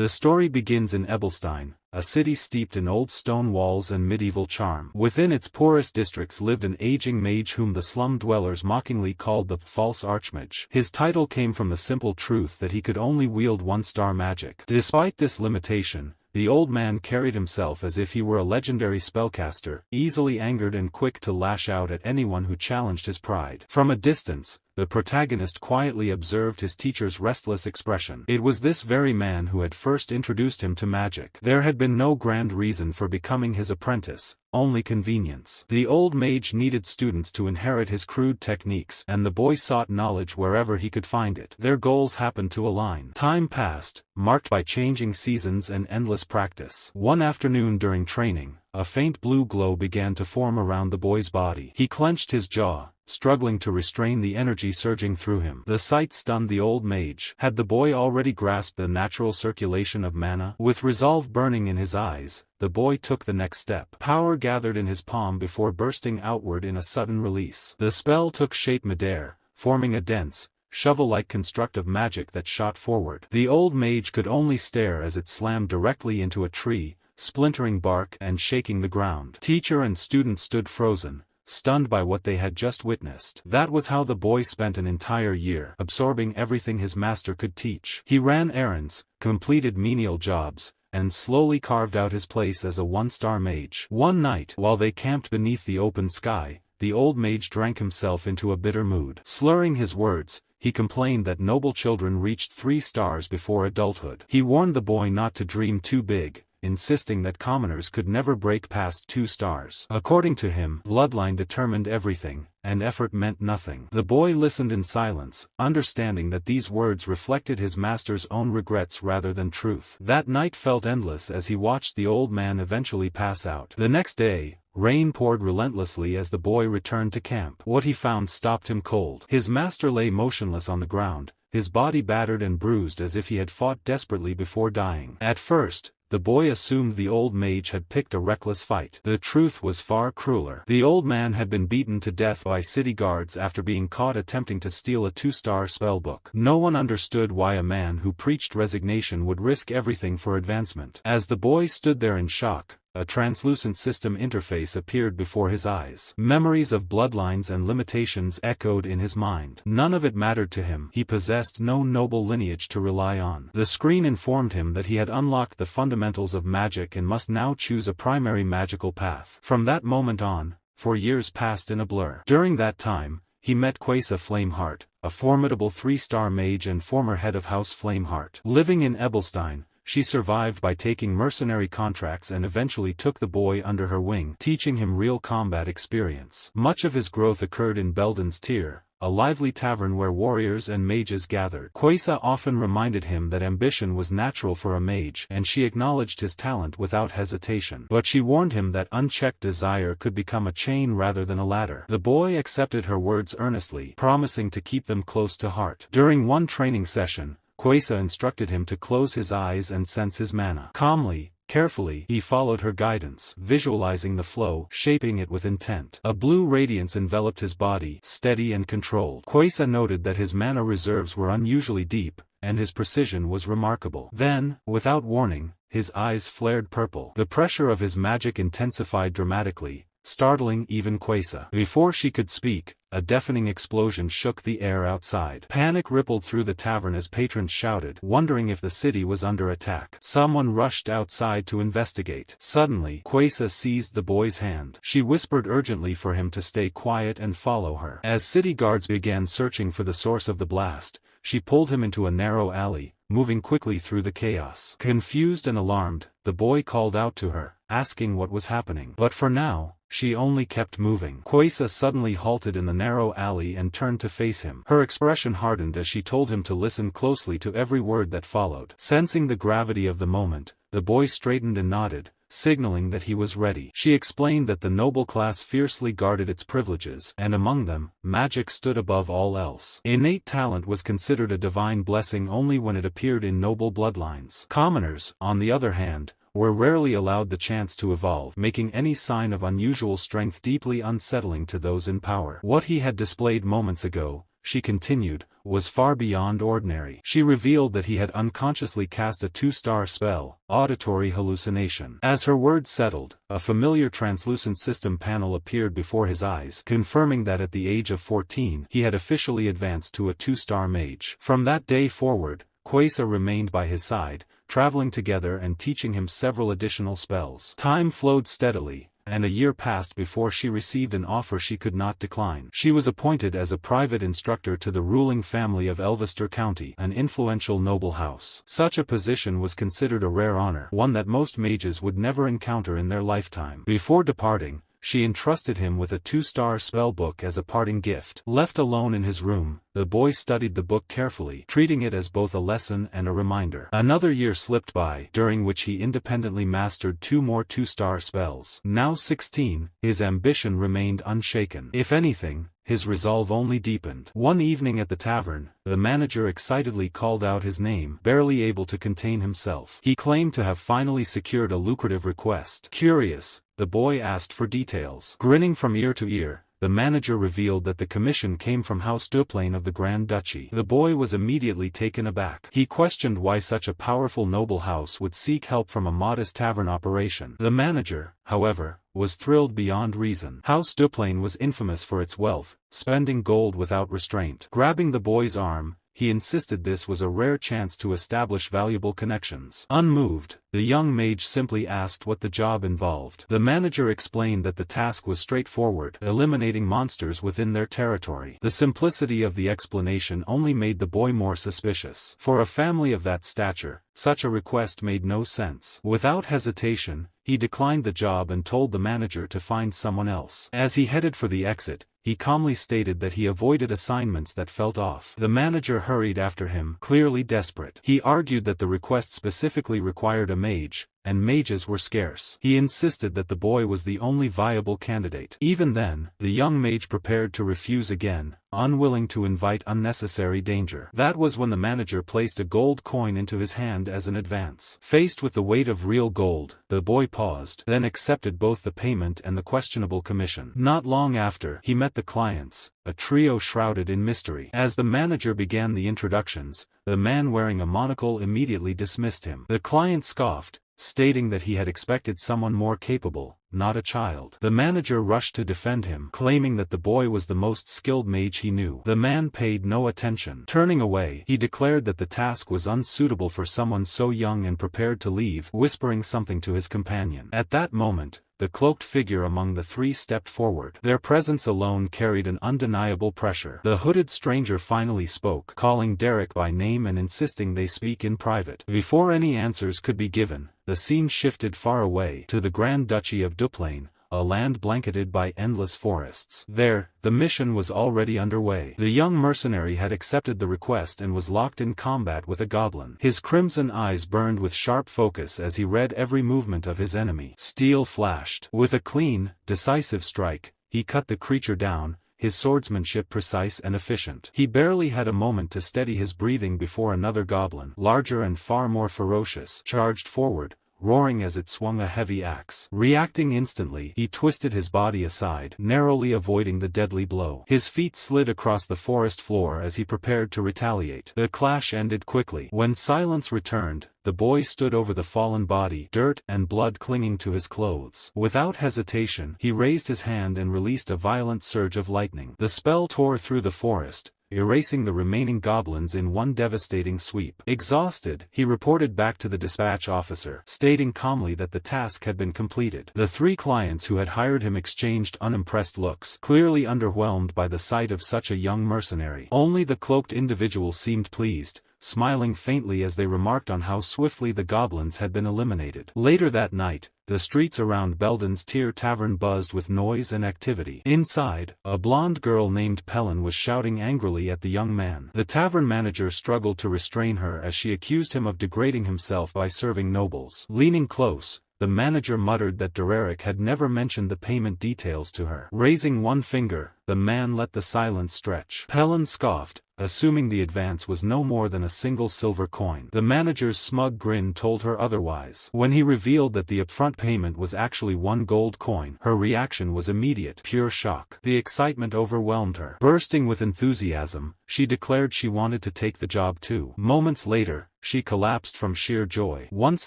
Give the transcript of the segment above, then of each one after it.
The story begins in Ebelstein, a city steeped in old stone walls and medieval charm. Within its poorest districts lived an aging mage whom the slum dwellers mockingly called the false archmage. His title came from the simple truth that he could only wield one-star magic. Despite this limitation, the old man carried himself as if he were a legendary spellcaster, easily angered and quick to lash out at anyone who challenged his pride. From a distance, the protagonist quietly observed his teacher's restless expression. It was this very man who had first introduced him to magic. There had been no grand reason for becoming his apprentice, only convenience. The old mage needed students to inherit his crude techniques, and the boy sought knowledge wherever he could find it. Their goals happened to align. Time passed, marked by changing seasons and endless practice. One afternoon during training, a faint blue glow began to form around the boy's body. He clenched his jaw, struggling to restrain the energy surging through him. The sight stunned the old mage. Had the boy already grasped the natural circulation of mana? With resolve burning in his eyes, the boy took the next step. Power gathered in his palm before bursting outward in a sudden release. The spell took shape midair, forming a dense, shovel-like construct of magic that shot forward. The old mage could only stare as it slammed directly into a tree, splintering bark and shaking the ground. Teacher and student stood frozen, stunned by what they had just witnessed. That was how the boy spent an entire year, absorbing everything his master could teach. He ran errands, completed menial jobs, and slowly carved out his place as a one-star mage. One night, while they camped beneath the open sky, the old mage drank himself into a bitter mood. Slurring his words, he complained that noble children reached 3 stars before adulthood. He warned the boy not to dream too big, insisting that commoners could never break past 2 stars. According to him, bloodline determined everything, and effort meant nothing. The boy listened in silence, understanding that these words reflected his master's own regrets rather than truth. That night felt endless as he watched the old man eventually pass out. The next day, rain poured relentlessly as the boy returned to camp. What he found stopped him cold. His master lay motionless on the ground, his body battered and bruised as if he had fought desperately before dying. At first, the boy assumed the old mage had picked a reckless fight. The truth was far crueler. The old man had been beaten to death by city guards after being caught attempting to steal a 2-star spellbook. No one understood why a man who preached resignation would risk everything for advancement. As the boy stood there in shock, a translucent system interface appeared before his eyes. Memories of bloodlines and limitations echoed in his mind. None of it mattered to him. He possessed no noble lineage to rely on. The screen informed him that he had unlocked the fundamentals of magic and must now choose a primary magical path. From that moment on, 4 years passed in a blur. During that time, he met Quasar Flameheart, a formidable 3-star mage and former head of House Flameheart. Living in Ebelstein, she survived by taking mercenary contracts and eventually took the boy under her wing, teaching him real combat experience. Much of his growth occurred in Belden's Tier, a lively tavern where warriors and mages gathered. Quasar often reminded him that ambition was natural for a mage, and she acknowledged his talent without hesitation. But she warned him that unchecked desire could become a chain rather than a ladder. The boy accepted her words earnestly, promising to keep them close to heart. During one training session, Quasar instructed him to close his eyes and sense his mana. Calmly, carefully, he followed her guidance, visualizing the flow, shaping it with intent. A blue radiance enveloped his body, steady and controlled. Quasar noted that his mana reserves were unusually deep, and his precision was remarkable. Then, without warning, his eyes flared purple. The pressure of his magic intensified dramatically, startling even Quasar. Before she could speak, a deafening explosion shook the air outside. Panic rippled through the tavern as patrons shouted, wondering if the city was under attack. Someone rushed outside to investigate. Suddenly, Quasar seized the boy's hand. She whispered urgently for him to stay quiet and follow her. As city guards began searching for the source of the blast, she pulled him into a narrow alley, moving quickly through the chaos. Confused and alarmed, the boy called out to her, asking what was happening. But for now, she only kept moving. Quasar suddenly halted in the narrow alley and turned to face him. Her expression hardened as she told him to listen closely to every word that followed. Sensing the gravity of the moment, the boy straightened and nodded, signaling that he was ready. She explained that the noble class fiercely guarded its privileges, and among them, magic stood above all else. Innate talent was considered a divine blessing only when it appeared in noble bloodlines. Commoners, on the other hand, were rarely allowed the chance to evolve, making any sign of unusual strength deeply unsettling to those in power. What he had displayed moments ago, she continued, was far beyond ordinary. She revealed that he had unconsciously cast a 2-star spell, auditory hallucination. As her words settled, a familiar translucent system panel appeared before his eyes, confirming that at the age of 14 he had officially advanced to a 2-star mage. From that day forward, Quasar remained by his side, traveling together and teaching him several additional spells. Time flowed steadily, and a year passed before she received an offer she could not decline. She was appointed as a private instructor to the ruling family of Elvester County, an influential noble house. Such a position was considered a rare honor, one that most mages would never encounter in their lifetime. Before departing, she entrusted him with a 2-star spell book as a parting gift. Left alone in his room, the boy studied the book carefully, treating it as both a lesson and a reminder. Another year slipped by, during which he independently mastered 2 more 2-star spells. Now 16, his ambition remained unshaken. If anything, his resolve only deepened. One evening at the tavern, the manager excitedly called out his name, barely able to contain himself. He claimed to have finally secured a lucrative request. Curious, the boy asked for details. Grinning from ear to ear, the manager revealed that the commission came from House Duplain of the Grand Duchy. The boy was immediately taken aback. He questioned why such a powerful noble house would seek help from a modest tavern operation. The manager, however, was thrilled beyond reason. House Duplain was infamous for its wealth, spending gold without restraint. Grabbing the boy's arm, he insisted this was a rare chance to establish valuable connections. Unmoved, the young mage simply asked what the job involved. The manager explained that the task was straightforward, eliminating monsters within their territory. The simplicity of the explanation only made the boy more suspicious. For a family of that stature, such a request made no sense. Without hesitation, he declined the job and told the manager to find someone else. As he headed for the exit, he calmly stated that he avoided assignments that felt off. The manager hurried after him, clearly desperate. He argued that the request specifically required a mage, and mages were scarce. He insisted that the boy was the only viable candidate. Even then, the young mage prepared to refuse again, unwilling to invite unnecessary danger. That was when the manager placed a gold coin into his hand as an advance. Faced with the weight of real gold, the boy paused, then accepted both the payment and the questionable commission. Not long after, he met the clients, a trio shrouded in mystery. As the manager began the introductions, the man wearing a monocle immediately dismissed him. The client scoffed, stating that he had expected someone more capable, not a child. The manager rushed to defend him, claiming that the boy was the most skilled mage he knew. The man paid no attention. Turning away, he declared that the task was unsuitable for someone so young and prepared to leave, whispering something to his companion. At that moment, the cloaked figure among the 3 stepped forward. Their presence alone carried an undeniable pressure. The hooded stranger finally spoke, calling Derrick by name and insisting they speak in private. Before any answers could be given, the scene shifted far away to the Grand Duchy of Duplain, a land blanketed by endless forests. There, the mission was already underway. The young mercenary had accepted the request and was locked in combat with a goblin. His crimson eyes burned with sharp focus as he read every movement of his enemy. Steel flashed. With a clean, decisive strike, he cut the creature down, his swordsmanship precise and efficient. He barely had a moment to steady his breathing before another goblin, larger and far more ferocious, charged forward, roaring as it swung a heavy axe. Reacting instantly, he twisted his body aside, narrowly avoiding the deadly blow. His feet slid across the forest floor as he prepared to retaliate. The clash ended quickly. When silence returned, the boy stood over the fallen body, dirt and blood clinging to his clothes. Without hesitation, he raised his hand and released a violent surge of lightning. The spell tore through the forest, erasing the remaining goblins in one devastating sweep. Exhausted, he reported back to the dispatch officer, stating calmly that the task had been completed. The 3 clients who had hired him exchanged unimpressed looks, clearly underwhelmed by the sight of such a young mercenary. Only the cloaked individual seemed pleased, smiling faintly as they remarked on how swiftly the goblins had been eliminated. Later that night, the streets around Belden's Tier Tavern buzzed with noise and activity. Inside, a blonde girl named Pelin was shouting angrily at the young man. The tavern manager struggled to restrain her as she accused him of degrading himself by serving nobles. Leaning close, the manager muttered that Derrick had never mentioned the payment details to her. Raising one finger, the man let the silence stretch. Pelin scoffed, assuming the advance was no more than a single silver coin. The manager's smug grin told her otherwise. When he revealed that the upfront payment was actually 1 gold coin, her reaction was immediate, pure shock. The excitement overwhelmed her. Bursting with enthusiasm, she declared she wanted to take the job too. Moments later, she collapsed from sheer joy. Once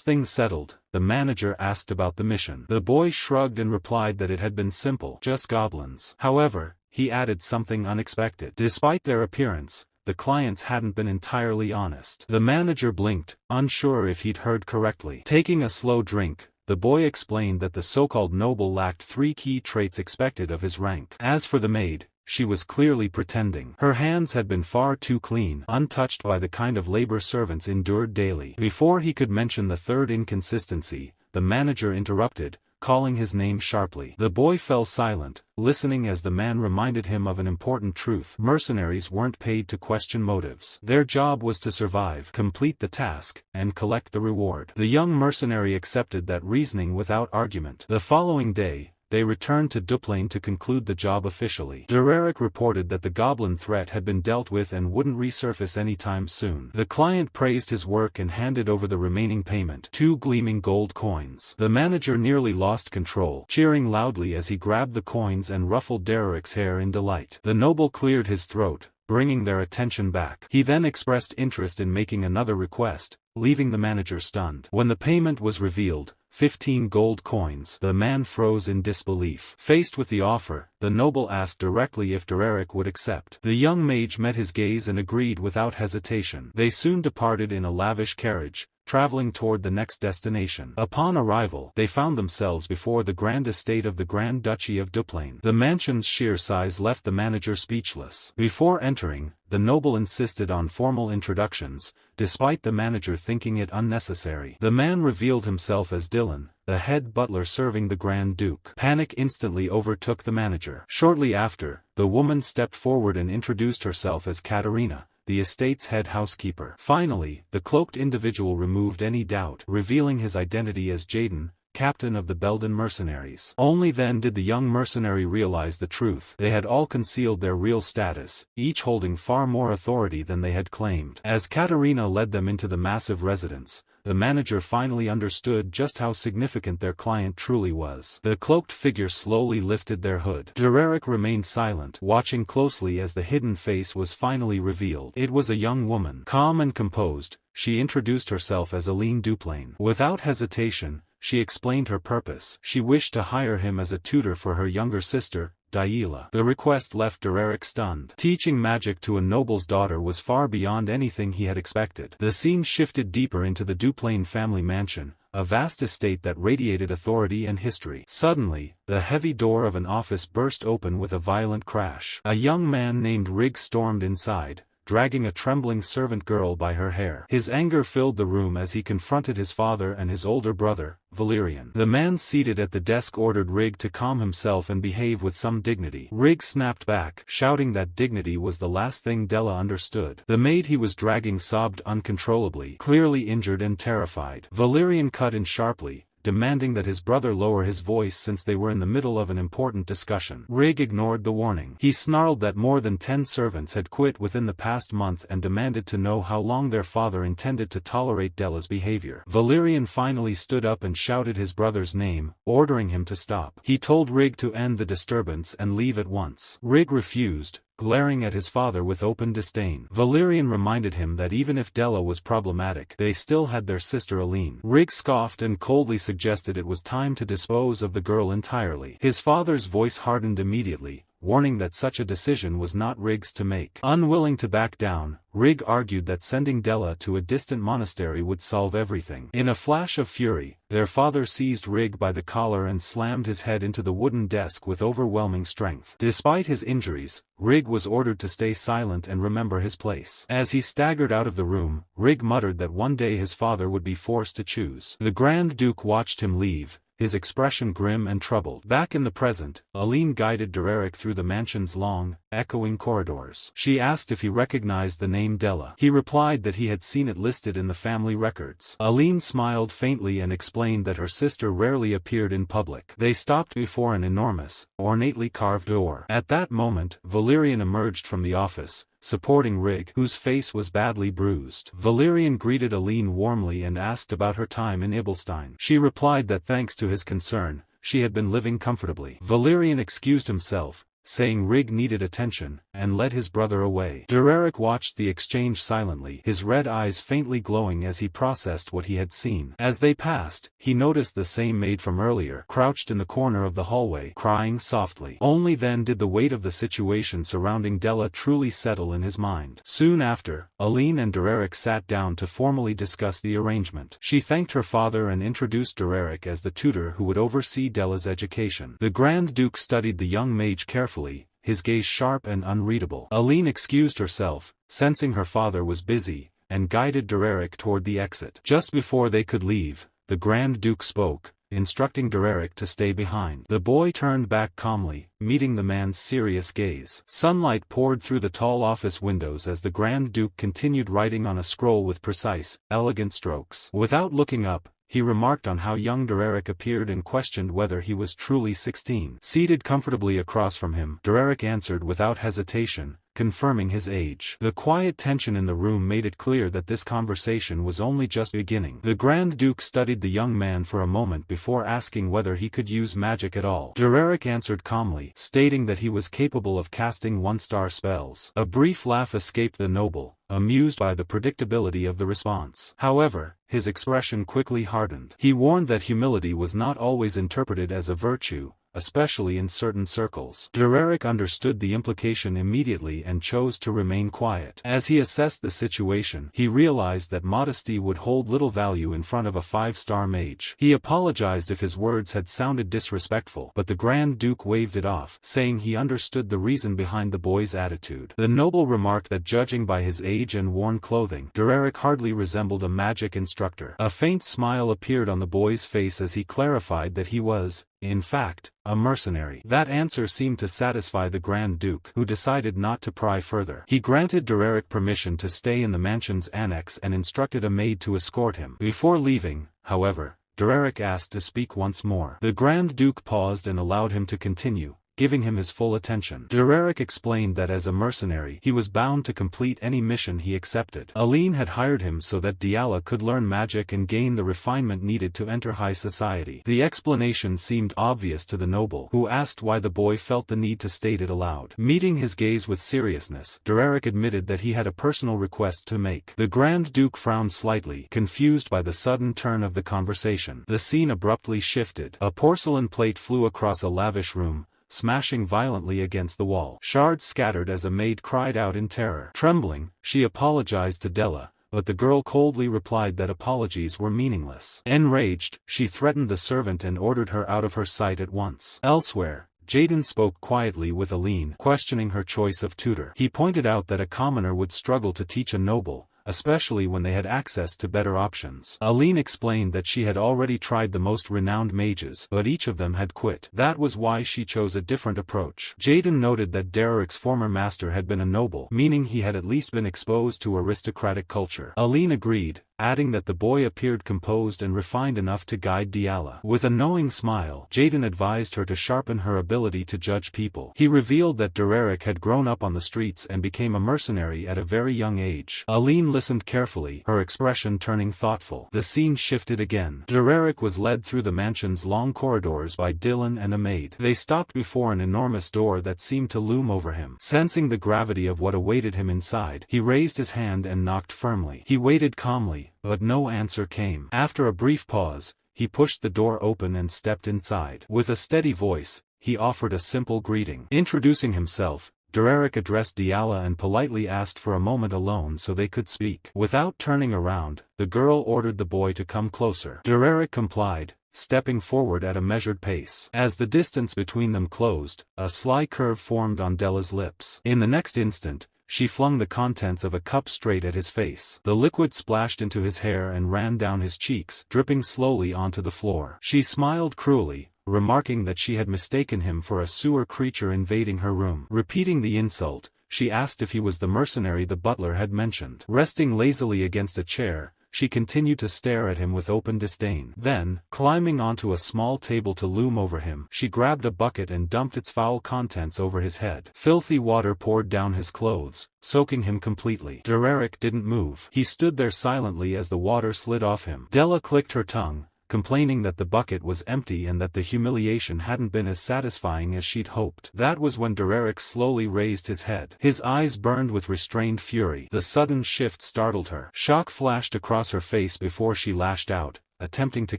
things settled, the manager asked about the mission. The boy shrugged and replied that it had been simple, just goblins. However, he added something unexpected. Despite their appearance, the clients hadn't been entirely honest. The manager blinked, unsure if he'd heard correctly. Taking a slow drink, the boy explained that the so-called noble lacked 3 key traits expected of his rank. As for the maid, she was clearly pretending. Her hands had been far too clean, untouched by the kind of labor servants endured daily. Before he could mention the third inconsistency, the manager interrupted, calling his name sharply. The boy fell silent, listening as the man reminded him of an important truth. Mercenaries weren't paid to question motives. Their job was to survive, complete the task, and collect the reward. The young mercenary accepted that reasoning without argument. The following day, they returned to Duplain to conclude the job officially. Derrick reported that the goblin threat had been dealt with and wouldn't resurface anytime soon. The client praised his work and handed over the remaining payment, 2 gleaming gold coins. The manager nearly lost control, cheering loudly as he grabbed the coins and ruffled Derrick's hair in delight. The noble cleared his throat, bringing their attention back. He then expressed interest in making another request, leaving the manager stunned. When the payment was revealed, 15 gold coins, the man froze in disbelief. Faced with the offer, the noble asked directly if Derrick would accept. The young mage met his gaze and agreed without hesitation. They soon departed in a lavish carriage, traveling toward the next destination. Upon arrival, they found themselves before the grand estate of the Grand Duchy of Duplain. The mansion's sheer size left the manager speechless. Before entering, the noble insisted on formal introductions, despite the manager thinking it unnecessary. The man revealed himself as Dylan, the head butler serving the Grand Duke. Panic instantly overtook the manager. Shortly after, the woman stepped forward and introduced herself as Katerina, the estate's head housekeeper. Finally, the cloaked individual removed any doubt, revealing his identity as Jaden, captain of the Belden mercenaries. Only then did the young mercenary realize the truth. They had all concealed their real status, each holding far more authority than they had claimed. As Katerina led them into the massive residence, the manager finally understood just how significant their client truly was. The cloaked figure slowly lifted their hood. Derrick remained silent, watching closely as the hidden face was finally revealed. It was a young woman. Calm and composed, she introduced herself as Aline Duplain. Without hesitation, she explained her purpose. She wished to hire him as a tutor for her younger sister, Daila. The request left Derrick stunned. Teaching magic to a noble's daughter was far beyond anything he had expected. The scene shifted deeper into the Duplain family mansion, a vast estate that radiated authority and history. Suddenly, the heavy door of an office burst open with a violent crash. A young man named Rigg stormed inside, dragging a trembling servant girl by her hair. His anger filled the room as he confronted his father and his older brother, Valerian. The man seated at the desk ordered Rigg to calm himself and behave with some dignity. Rigg snapped back, shouting that dignity was the last thing Della understood. The maid he was dragging sobbed uncontrollably, clearly injured and terrified. Valerian cut in sharply, demanding that his brother lower his voice since they were in the middle of an important discussion. Rigg ignored the warning. He snarled that more than 10 servants had quit within the past month and demanded to know how long their father intended to tolerate Della's behavior. Valerian finally stood up and shouted his brother's name, ordering him to stop. He told Rigg to end the disturbance and leave at once. Rigg refused, glaring at his father with open disdain. Valerian reminded him that even if Della was problematic, they still had their sister Aline. Rigg scoffed and coldly suggested it was time to dispose of the girl entirely. His father's voice hardened immediately, warning that such a decision was not Rigg's to make. Unwilling to back down, Rigg argued that sending Della to a distant monastery would solve everything. In a flash of fury, their father seized Rigg by the collar and slammed his head into the wooden desk with overwhelming strength. Despite his injuries, Rigg was ordered to stay silent and remember his place. As he staggered out of the room, Rigg muttered that one day his father would be forced to choose. The Grand Duke watched him leave, his expression grim and troubled. Back in the present, Aline guided Derrick through the mansion's long, echoing corridors. She asked if he recognized the name Della. He replied that he had seen it listed in the family records. Aline smiled faintly and explained that her sister rarely appeared in public. They stopped before an enormous, ornately carved door. At that moment, Valerian emerged from the office, supporting Rigg, whose face was badly bruised. Valerian greeted Aline warmly and asked about her time in Ibelstein. She replied that thanks to his concern, she had been living comfortably. Valerian excused himself, saying Rig needed attention, and led his brother away. Derrick watched the exchange silently, his red eyes faintly glowing as he processed what he had seen. As they passed, he noticed the same maid from earlier, crouched in the corner of the hallway, crying softly. Only then did the weight of the situation surrounding Della truly settle in his mind. Soon after, Aline and Derrick sat down to formally discuss the arrangement. She thanked her father and introduced Derrick as the tutor who would oversee Della's education. The Grand Duke studied the young mage carefully, his gaze sharp and unreadable. Aline excused herself, sensing her father was busy, and guided Derrick toward the exit. Just before they could leave, the Grand Duke spoke, instructing Derrick to stay behind. The boy turned back calmly, meeting the man's serious gaze. Sunlight poured through the tall office windows as the Grand Duke continued writing on a scroll with precise, elegant strokes. Without looking up, he remarked on how young Derrick appeared and questioned whether he was truly 16. Seated comfortably across from him, Derrick answered without hesitation, confirming his age. The quiet tension in the room made it clear that this conversation was only just beginning. The Grand Duke studied the young man for a moment before asking whether he could use magic at all. Derrick answered calmly, stating that he was capable of casting one-star spells. A brief laugh escaped the noble, amused by the predictability of the response. However, his expression quickly hardened. He warned that humility was not always interpreted as a virtue, especially in certain circles. Derrick understood the implication immediately and chose to remain quiet. As he assessed the situation, he realized that modesty would hold little value in front of a 5-star mage. He apologized if his words had sounded disrespectful, but the Grand Duke waved it off, saying he understood the reason behind the boy's attitude. The noble remarked that judging by his age and worn clothing, Derrick hardly resembled a magic instructor. A faint smile appeared on the boy's face as he clarified that he was, in fact, a mercenary. That answer seemed to satisfy the Grand Duke, who decided not to pry further. He granted Derrick permission to stay in the mansion's annex and instructed a maid to escort him. Before leaving, however, Derrick asked to speak once more. The Grand Duke paused and allowed him to continue, giving him his full attention. Derrick explained that as a mercenary, he was bound to complete any mission he accepted. Aline had hired him so that Diala could learn magic and gain the refinement needed to enter high society. The explanation seemed obvious to the noble, who asked why the boy felt the need to state it aloud. Meeting his gaze with seriousness, Derrick admitted that he had a personal request to make. The Grand Duke frowned slightly, confused by the sudden turn of the conversation. The scene abruptly shifted. A porcelain plate flew across a lavish room, smashing violently against the wall. Shards scattered as a maid cried out in terror. Trembling, she apologized to Della, but the girl coldly replied that apologies were meaningless. Enraged, she threatened the servant and ordered her out of her sight at once. Elsewhere, Jaden spoke quietly with Aline, questioning her choice of tutor. He pointed out that a commoner would struggle to teach a noble, especially when they had access to better options. Aline explained that she had already tried the most renowned mages, but each of them had quit. That was why she chose a different approach. Jaden noted that Derrick's former master had been a noble, meaning he had at least been exposed to aristocratic culture. Aline agreed, adding that the boy appeared composed and refined enough to guide Diala. With a knowing smile, Jaden advised her to sharpen her ability to judge people. He revealed that Derrick had grown up on the streets and became a mercenary at a very young age. Aline listened carefully, her expression turning thoughtful. The scene shifted again. Derrick was led through the mansion's long corridors by Dylan and a maid. They stopped before an enormous door that seemed to loom over him. Sensing the gravity of what awaited him inside, he raised his hand and knocked firmly. He waited calmly, but no answer came. After a brief pause, he pushed the door open and stepped inside. With a steady voice, he offered a simple greeting. Introducing himself, Derrick addressed Diala and politely asked for a moment alone so they could speak. Without turning around, the girl ordered the boy to come closer. Derrick complied, stepping forward at a measured pace. As the distance between them closed, a sly curve formed on Della's lips. In the next instant, she flung the contents of a cup straight at his face. The liquid splashed into his hair and ran down his cheeks, dripping slowly onto the floor. She smiled cruelly, remarking that she had mistaken him for a sewer creature invading her room. Repeating the insult, she asked if he was the mercenary the butler had mentioned. Resting lazily against a chair, she continued to stare at him with open disdain. Then, climbing onto a small table to loom over him, she grabbed a bucket and dumped its foul contents over his head. Filthy water poured down his clothes, soaking him completely. Derrick didn't move. He stood there silently as the water slid off him. Della clicked her tongue, complaining that the bucket was empty and that the humiliation hadn't been as satisfying as she'd hoped. That was when Derrick slowly raised his head. His eyes burned with restrained fury. The sudden shift startled her. Shock flashed across her face before she lashed out, attempting to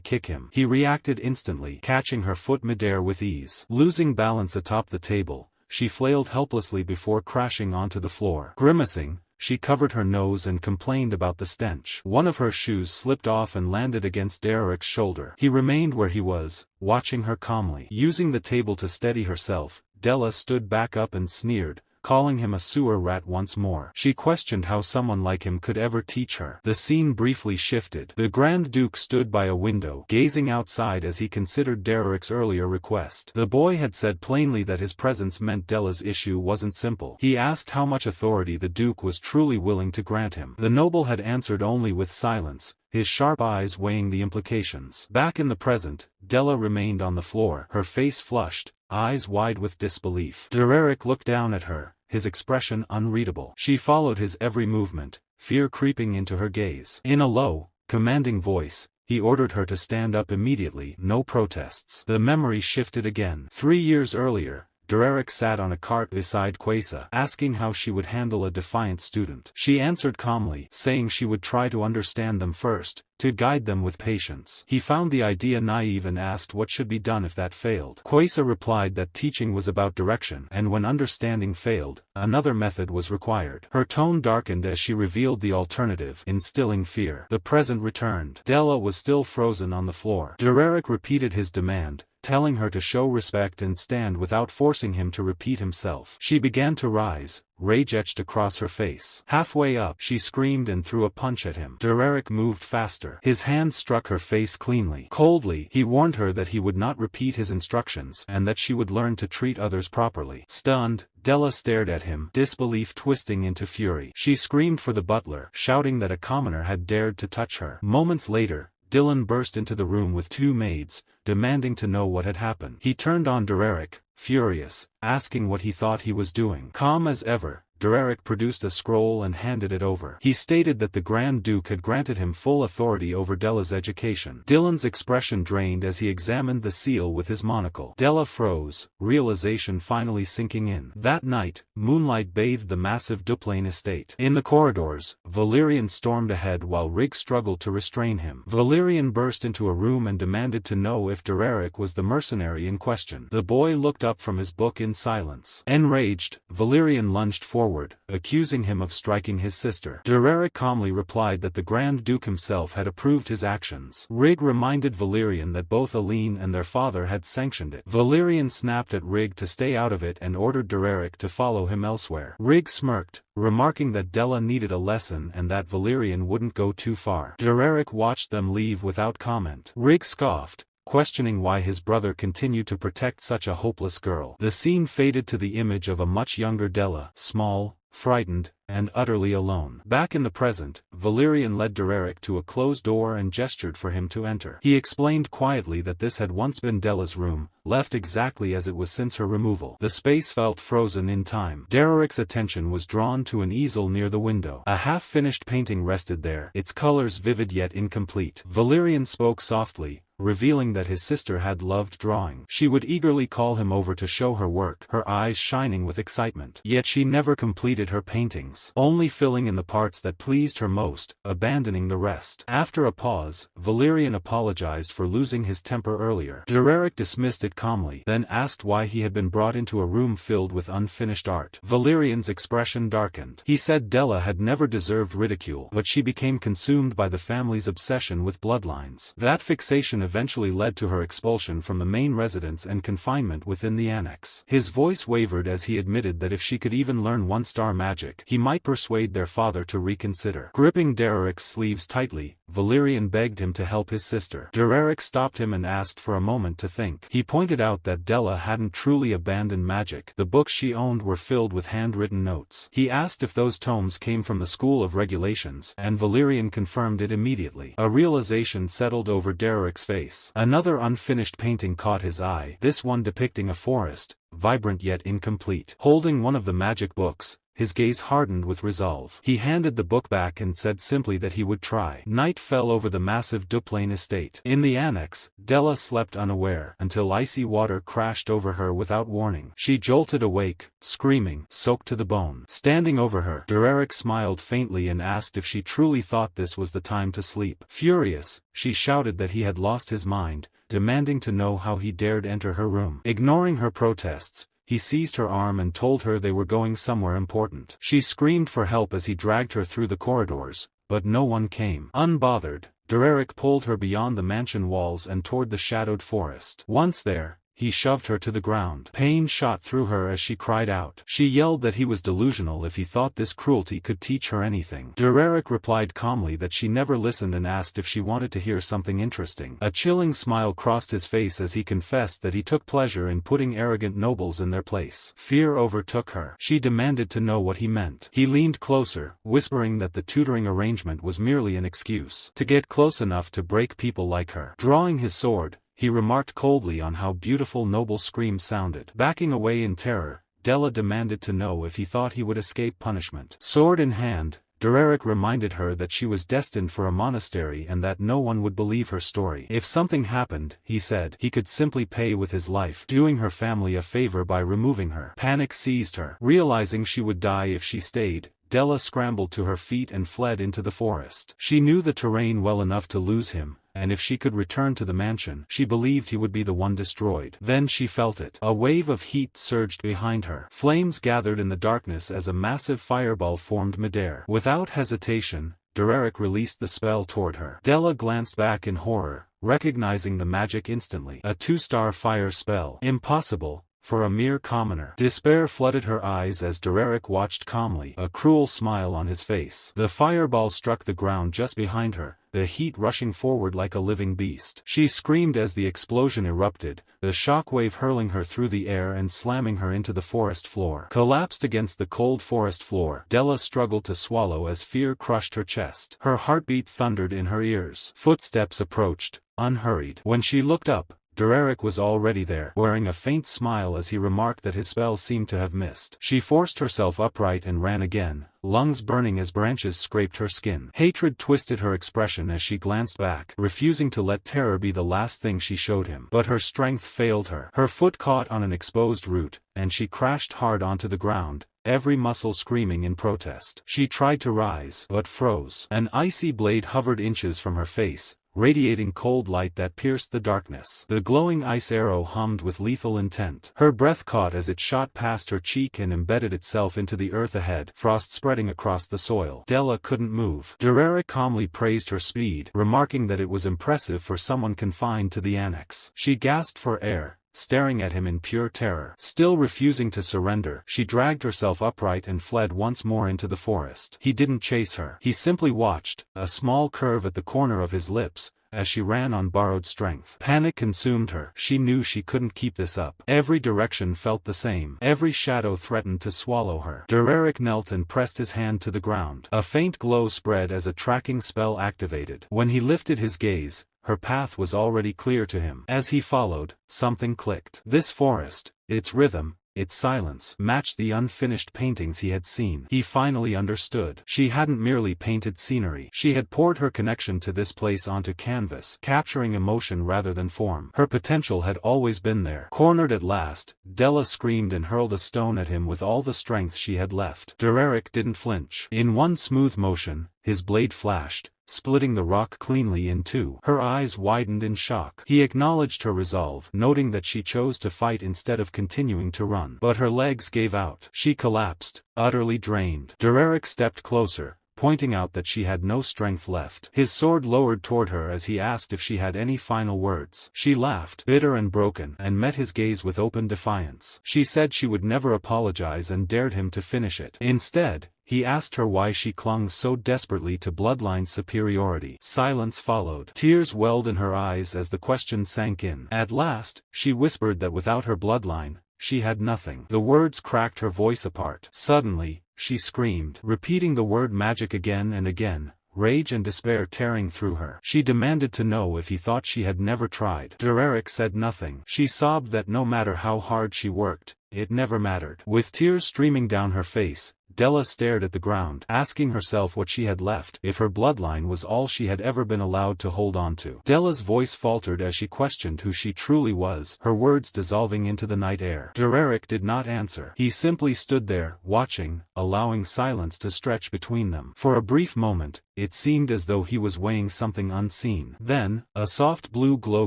kick him. He reacted instantly, catching her foot midair with ease. Losing balance atop the table, she flailed helplessly before crashing onto the floor. Grimacing, she covered her nose and complained about the stench. One of her shoes slipped off and landed against Derrick's shoulder. He remained where he was, watching her calmly. Using the table to steady herself, Della stood back up and sneered, calling him a sewer rat once more. She questioned how someone like him could ever teach her. The scene briefly shifted. The Grand Duke stood by a window, gazing outside as he considered Derrick's earlier request. The boy had said plainly that his presence meant Della's issue wasn't simple. He asked how much authority the Duke was truly willing to grant him. The noble had answered only with silence, his sharp eyes weighing the implications. Back in the present, Della remained on the floor, her face flushed, eyes wide with disbelief. Derrick looked down at her, his expression unreadable. She followed his every movement, fear creeping into her gaze. In a low, commanding voice, he ordered her to stand up immediately. No protests. The memory shifted again. 3 years earlier, Derrick sat on a cart beside Quesa, asking how she would handle a defiant student. She answered calmly, saying she would try to understand them first, to guide them with patience. He found the idea naive and asked what should be done if that failed. Quesa replied that teaching was about direction, and when understanding failed, another method was required. Her tone darkened as she revealed the alternative, instilling fear. The present returned. Della was still frozen on the floor. Derrick repeated his demand, telling her to show respect and stand without forcing him to repeat himself. She began to rise, rage etched across her face. Halfway up, she screamed and threw a punch at him. Derrick moved faster. His hand struck her face cleanly. Coldly, he warned her that he would not repeat his instructions and that she would learn to treat others properly. Stunned, Della stared at him, disbelief twisting into fury. She screamed for the butler, shouting that a commoner had dared to touch her. Moments later, Dylan burst into the room with 2 maids, demanding to know what had happened. He turned on Derrick, furious, asking what he thought he was doing. Calm as ever, Derrick produced a scroll and handed it over. He stated that the Grand Duke had granted him full authority over Della's education. Dylan's expression drained as he examined the seal with his monocle. Della froze, realization finally sinking in. That night, moonlight bathed the massive Duplain estate. In the corridors, Valerian stormed ahead while Rig struggled to restrain him. Valerian burst into a room and demanded to know if Derrick was the mercenary in question. The boy looked up from his book in silence. Enraged, Valerian lunged forward, accusing him of striking his sister. Derrick calmly replied that the Grand Duke himself had approved his actions. Rig reminded Valerian that both Aline and their father had sanctioned it. Valerian snapped at Rig to stay out of it and ordered Derrick to follow him elsewhere. Rig smirked, remarking that Della needed a lesson and that Valerian wouldn't go too far. Derrick watched them leave without comment. Rig scoffed, questioning why his brother continued to protect such a hopeless girl. The scene faded to the image of a much younger Della, small, frightened, and utterly alone. Back in the present, Valerian led Derrick to a closed door and gestured for him to enter. He explained quietly that this had once been Della's room, left exactly as it was since her removal. The space felt frozen in time. Derrick's attention was drawn to an easel near the window. A half-finished painting rested there, its colors vivid yet incomplete. Valerian spoke softly, revealing that his sister had loved drawing. She would eagerly call him over to show her work, her eyes shining with excitement. Yet she never completed her paintings, only filling in the parts that pleased her most, abandoning the rest. After a pause, Valerian apologized for losing his temper earlier. Derrick dismissed it calmly, then asked why he had been brought into a room filled with unfinished art. Valerian's expression darkened. He said Della had never deserved ridicule, but she became consumed by the family's obsession with bloodlines. That fixation eventually led to her expulsion from the main residence and confinement within the annex. His voice wavered as he admitted that if she could even learn one-star magic, he might persuade their father to reconsider. Gripping Derrick's sleeves tightly, Valerian begged him to help his sister. Derrick stopped him and asked for a moment to think. He pointed out that Della hadn't truly abandoned magic. The books she owned were filled with handwritten notes. He asked if those tomes came from the School of Regulations, and Valerian confirmed it immediately. A realization settled over Derrick's face. Another unfinished painting caught his eye, this one depicting a forest, vibrant yet incomplete. Holding one of the magic books, his gaze hardened with resolve. He handed the book back and said simply that he would try. Night fell over the massive Duplain estate. In the annex, Della slept unaware until icy water crashed over her without warning. She jolted awake, screaming, soaked to the bone. Standing over her, Derrick smiled faintly and asked if she truly thought this was the time to sleep. Furious, she shouted that he had lost his mind, demanding to know how he dared enter her room. Ignoring her protests, he seized her arm and told her they were going somewhere important. She screamed for help as he dragged her through the corridors, but no one came. Unbothered, Derrick pulled her beyond the mansion walls and toward the shadowed forest. Once there, he shoved her to the ground. Pain shot through her as she cried out. She yelled that he was delusional if he thought this cruelty could teach her anything. Derrick replied calmly that she never listened and asked if she wanted to hear something interesting. A chilling smile crossed his face as he confessed that he took pleasure in putting arrogant nobles in their place. Fear overtook her. She demanded to know what he meant. He leaned closer, whispering that the tutoring arrangement was merely an excuse to get close enough to break people like her. Drawing his sword, he remarked coldly on how beautiful noble screams sounded. Backing away in terror, Della demanded to know if he thought he would escape punishment. Sword in hand, Derrick reminded her that she was destined for a monastery and that no one would believe her story. If something happened, he said, he could simply pay with his life, doing her family a favor by removing her. Panic seized her. Realizing she would die if she stayed, Della scrambled to her feet and fled into the forest. She knew the terrain well enough to lose him, and if she could return to the mansion, she believed he would be the one destroyed. Then she felt it. A wave of heat surged behind her. Flames gathered in the darkness as a massive fireball formed midair. Without hesitation, Derrick released the spell toward her. Della glanced back in horror, recognizing the magic instantly. A 2-star fire spell. Impossible, for a mere commoner. Despair flooded her eyes as Derrick watched calmly, a cruel smile on his face. The fireball struck the ground just behind her, the heat rushing forward like a living beast. She screamed as the explosion erupted, the shockwave hurling her through the air and slamming her into the forest floor. Collapsed against the cold forest floor, Della struggled to swallow as fear crushed her chest. Her heartbeat thundered in her ears. Footsteps approached, unhurried. When she looked up, Derrick was already there, wearing a faint smile as he remarked that his spell seemed to have missed. She forced herself upright and ran again, lungs burning as branches scraped her skin. Hatred twisted her expression as she glanced back, refusing to let terror be the last thing she showed him. But her strength failed her. Her foot caught on an exposed root, and she crashed hard onto the ground, every muscle screaming in protest. She tried to rise, but froze. An icy blade hovered inches from her face, radiating cold light that pierced the darkness. The glowing ice arrow hummed with lethal intent. Her breath caught as it shot past her cheek and embedded itself into the earth ahead, frost spreading across the soil. Della couldn't move. Derrick calmly praised her speed, remarking that it was impressive for someone confined to the annex. She gasped for air, staring at him in pure terror. Still refusing to surrender, she dragged herself upright and fled once more into the forest. He didn't chase her. He simply watched, a small curve at the corner of his lips, as she ran on borrowed strength. Panic consumed her. She knew she couldn't keep this up. Every direction felt the same. Every shadow threatened to swallow her. Derrick knelt and pressed his hand to the ground. A faint glow spread as a tracking spell activated. When he lifted his gaze, her path was already clear to him. As he followed, something clicked. This forest, its rhythm, its silence, matched the unfinished paintings he had seen. He finally understood. She hadn't merely painted scenery. She had poured her connection to this place onto canvas, capturing emotion rather than form. Her potential had always been there. Cornered at last, Della screamed and hurled a stone at him with all the strength she had left. Derrick didn't flinch. In one smooth motion, his blade flashed, splitting the rock cleanly in two. Her eyes widened in shock. He acknowledged her resolve, noting that she chose to fight instead of continuing to run. But her legs gave out. She collapsed, utterly drained. Derrick stepped closer, pointing out that she had no strength left. His sword lowered toward her as he asked if she had any final words. She laughed, bitter and broken, and met his gaze with open defiance. She said she would never apologize and dared him to finish it. Instead, he asked her why she clung so desperately to bloodline superiority. Silence followed. Tears welled in her eyes as the question sank in. At last, she whispered that without her bloodline, she had nothing. The words cracked her voice apart. Suddenly, she screamed, repeating the word magic again and again, rage and despair tearing through her. She demanded to know if he thought she had never tried. Derrick said nothing. She sobbed that no matter how hard she worked, it never mattered. With tears streaming down her face, Della stared at the ground, asking herself what she had left if her bloodline was all she had ever been allowed to hold on to. Della's voice faltered as she questioned who she truly was, her words dissolving into the night air. Derrick did not answer. He simply stood there, watching, allowing silence to stretch between them. For a brief moment, it seemed as though he was weighing something unseen. Then, a soft blue glow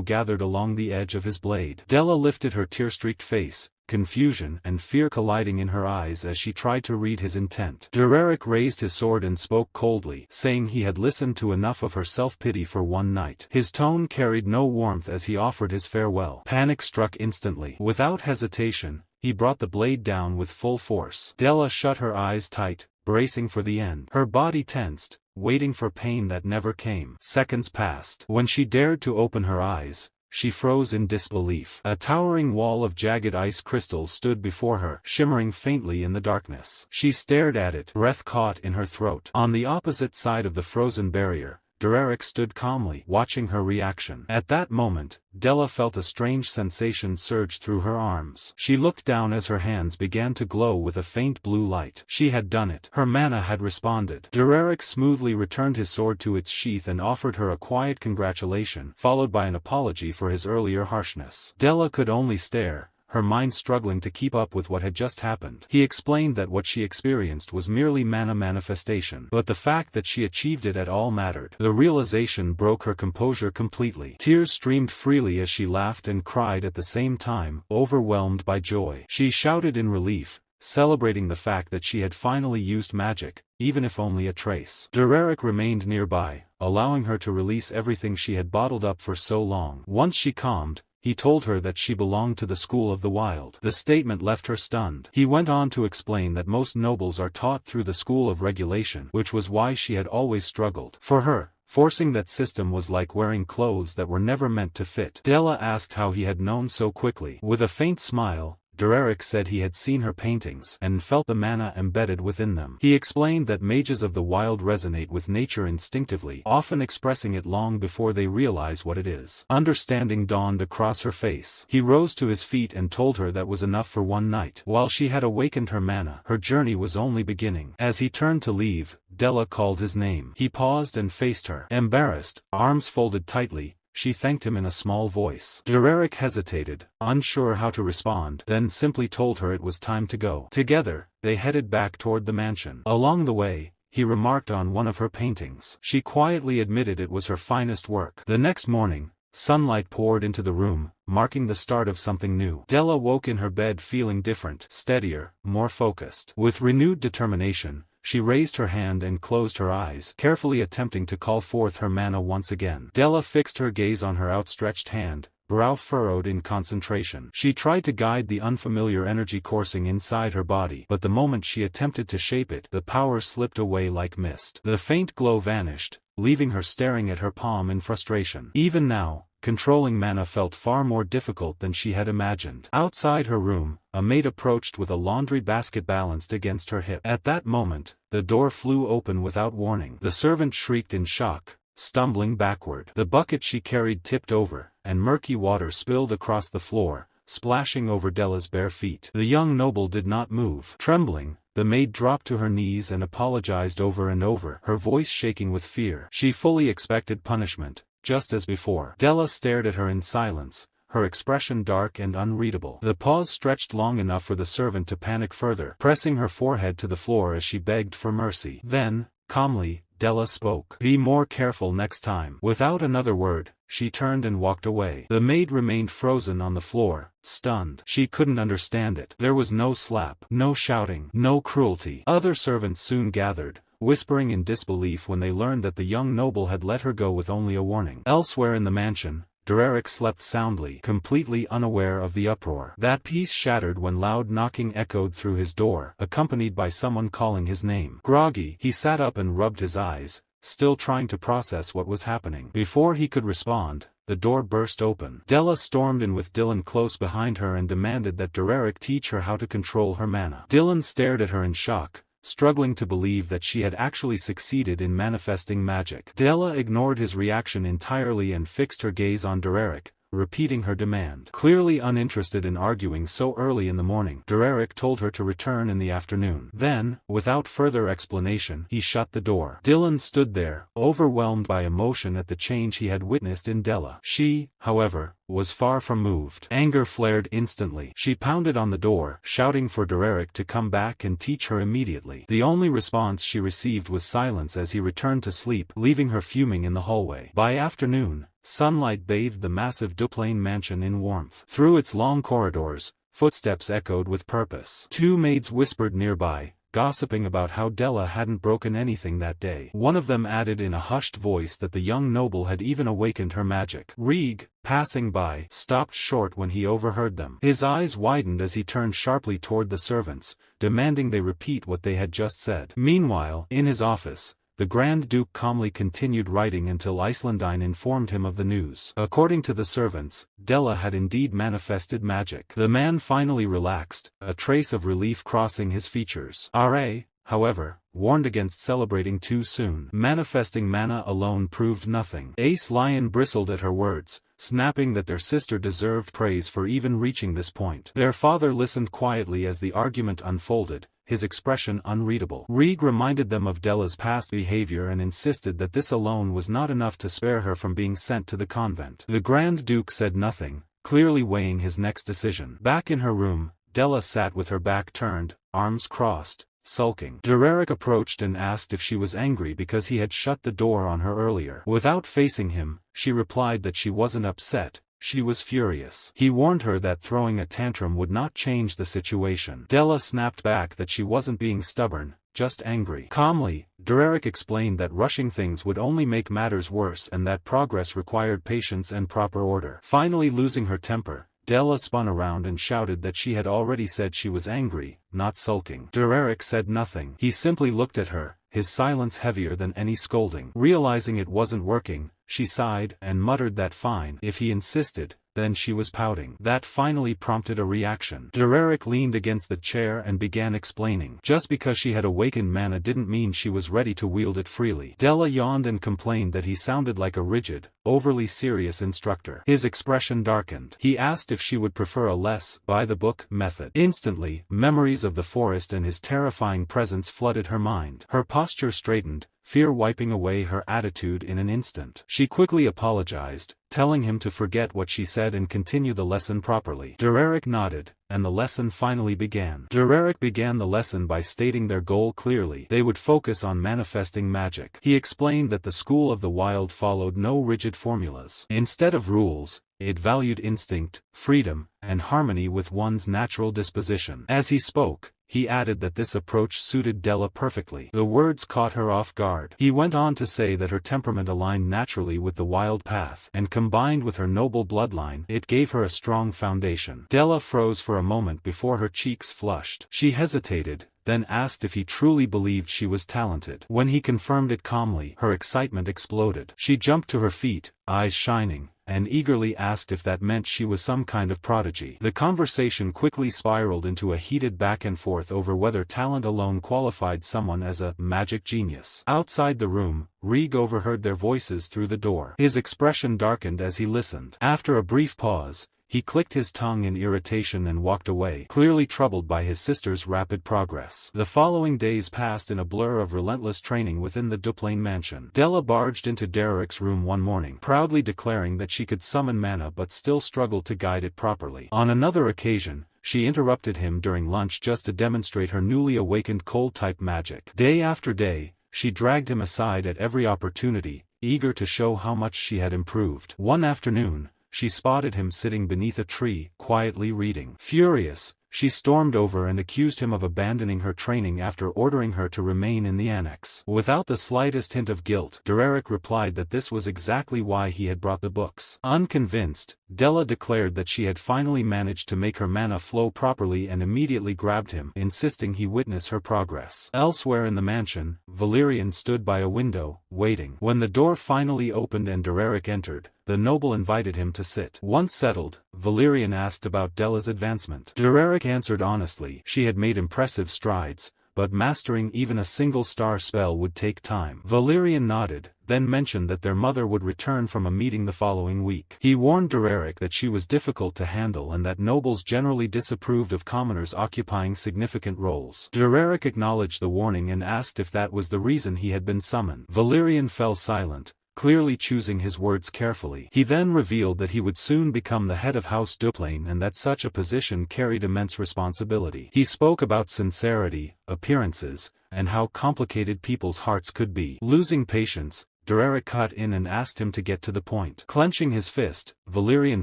gathered along the edge of his blade. Della lifted her tear-streaked face, confusion and fear colliding in her eyes as she tried to read his intent. Derrick raised his sword and spoke coldly, saying he had listened to enough of her self-pity for one night. His tone carried no warmth as he offered his farewell. Panic struck instantly. Without hesitation, he brought the blade down with full force. Della shut her eyes tight, bracing for the end. Her body tensed, waiting for pain that never came. Seconds passed. When she dared to open her eyes, she froze in disbelief. A towering wall of jagged ice crystals stood before her, shimmering faintly in the darkness. She stared at it, breath caught in her throat. On the opposite side of the frozen barrier, Derrick stood calmly, watching her reaction. At that moment, Della felt a strange sensation surge through her arms. She looked down as her hands began to glow with a faint blue light. She had done it. Her mana had responded. Derrick smoothly returned his sword to its sheath and offered her a quiet congratulation, followed by an apology for his earlier harshness. Della could only stare, her mind struggling to keep up with what had just happened. He explained that what she experienced was merely mana manifestation, but the fact that she achieved it at all mattered. The realization broke her composure completely. Tears streamed freely as she laughed and cried at the same time, overwhelmed by joy. She shouted in relief, celebrating the fact that she had finally used magic, even if only a trace. Derrick remained nearby, allowing her to release everything she had bottled up for so long. Once she calmed, he told her that she belonged to the school of the wild. The statement left her stunned. He went on to explain that most nobles are taught through the school of regulation, which was why she had always struggled. For her, forcing that system was like wearing clothes that were never meant to fit. Della asked how he had known so quickly. With a faint smile, Derrick said he had seen her paintings and felt the mana embedded within them. He explained that mages of the wild resonate with nature instinctively, often expressing it long before they realize what it is. Understanding dawned across her face. He rose to his feet and told her that was enough for one night. While she had awakened her mana, her journey was only beginning. As he turned to leave, Della called his name. He paused and faced her. Embarrassed, arms folded tightly, she thanked him in a small voice. Derrick hesitated, unsure how to respond, then simply told her it was time to go. Together, they headed back toward the mansion. Along the way, he remarked on one of her paintings. She quietly admitted it was her finest work. The next morning, sunlight poured into the room, marking the start of something new. Della woke in her bed feeling different, steadier, more focused. With renewed determination, she raised her hand and closed her eyes, carefully attempting to call forth her mana once again. Della fixed her gaze on her outstretched hand, brow furrowed in concentration. She tried to guide the unfamiliar energy coursing inside her body, but the moment she attempted to shape it, the power slipped away like mist. The faint glow vanished, leaving her staring at her palm in frustration. Even now, controlling mana felt far more difficult than she had imagined. Outside her room, a maid approached with a laundry basket balanced against her hip. At that moment, the door flew open without warning. The servant shrieked in shock, stumbling backward. The bucket she carried tipped over, and murky water spilled across the floor, splashing over Della's bare feet. The young noble did not move. Trembling, the maid dropped to her knees and apologized over and over, her voice shaking with fear. She fully expected punishment, just as before. Della stared at her in silence, her expression dark and unreadable. The pause stretched long enough for the servant to panic further, pressing her forehead to the floor as she begged for mercy. Then, calmly, Della spoke. "Be more careful next time." Without another word, she turned and walked away. The maid remained frozen on the floor, stunned. She couldn't understand it. There was no slap, no shouting, no cruelty. Other servants soon gathered, whispering in disbelief when they learned that the young noble had let her go with only a warning. Elsewhere in the mansion, Derrick slept soundly, completely unaware of the uproar. That peace shattered when loud knocking echoed through his door, accompanied by someone calling his name. Groggy, he sat up and rubbed his eyes, still trying to process what was happening. Before he could respond, the door burst open. Della stormed in with Dylan close behind her and demanded that Derrick teach her how to control her mana. Dylan stared at her in shock, struggling to believe that she had actually succeeded in manifesting magic. Della ignored his reaction entirely and fixed her gaze on Derrick, repeating her demand. Clearly uninterested in arguing so early in the morning, Derrick told her to return in the afternoon. Then, without further explanation, he shut the door. Dylan stood there, overwhelmed by emotion at the change he had witnessed in Della. She, however, was far from moved. Anger flared instantly. She pounded on the door, shouting for Derrick to come back and teach her immediately. The only response she received was silence as he returned to sleep, leaving her fuming in the hallway. By afternoon, sunlight bathed the massive Duplain mansion in warmth. Through its long corridors, footsteps echoed with purpose. Two maids whispered nearby, gossiping about how Della hadn't broken anything that day. One of them added in a hushed voice that the young noble had even awakened her magic. Rieg, passing by, stopped short when he overheard them. His eyes widened as he turned sharply toward the servants, demanding they repeat what they had just said. Meanwhile, in his office, the Grand Duke calmly continued writing until Icelandine informed him of the news. According to the servants, Della had indeed manifested magic. The man finally relaxed, a trace of relief crossing his features. R.A., however, warned against celebrating too soon. Manifesting mana alone proved nothing. Ace Lion bristled at her words, snapping that their sister deserved praise for even reaching this point. Their father listened quietly as the argument unfolded, his expression unreadable. Rieg reminded them of Della's past behavior and insisted that this alone was not enough to spare her from being sent to the convent. The Grand Duke said nothing, clearly weighing his next decision. Back in her room, Della sat with her back turned, arms crossed, sulking. Derrick approached and asked if she was angry because he had shut the door on her earlier. Without facing him, she replied that she wasn't upset. She was furious. He warned her that throwing a tantrum would not change the situation. Della snapped back that she wasn't being stubborn, just angry. Calmly, Derrick explained that rushing things would only make matters worse and that progress required patience and proper order. Finally losing her temper, Della spun around and shouted that she had already said she was angry, not sulking. Derrick said nothing. He simply looked at her, his silence heavier than any scolding. Realizing it wasn't working, she sighed and muttered that fine. If he insisted, then she was pouting. That finally prompted a reaction. Derrick leaned against the chair and began explaining. Just because she had awakened mana didn't mean she was ready to wield it freely. Della yawned and complained that he sounded like a rigid, overly serious instructor. His expression darkened. He asked if she would prefer a less by-the-book method. Instantly, memories of the forest and his terrifying presence flooded her mind. Her posture straightened, fear wiping away her attitude in an instant. She quickly apologized, telling him to forget what she said and continue the lesson properly. Derrick nodded, and the lesson finally began. Derrick began the lesson by stating their goal clearly. They would focus on manifesting magic. He explained that the School of the Wild followed no rigid formulas. Instead of rules, it valued instinct, freedom, and harmony with one's natural disposition. As he spoke, he added that this approach suited Della perfectly. The words caught her off guard. He went on to say that her temperament aligned naturally with the wild path, and combined with her noble bloodline, it gave her a strong foundation. Della froze for a moment before her cheeks flushed. She hesitated, then asked if he truly believed she was talented. When he confirmed it calmly, her excitement exploded. She jumped to her feet, eyes shining, and eagerly asked if that meant she was some kind of prodigy. The conversation quickly spiraled into a heated back and forth over whether talent alone qualified someone as a magic genius. Outside the room, Rieg overheard their voices through the door. His expression darkened as he listened. After a brief pause, he clicked his tongue in irritation and walked away, clearly troubled by his sister's rapid progress. The following days passed in a blur of relentless training within the Duplain mansion. Della barged into Derrick's room one morning, proudly declaring that she could summon mana but still struggled to guide it properly. On another occasion, she interrupted him during lunch just to demonstrate her newly awakened cold-type magic. Day after day, she dragged him aside at every opportunity, eager to show how much she had improved. One afternoon, she spotted him sitting beneath a tree, quietly reading. Furious, she stormed over and accused him of abandoning her training after ordering her to remain in the annex. Without the slightest hint of guilt, Derrick replied that this was exactly why he had brought the books. Unconvinced, Della declared that she had finally managed to make her mana flow properly and immediately grabbed him, insisting he witness her progress. Elsewhere in the mansion, Valerian stood by a window, waiting. When the door finally opened and Derrick entered, the noble invited him to sit. Once settled, Valerian asked about Della's advancement. Derrick answered honestly. She had made impressive strides, but mastering even a single star spell would take time. Valerian nodded, then mentioned that their mother would return from a meeting the following week. He warned Derrick that she was difficult to handle and that nobles generally disapproved of commoners occupying significant roles. Derrick acknowledged the warning and asked if that was the reason he had been summoned. Valerian fell silent, clearly choosing his words carefully. He then revealed that he would soon become the head of House Duplain and that such a position carried immense responsibility. He spoke about sincerity, appearances, and how complicated people's hearts could be. Losing patience, Derrick cut in and asked him to get to the point. Clenching his fist, Valerian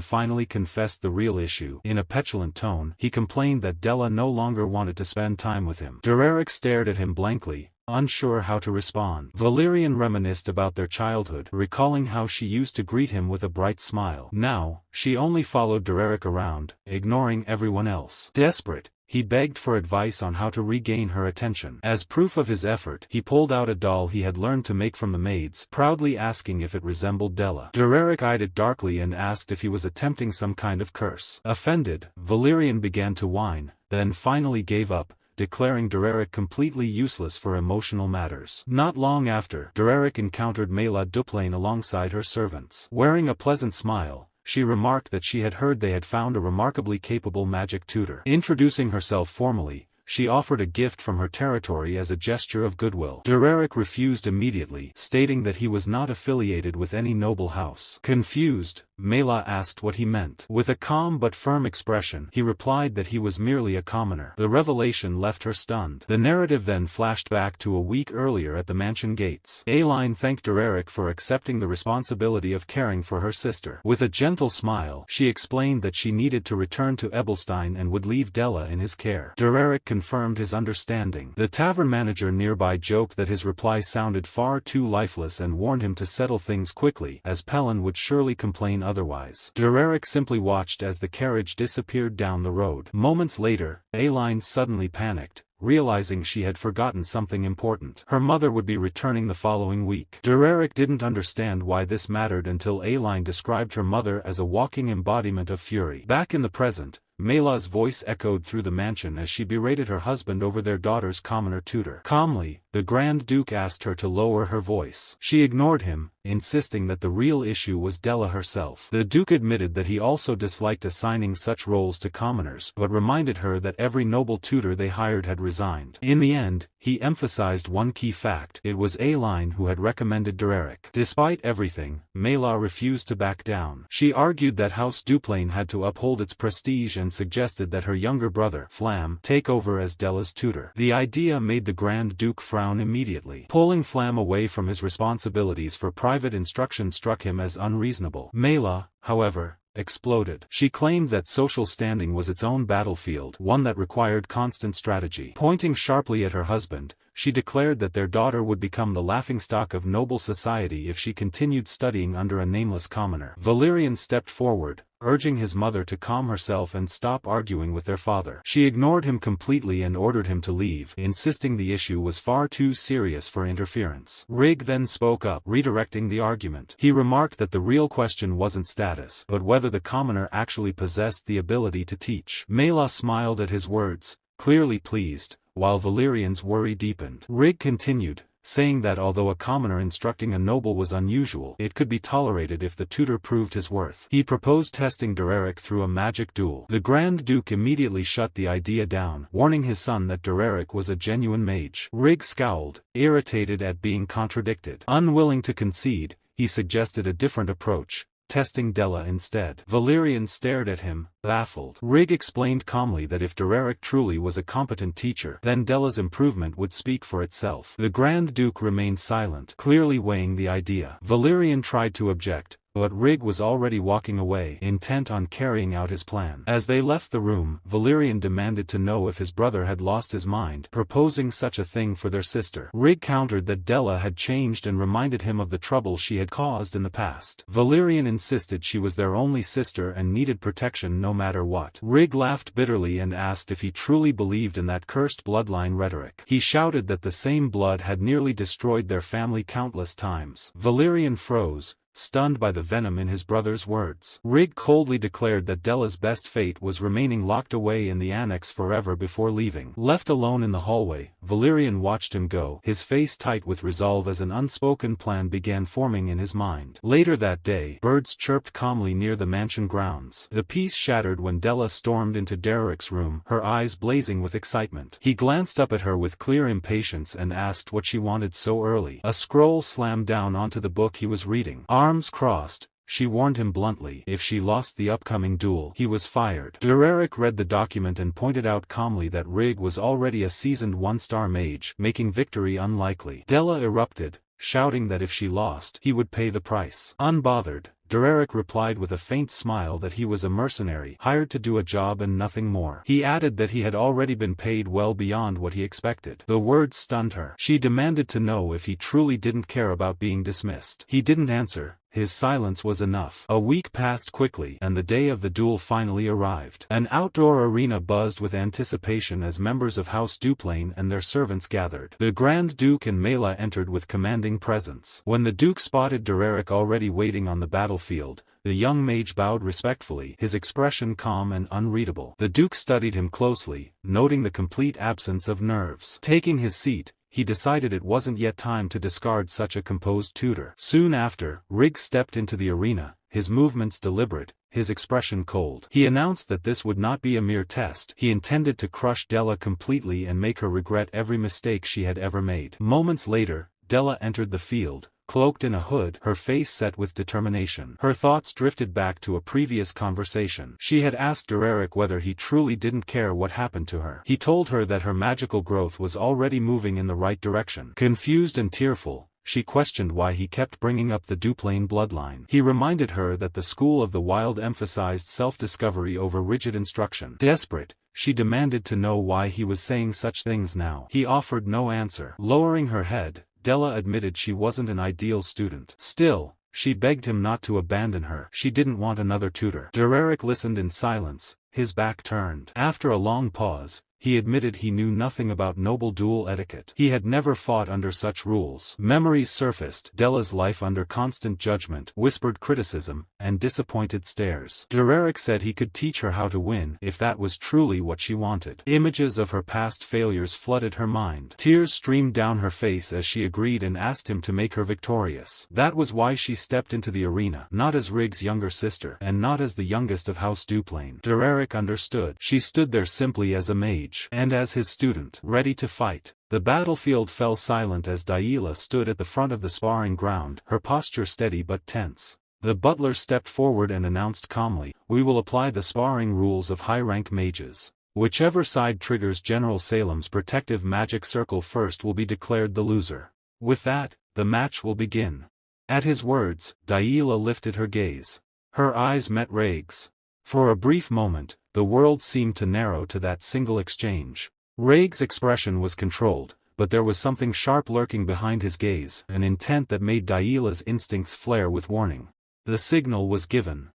finally confessed the real issue. In a petulant tone, he complained that Della no longer wanted to spend time with him. Derrick stared at him blankly, unsure how to respond. Valerian reminisced about their childhood, recalling how she used to greet him with a bright smile. Now, she only followed Derrick around, ignoring everyone else. Desperate, he begged for advice on how to regain her attention. As proof of his effort, he pulled out a doll he had learned to make from the maids, proudly asking if it resembled Della. Derrick eyed it darkly and asked if he was attempting some kind of curse. Offended, Valerian began to whine, then finally gave up, declaring Derrick completely useless for emotional matters. Not long after, Derrick encountered Lady Duplain alongside her servants. Wearing a pleasant smile, she remarked that she had heard they had found a remarkably capable magic tutor. Introducing herself formally, she offered a gift from her territory as a gesture of goodwill. Derrick refused immediately, stating that he was not affiliated with any noble house. Confused, Mela asked what he meant. With a calm but firm expression, he replied that he was merely a commoner. The revelation left her stunned. The narrative then flashed back to a week earlier at the mansion gates. Aileen thanked Derrick for accepting the responsibility of caring for her sister. With a gentle smile, she explained that she needed to return to Ebelstein and would leave Della in his care. Derrick confirmed his understanding. The tavern manager nearby joked that his reply sounded far too lifeless and warned him to settle things quickly, as Pelin would surely complain otherwise. Derrick simply watched as the carriage disappeared down the road. Moments later, Aileen suddenly panicked, realizing she had forgotten something important. Her mother would be returning the following week. Derrick didn't understand why this mattered until Aileen described her mother as a walking embodiment of fury. Back in the present, Mela's voice echoed through the mansion as she berated her husband over their daughter's commoner tutor. Calmly, the Grand Duke asked her to lower her voice. She ignored him, insisting that the real issue was Della herself. The Duke admitted that he also disliked assigning such roles to commoners, but reminded her that every noble tutor they hired had resigned. In the end, he emphasized one key fact: it was Aileen who had recommended Derrick. Despite everything, Mela refused to back down. She argued that House Duplain had to uphold its prestige and suggested that her younger brother, Flam, take over as Della's tutor. The idea made the Grand Duke frown immediately. Pulling Flam away from his responsibilities for private instruction struck him as unreasonable. Mela, however, exploded. She claimed that social standing was its own battlefield, one that required constant strategy. Pointing sharply at her husband, she declared that their daughter would become the laughingstock of noble society if she continued studying under a nameless commoner. Valerian stepped forward, urging his mother to calm herself and stop arguing with their father. She ignored him completely and ordered him to leave, insisting the issue was far too serious for interference. Rig then spoke up, redirecting the argument. He remarked that the real question wasn't status, but whether the commoner actually possessed the ability to teach. Mela smiled at his words, clearly pleased, while Valerian's worry deepened. Rig continued, saying that although a commoner instructing a noble was unusual, it could be tolerated if the tutor proved his worth. He proposed testing Derrick through a magic duel. The Grand Duke immediately shut the idea down, warning his son that Derrick was a genuine mage. Rig scowled, irritated at being contradicted. Unwilling to concede, he suggested a different approach, testing Della instead. Valerian stared at him, baffled. Rig explained calmly that if Derrick truly was a competent teacher, then Della's improvement would speak for itself. The Grand Duke remained silent, clearly weighing the idea. Valerian tried to object, but Rig was already walking away, intent on carrying out his plan. As they left the room, Valerian demanded to know if his brother had lost his mind, proposing such a thing for their sister. Rig countered that Della had changed and reminded him of the trouble she had caused in the past. Valerian insisted she was their only sister and needed protection no matter what. Rig laughed bitterly and asked if he truly believed in that cursed bloodline rhetoric. He shouted that the same blood had nearly destroyed their family countless times. Valerian froze, stunned by the venom in his brother's words. Rig coldly declared that Della's best fate was remaining locked away in the annex forever before leaving. Left alone in the hallway, Valerian watched him go, his face tight with resolve as an unspoken plan began forming in his mind. Later that day, birds chirped calmly near the mansion grounds. The peace shattered when Della stormed into Derrick's room, her eyes blazing with excitement. He glanced up at her with clear impatience and asked what she wanted so early. A scroll slammed down onto the book he was reading. Arms crossed, she warned him bluntly. If she lost the upcoming duel, he was fired. Derrick read the document and pointed out calmly that Rig was already a seasoned one-star mage, making victory unlikely. Della erupted, shouting that if she lost, he would pay the price. Unbothered, Derrick replied with a faint smile that he was a mercenary, hired to do a job and nothing more. He added that he had already been paid well beyond what he expected. The words stunned her. She demanded to know if he truly didn't care about being dismissed. He didn't answer. His silence was enough. A week passed quickly, and the day of the duel finally arrived. An outdoor arena buzzed with anticipation as members of House Duplain and their servants gathered. The Grand Duke and Mela entered with commanding presence. When the Duke spotted Derrick already waiting on the battlefield, the young mage bowed respectfully, his expression calm and unreadable. The Duke studied him closely, noting the complete absence of nerves. Taking his seat, he decided it wasn't yet time to discard such a composed tutor. Soon after, Rig stepped into the arena, his movements deliberate, his expression cold. He announced that this would not be a mere test. He intended to crush Della completely and make her regret every mistake she had ever made. Moments later, Della entered the field, cloaked in a hood, her face set with determination. Her thoughts drifted back to a previous conversation. She had asked Derrick whether he truly didn't care what happened to her. He told her that her magical growth was already moving in the right direction. Confused and tearful, she questioned why he kept bringing up the Duplain bloodline. He reminded her that the School of the Wild emphasized self-discovery over rigid instruction. Desperate, she demanded to know why he was saying such things now. He offered no answer. Lowering her head, Della admitted she wasn't an ideal student. Still, she begged him not to abandon her. She didn't want another tutor. Derrick listened in silence, his back turned. After a long pause, he admitted he knew nothing about noble duel etiquette. He had never fought under such rules. Memories surfaced, Della's life under constant judgment, whispered criticism, and disappointed stares. Derrick said he could teach her how to win, if that was truly what she wanted. Images of her past failures flooded her mind. Tears streamed down her face as she agreed and asked him to make her victorious. That was why she stepped into the arena, not as Rig's younger sister, and not as the youngest of House Duplain. Derrick understood. She stood there simply as a mage, and as his student, ready to fight. The battlefield fell silent as Daila stood at the front of the sparring ground, her posture steady but tense. The butler stepped forward and announced calmly, "We will apply the sparring rules of high-rank mages. Whichever side triggers General Salem's protective magic circle first will be declared the loser. With that, the match will begin." At his words, Daila lifted her gaze. Her eyes met Rig's. For a brief moment, the world seemed to narrow to that single exchange. Rig's expression was controlled, but there was something sharp lurking behind his gaze, an intent that made Daila's instincts flare with warning. The signal was given.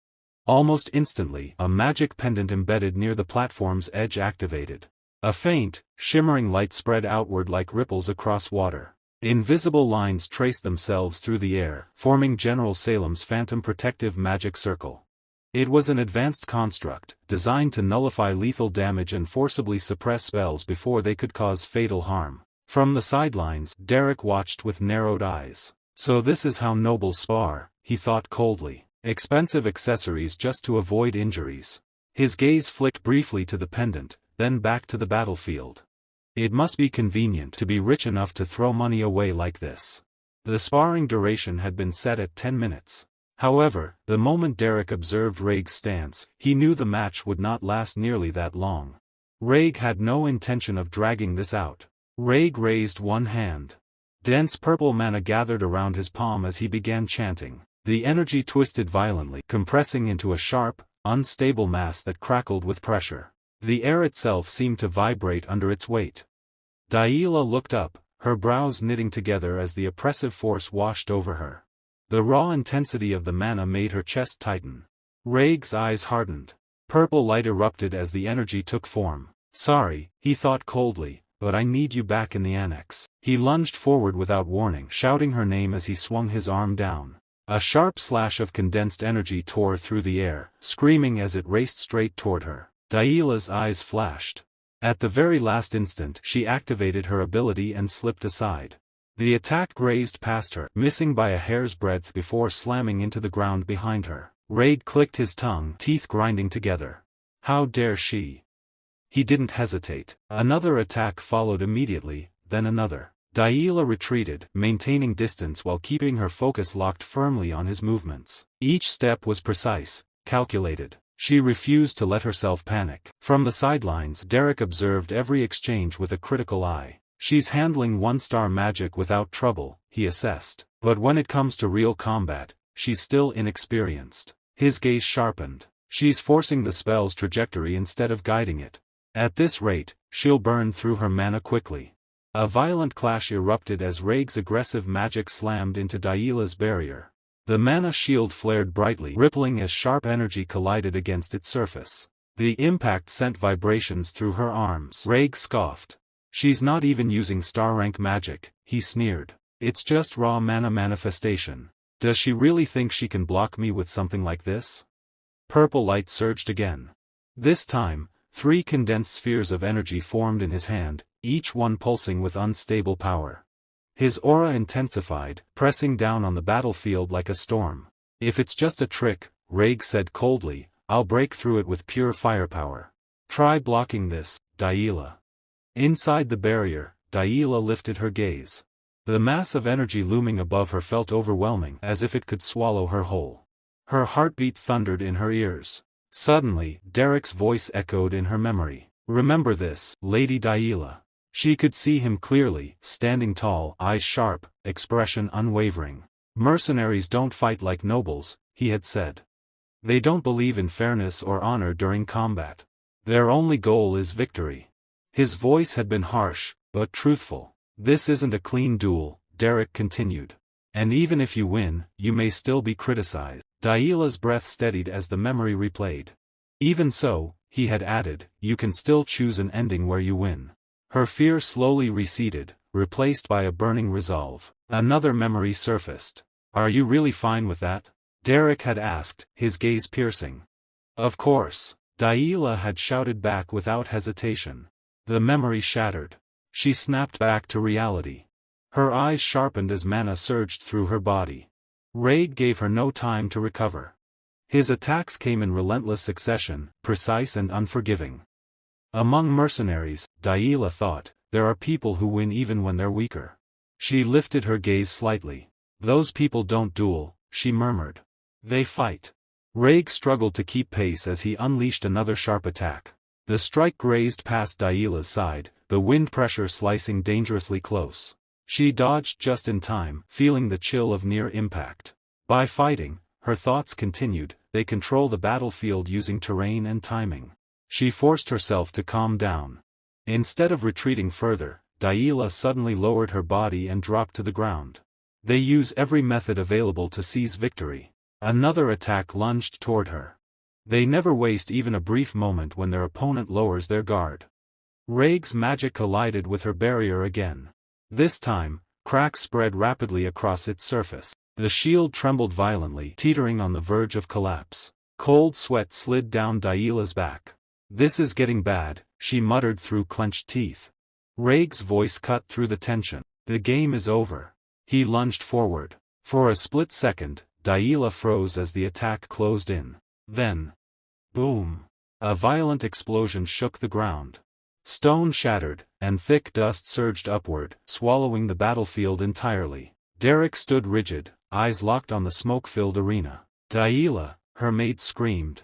Almost instantly, a magic pendant embedded near the platform's edge activated. A faint, shimmering light spread outward like ripples across water. Invisible lines traced themselves through the air, forming General Salem's phantom protective magic circle. It was an advanced construct, designed to nullify lethal damage and forcibly suppress spells before they could cause fatal harm. From the sidelines, Derrick watched with narrowed eyes. So this is how nobles spar, he thought coldly. Expensive accessories just to avoid injuries. His gaze flicked briefly to the pendant, then back to the battlefield. It must be convenient to be rich enough to throw money away like this. The sparring duration had been set at 10 minutes. However, the moment Derrick observed Rig's stance, he knew the match would not last nearly that long. Rig had no intention of dragging this out. Rig raised one hand. Dense purple mana gathered around his palm as he began chanting. The energy twisted violently, compressing into a sharp, unstable mass that crackled with pressure. The air itself seemed to vibrate under its weight. Daila looked up, her brows knitting together as the oppressive force washed over her. The raw intensity of the mana made her chest tighten. Rig's eyes hardened. Purple light erupted as the energy took form. "Sorry," he thought coldly, "but I need you back in the annex." He lunged forward without warning, shouting her name as he swung his arm down. A sharp slash of condensed energy tore through the air, screaming as it raced straight toward her. Daila's eyes flashed. At the very last instant she activated her ability and slipped aside. The attack grazed past her, missing by a hair's breadth before slamming into the ground behind her. Raid clicked his tongue, teeth grinding together. How dare she? He didn't hesitate. Another attack followed immediately, then another. Daila retreated, maintaining distance while keeping her focus locked firmly on his movements. Each step was precise, calculated. She refused to let herself panic. From the sidelines, Derrick observed every exchange with a critical eye. She's handling one-star magic without trouble, he assessed. But when it comes to real combat, she's still inexperienced. His gaze sharpened. She's forcing the spell's trajectory instead of guiding it. At this rate, she'll burn through her mana quickly. A violent clash erupted as Raig's aggressive magic slammed into Daila's barrier. The mana shield flared brightly, rippling as sharp energy collided against its surface. The impact sent vibrations through her arms. Raig scoffed. She's not even using star-rank magic, he sneered. It's just raw mana manifestation. Does she really think she can block me with something like this? Purple light surged again. This time, 3 condensed spheres of energy formed in his hand, each one pulsing with unstable power. His aura intensified, pressing down on the battlefield like a storm. If it's just a trick, Raig said coldly, I'll break through it with pure firepower. Try blocking this, Daila. Inside the barrier, Daila lifted her gaze. The mass of energy looming above her felt overwhelming, as if it could swallow her whole. Her heartbeat thundered in her ears. Suddenly, Derrick's voice echoed in her memory. Remember this, Lady Daila. She could see him clearly, standing tall, eyes sharp, expression unwavering. Mercenaries don't fight like nobles, he had said. They don't believe in fairness or honor during combat. Their only goal is victory. His voice had been harsh, but truthful. This isn't a clean duel, Derrick continued. And even if you win, you may still be criticized. Daila's breath steadied as the memory replayed. Even so, he had added, you can still choose an ending where you win. Her fear slowly receded, replaced by a burning resolve. Another memory surfaced. Are you really fine with that? Derrick had asked, his gaze piercing. Of course. Daila had shouted back without hesitation. The memory shattered. She snapped back to reality. Her eyes sharpened as mana surged through her body. Raid gave her no time to recover. His attacks came in relentless succession, precise and unforgiving. Among mercenaries, Daila thought, there are people who win even when they're weaker. She lifted her gaze slightly. Those people don't duel, she murmured. They fight. Raig struggled to keep pace as he unleashed another sharp attack. The strike grazed past Daila's side, the wind pressure slicing dangerously close. She dodged just in time, feeling the chill of near impact. By fighting, her thoughts continued, they control the battlefield using terrain and timing. She forced herself to calm down. Instead of retreating further, Daila suddenly lowered her body and dropped to the ground. They use every method available to seize victory. Another attack lunged toward her. They never waste even a brief moment when their opponent lowers their guard. Raig's magic collided with her barrier again. This time, cracks spread rapidly across its surface. The shield trembled violently, teetering on the verge of collapse. Cold sweat slid down Daila's back. This is getting bad, she muttered through clenched teeth. Raig's voice cut through the tension. The game is over. He lunged forward. For a split second, Daila froze as the attack closed in. Then, boom! A violent explosion shook the ground. Stone shattered, and thick dust surged upward, swallowing the battlefield entirely. Derrick stood rigid, eyes locked on the smoke-filled arena. Daila, her maid screamed.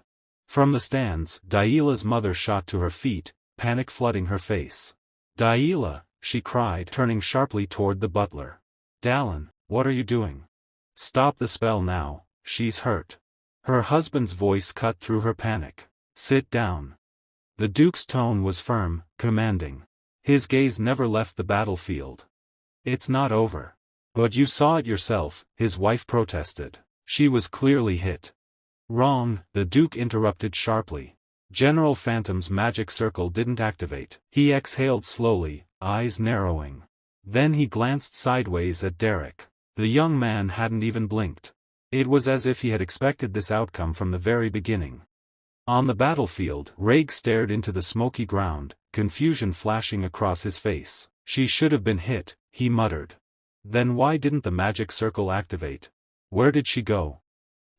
From the stands, Daila's mother shot to her feet, panic flooding her face. Daila, she cried, turning sharply toward the butler. Dallin, what are you doing? Stop the spell now, she's hurt. Her husband's voice cut through her panic. Sit down. The Duke's tone was firm, commanding. His gaze never left the battlefield. It's not over. But you saw it yourself, his wife protested. She was clearly hit. Wrong, the Duke interrupted sharply. General Phantom's magic circle didn't activate. He exhaled slowly, eyes narrowing. Then he glanced sideways at Derrick. The young man hadn't even blinked. It was as if he had expected this outcome from the very beginning. On the battlefield, Rhaeg stared into the smoky ground, confusion flashing across his face. She should have been hit, he muttered. Then why didn't the magic circle activate? Where did she go?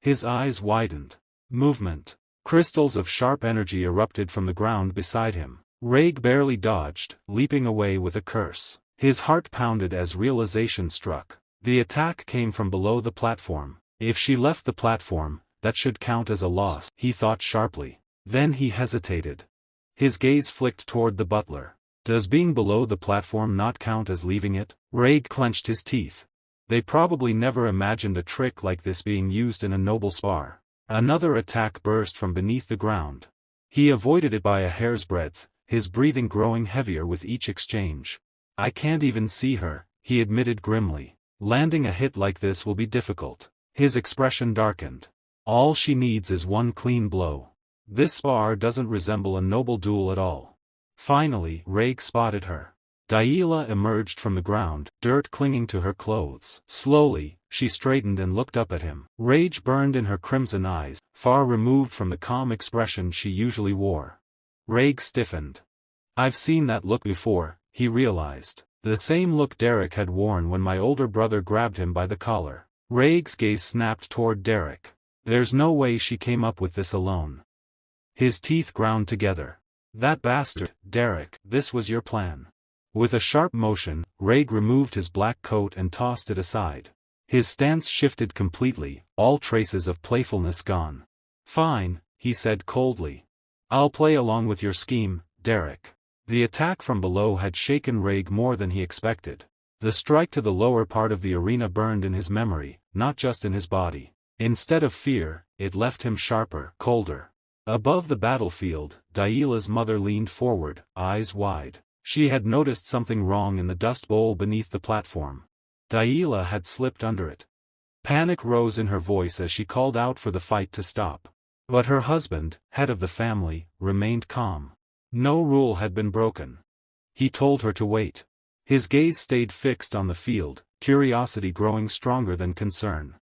His eyes widened. Movement. Crystals of sharp energy erupted from the ground beside him. Rhaeg barely dodged, leaping away with a curse. His heart pounded as realization struck. The attack came from below the platform. If she left the platform, that should count as a loss, he thought sharply. Then he hesitated. His gaze flicked toward the butler. Does being below the platform not count as leaving it? Rhaeg clenched his teeth. They probably never imagined a trick like this being used in a noble spar. Another attack burst from beneath the ground. He avoided it by a hair's breadth, his breathing growing heavier with each exchange. I can't even see her, he admitted grimly. Landing a hit like this will be difficult. His expression darkened. All she needs is one clean blow. This spar doesn't resemble a noble duel at all. Finally, Rhaeg spotted her. Daila emerged from the ground, dirt clinging to her clothes. Slowly, she straightened and looked up at him. Rage burned in her crimson eyes, far removed from the calm expression she usually wore. Rhaeg stiffened. I've seen that look before, he realized. The same look Derrick had worn when my older brother grabbed him by the collar. Rhaeg's gaze snapped toward Derrick. There's no way she came up with this alone. His teeth ground together. That bastard, Derrick, this was your plan. With a sharp motion, Rhaeg removed his black coat and tossed it aside. His stance shifted completely, all traces of playfulness gone. Fine, he said coldly. I'll play along with your scheme, Derrick. The attack from below had shaken Rhaeg more than he expected. The strike to the lower part of the arena burned in his memory, not just in his body. Instead of fear, it left him sharper, colder. Above the battlefield, Daila's mother leaned forward, eyes wide. She had noticed something wrong in the dust bowl beneath the platform. Daila had slipped under it. Panic rose in her voice as she called out for the fight to stop. But her husband, head of the family, remained calm. No rule had been broken. He told her to wait. His gaze stayed fixed on the field, curiosity growing stronger than concern.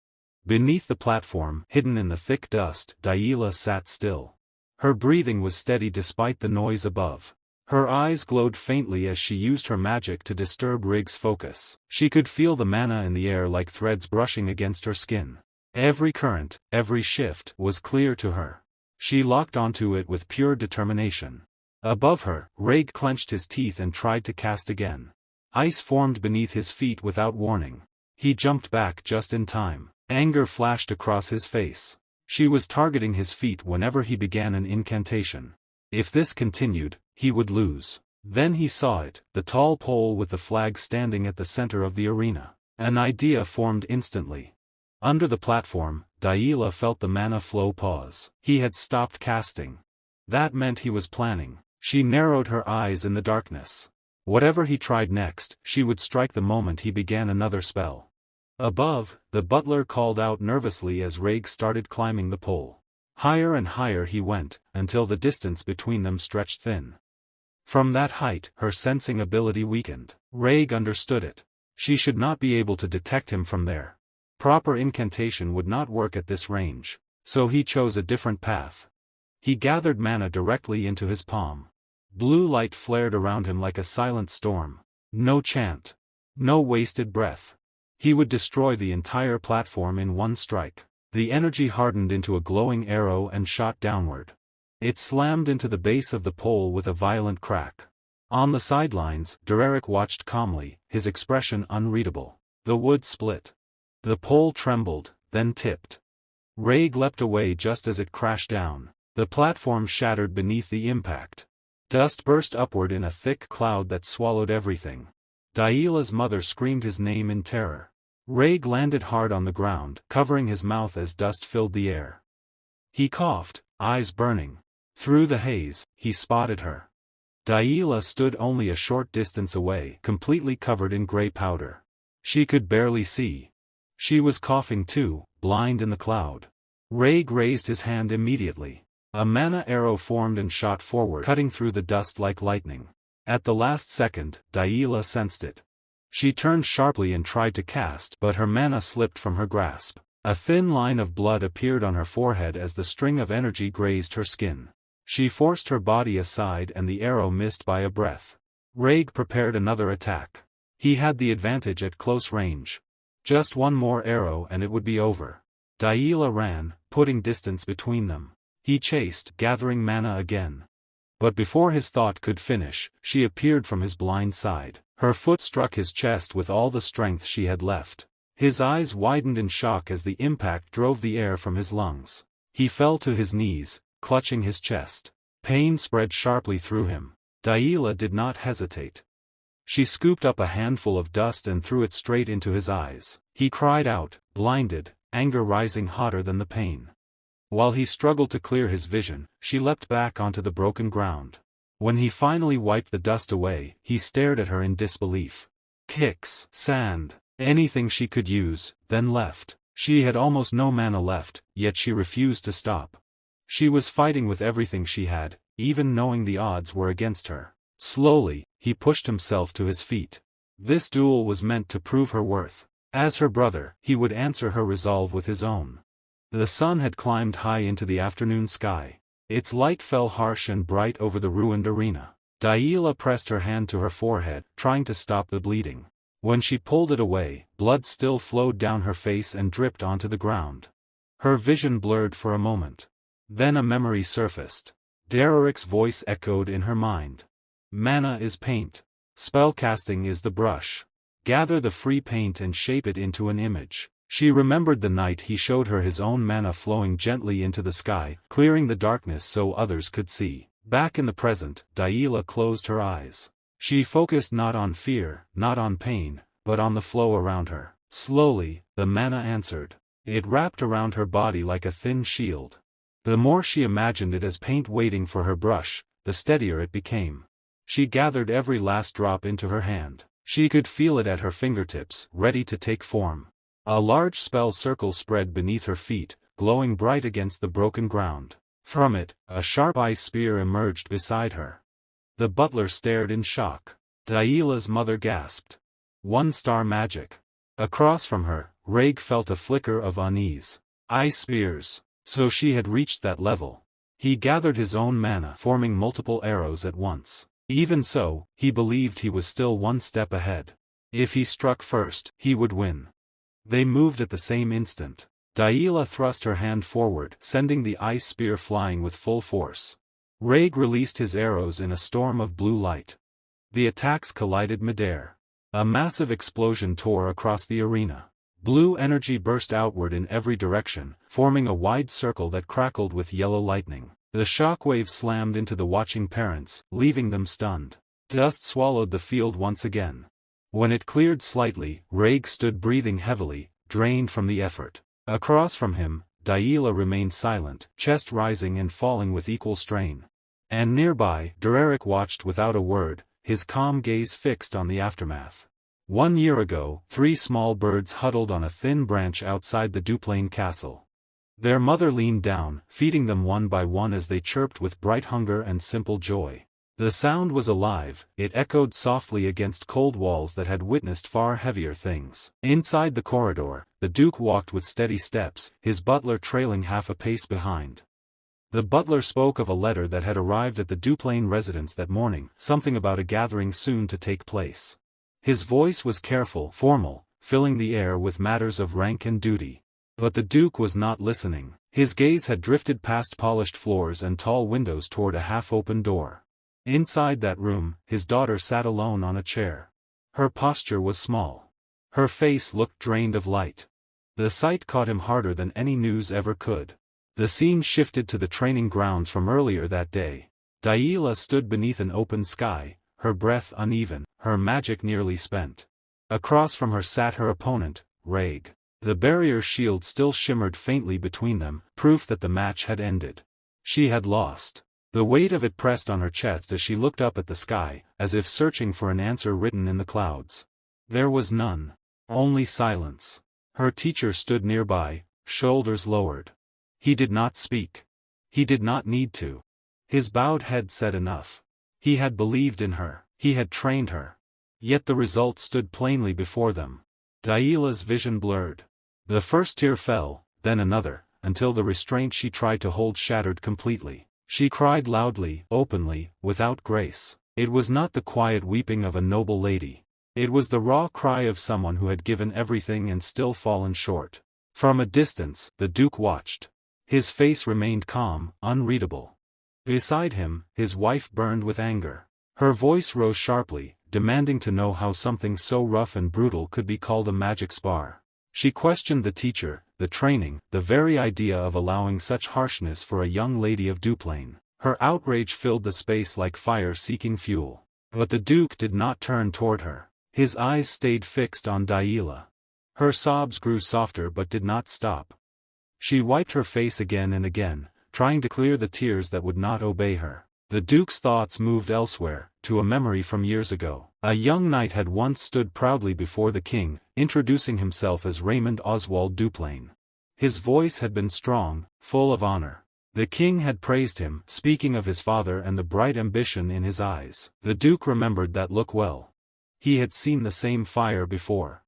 Beneath the platform, hidden in the thick dust, Daila sat still. Her breathing was steady despite the noise above. Her eyes glowed faintly as she used her magic to disturb Rhaeg's focus. She could feel the mana in the air like threads brushing against her skin. Every current, every shift, was clear to her. She locked onto it with pure determination. Above her, Rhaeg clenched his teeth and tried to cast again. Ice formed beneath his feet without warning. He jumped back just in time. Anger flashed across his face. She was targeting his feet whenever he began an incantation. If this continued, he would lose. Then he saw it, the tall pole with the flag standing at the center of the arena. An idea formed instantly. Under the platform, Daila felt the mana flow pause. He had stopped casting. That meant he was planning. She narrowed her eyes in the darkness. Whatever he tried next, she would strike the moment he began another spell. Above, the butler called out nervously as Rhaeg started climbing the pole. Higher and higher he went, until the distance between them stretched thin. From that height, her sensing ability weakened. Rhaeg understood it. She should not be able to detect him from there. Proper incantation would not work at this range, so he chose a different path. He gathered mana directly into his palm. Blue light flared around him like a silent storm. No chant. No wasted breath. He would destroy the entire platform in one strike. The energy hardened into a glowing arrow and shot downward. It slammed into the base of the pole with a violent crack. On the sidelines, Derrick watched calmly, his expression unreadable. The wood split. The pole trembled, then tipped. Rhaeg leapt away just as it crashed down. The platform shattered beneath the impact. Dust burst upward in a thick cloud that swallowed everything. Daila's mother screamed his name in terror. Rhaeg landed hard on the ground, covering his mouth as dust filled the air. He coughed, eyes burning. Through the haze, he spotted her. Daila stood only a short distance away, completely covered in gray powder. She could barely see. She was coughing too, blind in the cloud. Rhaeg raised his hand immediately. A mana arrow formed and shot forward, cutting through the dust like lightning. At the last second, Daila sensed it. She turned sharply and tried to cast, but her mana slipped from her grasp. A thin line of blood appeared on her forehead as the string of energy grazed her skin. She forced her body aside and the arrow missed by a breath. Rhaeg prepared another attack. He had the advantage at close range. Just one more arrow and it would be over. Daila ran, putting distance between them. He chased, gathering mana again. But before his thought could finish, she appeared from his blind side. Her foot struck his chest with all the strength she had left. His eyes widened in shock as the impact drove the air from his lungs. He fell to his knees, clutching his chest. Pain spread sharply through him. Daila did not hesitate. She scooped up a handful of dust and threw it straight into his eyes. He cried out, blinded, anger rising hotter than the pain. While he struggled to clear his vision, she leapt back onto the broken ground. When he finally wiped the dust away, he stared at her in disbelief. Kicks, sand, anything she could use, then left. She had almost no mana left, yet she refused to stop. She was fighting with everything she had, even knowing the odds were against her. Slowly, he pushed himself to his feet. This duel was meant to prove her worth. As her brother, he would answer her resolve with his own. The sun had climbed high into the afternoon sky. Its light fell harsh and bright over the ruined arena. Daila pressed her hand to her forehead, trying to stop the bleeding. When she pulled it away, blood still flowed down her face and dripped onto the ground. Her vision blurred for a moment. Then a memory surfaced. Derrick's voice echoed in her mind. Mana is paint. Spellcasting is the brush. Gather the free paint and shape it into an image. She remembered the night he showed her his own mana flowing gently into the sky, clearing the darkness so others could see. Back in the present, Daila closed her eyes. She focused not on fear, not on pain, but on the flow around her. Slowly, the mana answered. It wrapped around her body like a thin shield. The more she imagined it as paint waiting for her brush, the steadier it became. She gathered every last drop into her hand. She could feel it at her fingertips, ready to take form. A large spell circle spread beneath her feet, glowing bright against the broken ground. From it, a sharp ice spear emerged beside her. The butler stared in shock. Daila's mother gasped. 1-star magic. Across from her, Rhaeg felt a flicker of unease. Ice spears. So she had reached that level. He gathered his own mana, forming multiple arrows at once. Even so, he believed he was still one step ahead. If he struck first, he would win. They moved at the same instant. Daila thrust her hand forward, sending the ice spear flying with full force. Rhaeg released his arrows in a storm of blue light. The attacks collided midair. A massive explosion tore across the arena. Blue energy burst outward in every direction, forming a wide circle that crackled with yellow lightning. The shockwave slammed into the watching parents, leaving them stunned. Dust swallowed the field once again. When it cleared slightly, Rhaeg stood breathing heavily, drained from the effort. Across from him, Daila remained silent, chest rising and falling with equal strain. And nearby, Derrick watched without a word, his calm gaze fixed on the aftermath. 1 year ago, 3 small birds huddled on a thin branch outside the Duplain castle. Their mother leaned down, feeding them one by one as they chirped with bright hunger and simple joy. The sound was alive, it echoed softly against cold walls that had witnessed far heavier things. Inside the corridor, the Duke walked with steady steps, his butler trailing half a pace behind. The butler spoke of a letter that had arrived at the Duplain residence that morning, something about a gathering soon to take place. His voice was careful, formal, filling the air with matters of rank and duty. But the Duke was not listening. His gaze had drifted past polished floors and tall windows toward a half-open door. Inside that room, his daughter sat alone on a chair. Her posture was small. Her face looked drained of light. The sight caught him harder than any news ever could. The scene shifted to the training grounds from earlier that day. Daila stood beneath an open sky, her breath uneven, her magic nearly spent. Across from her sat her opponent, Rhaeg. The barrier shield still shimmered faintly between them, proof that the match had ended. She had lost. The weight of it pressed on her chest as she looked up at the sky, as if searching for an answer written in the clouds. There was none. Only silence. Her teacher stood nearby, shoulders lowered. He did not speak. He did not need to. His bowed head said enough. He had believed in her. He had trained her. Yet the result stood plainly before them. Daila's vision blurred. The first tear fell, then another, until the restraint she tried to hold shattered completely. She cried loudly, openly, without grace. It was not the quiet weeping of a noble lady. It was the raw cry of someone who had given everything and still fallen short. From a distance, the Duke watched. His face remained calm, unreadable. Beside him, his wife burned with anger. Her voice rose sharply, demanding to know how something so rough and brutal could be called a magic spar. She questioned the teacher, the training, the very idea of allowing such harshness for a young lady of Duplain. Her outrage filled the space like fire seeking fuel. But the Duke did not turn toward her. His eyes stayed fixed on Daila. Her sobs grew softer but did not stop. She wiped her face again and again, trying to clear the tears that would not obey her. The Duke's thoughts moved elsewhere, to a memory from years ago. A young knight had once stood proudly before the king, introducing himself as Raymond Oswald Duplain. His voice had been strong, full of honor. The king had praised him, speaking of his father and the bright ambition in his eyes. The Duke remembered that look well. He had seen the same fire before.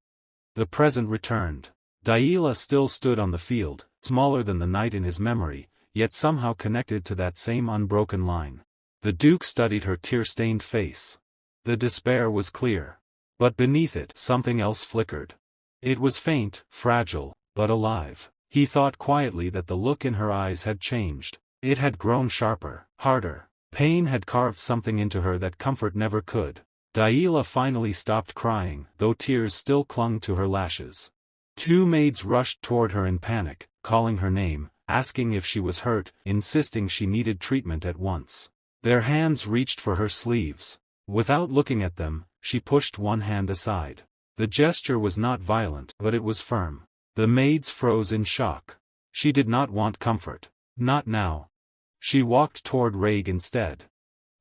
The present returned. Daila still stood on the field, smaller than the knight in his memory, yet somehow connected to that same unbroken line. The Duke studied her tear-stained face. The despair was clear. But beneath it something else flickered. It was faint, fragile, but alive. He thought quietly that the look in her eyes had changed. It had grown sharper, harder. Pain had carved something into her that comfort never could. Daila finally stopped crying, though tears still clung to her lashes. Two maids rushed toward her in panic, calling her name, asking if she was hurt, insisting she needed treatment at once. Their hands reached for her sleeves. Without looking at them, she pushed one hand aside. The gesture was not violent, but it was firm. The maids froze in shock. She did not want comfort. Not now. She walked toward Raig instead.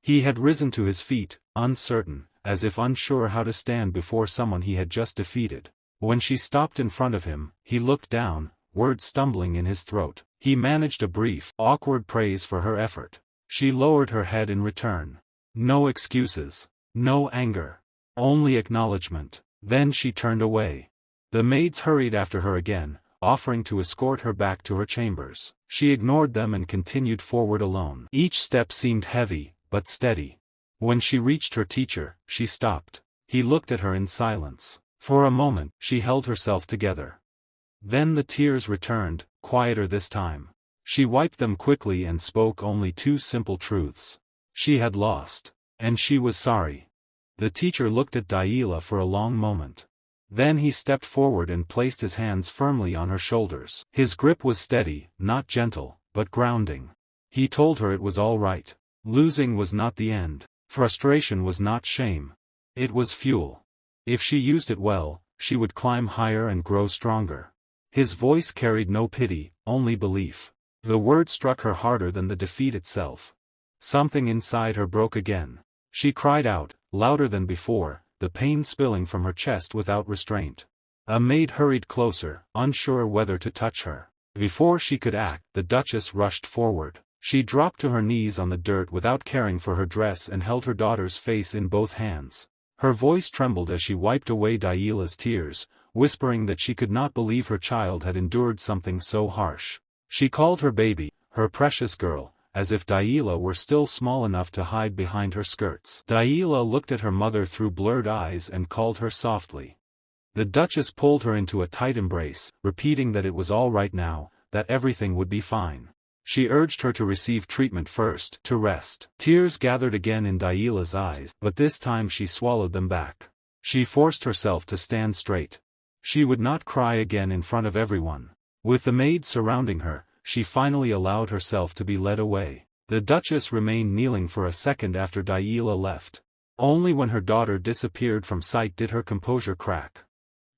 He had risen to his feet, uncertain, as if unsure how to stand before someone he had just defeated. When she stopped in front of him, he looked down, words stumbling in his throat. He managed a brief, awkward praise for her effort. She lowered her head in return. No excuses. No anger. Only acknowledgement. Then she turned away. The maids hurried after her again, offering to escort her back to her chambers. She ignored them and continued forward alone. Each step seemed heavy, but steady. When she reached her teacher, she stopped. He looked at her in silence. For a moment, she held herself together. Then the tears returned, quieter this time. She wiped them quickly and spoke only two simple truths. She had lost. And she was sorry. The teacher looked at Daila for a long moment. Then he stepped forward and placed his hands firmly on her shoulders. His grip was steady, not gentle, but grounding. He told her it was all right. Losing was not the end. Frustration was not shame. It was fuel. If she used it well, she would climb higher and grow stronger. His voice carried no pity, only belief. The word struck her harder than the defeat itself. Something inside her broke again. She cried out, louder than before, the pain spilling from her chest without restraint. A maid hurried closer, unsure whether to touch her. Before she could act, the Duchess rushed forward. She dropped to her knees on the dirt without caring for her dress and held her daughter's face in both hands. Her voice trembled as she wiped away Daila's tears, whispering that she could not believe her child had endured something so harsh. She called her baby, her precious girl, as if Daila were still small enough to hide behind her skirts. Daila looked at her mother through blurred eyes and called her softly. The Duchess pulled her into a tight embrace, repeating that it was all right now, that everything would be fine. She urged her to receive treatment first, to rest. Tears gathered again in Daila's eyes, but this time she swallowed them back. She forced herself to stand straight. She would not cry again in front of everyone. With the maid surrounding her, she finally allowed herself to be led away. The Duchess remained kneeling for a second after Daila left. Only when her daughter disappeared from sight did her composure crack.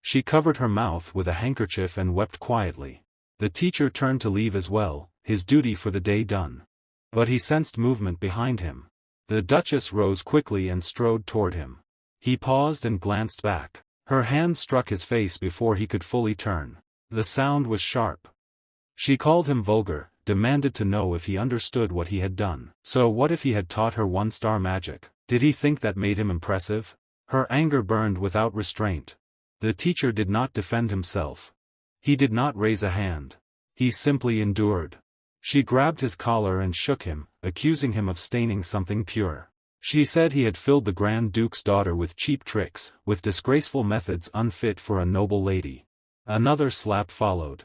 She covered her mouth with a handkerchief and wept quietly. The teacher turned to leave as well, his duty for the day done. But he sensed movement behind him. The Duchess rose quickly and strode toward him. He paused and glanced back. Her hand struck his face before he could fully turn. The sound was sharp. She called him vulgar, demanded to know if he understood what he had done. So what if he had taught her one-star magic? Did he think that made him impressive? Her anger burned without restraint. The teacher did not defend himself. He did not raise a hand. He simply endured. She grabbed his collar and shook him, accusing him of staining something pure. She said he had filled the Grand Duke's daughter with cheap tricks, with disgraceful methods unfit for a noble lady. Another slap followed.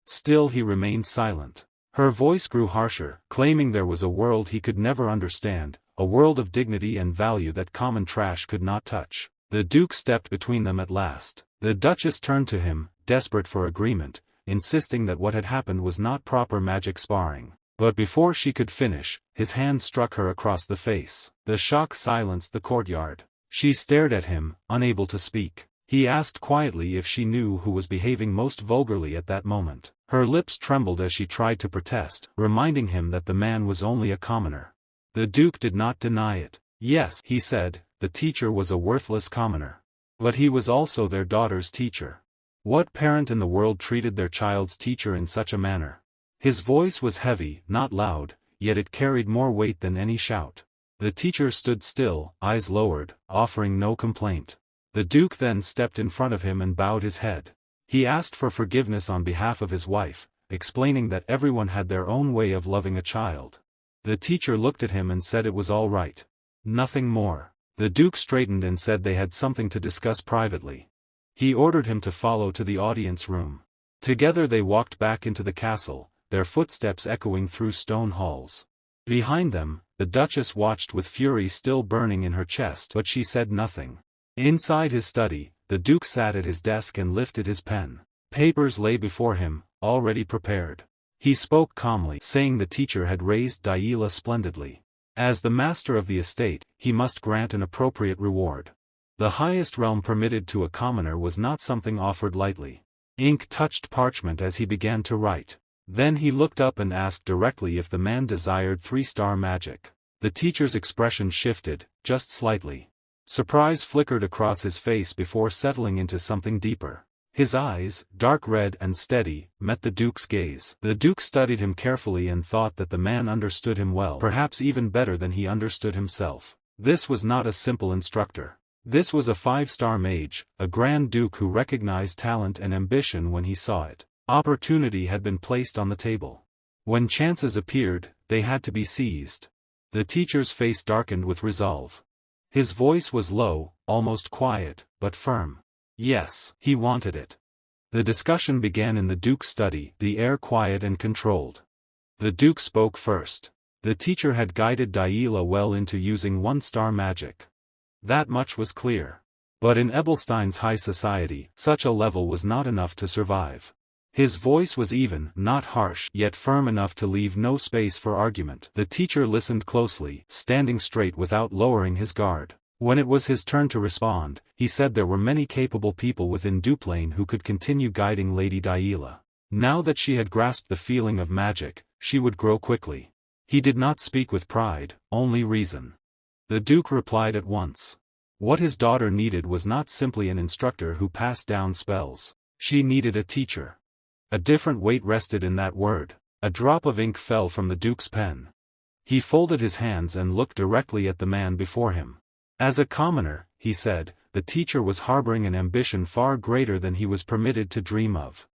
Still he remained silent. Her voice grew harsher, claiming there was a world he could never understand, a world of dignity and value that common trash could not touch. The Duke stepped between them at last. The Duchess turned to him, desperate for agreement, insisting that what had happened was not proper magic sparring. But before she could finish, his hand struck her across the face. The shock silenced the courtyard. She stared at him, unable to speak. He asked quietly if she knew who was behaving most vulgarly at that moment. Her lips trembled as she tried to protest, reminding him that the man was only a commoner. The Duke did not deny it. Yes, he said, the teacher was a worthless commoner. But he was also their daughter's teacher. What parent in the world treated their child's teacher in such a manner? His voice was heavy, not loud, yet it carried more weight than any shout. The teacher stood still, eyes lowered, offering no complaint. The Duke then stepped in front of him and bowed his head. He asked for forgiveness on behalf of his wife, explaining that everyone had their own way of loving a child. The teacher looked at him and said it was all right. Nothing more. The Duke straightened and said they had something to discuss privately. He ordered him to follow to the audience room. Together they walked back into the castle, their footsteps echoing through stone halls. Behind them, the Duchess watched with fury still burning in her chest, but she said nothing. Inside his study, the Duke sat at his desk and lifted his pen. Papers lay before him, already prepared. He spoke calmly, saying the teacher had raised Daila splendidly. As the master of the estate, he must grant an appropriate reward. The highest realm permitted to a commoner was not something offered lightly. Ink touched parchment as he began to write. Then he looked up and asked directly if the man desired 3-star magic. The teacher's expression shifted, just slightly. Surprise flickered across his face before settling into something deeper. His eyes, dark red and steady, met the Duke's gaze. The Duke studied him carefully and thought that the man understood him well, perhaps even better than he understood himself. This was not a simple instructor. This was a 5-star mage, a Grand Duke who recognized talent and ambition when he saw it. Opportunity had been placed on the table. When chances appeared, they had to be seized. The teacher's face darkened with resolve. His voice was low, almost quiet, but firm. Yes, he wanted it. The discussion began in the Duke's study, the air quiet and controlled. The Duke spoke first. The teacher had guided Daila well into using 1-star magic. That much was clear. But in Ebelstein's high society, such a level was not enough to survive. His voice was even, not harsh, yet firm enough to leave no space for argument. The teacher listened closely, standing straight without lowering his guard. When it was his turn to respond, he said there were many capable people within Duplain who could continue guiding Lady Daila. Now that she had grasped the feeling of magic, she would grow quickly. He did not speak with pride, only reason. The Duke replied at once. What his daughter needed was not simply an instructor who passed down spells. She needed a teacher. A different weight rested in that word. A drop of ink fell from the Duke's pen. He folded his hands and looked directly at the man before him. As a commoner, he said, the teacher was harboring an ambition far greater than he was permitted to dream of.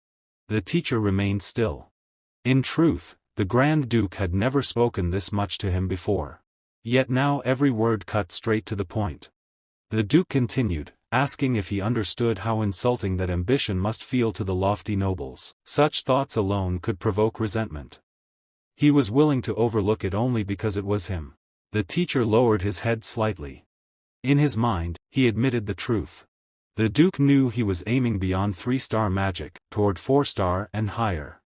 The teacher remained still. In truth, the Grand Duke had never spoken this much to him before. Yet now every word cut straight to the point. The Duke continued, asking if he understood how insulting that ambition must feel to the lofty nobles. Such thoughts alone could provoke resentment. He was willing to overlook it only because it was him. The teacher lowered his head slightly. In his mind, he admitted the truth. The Duke knew he was aiming beyond 3-star magic, toward 4-star and higher.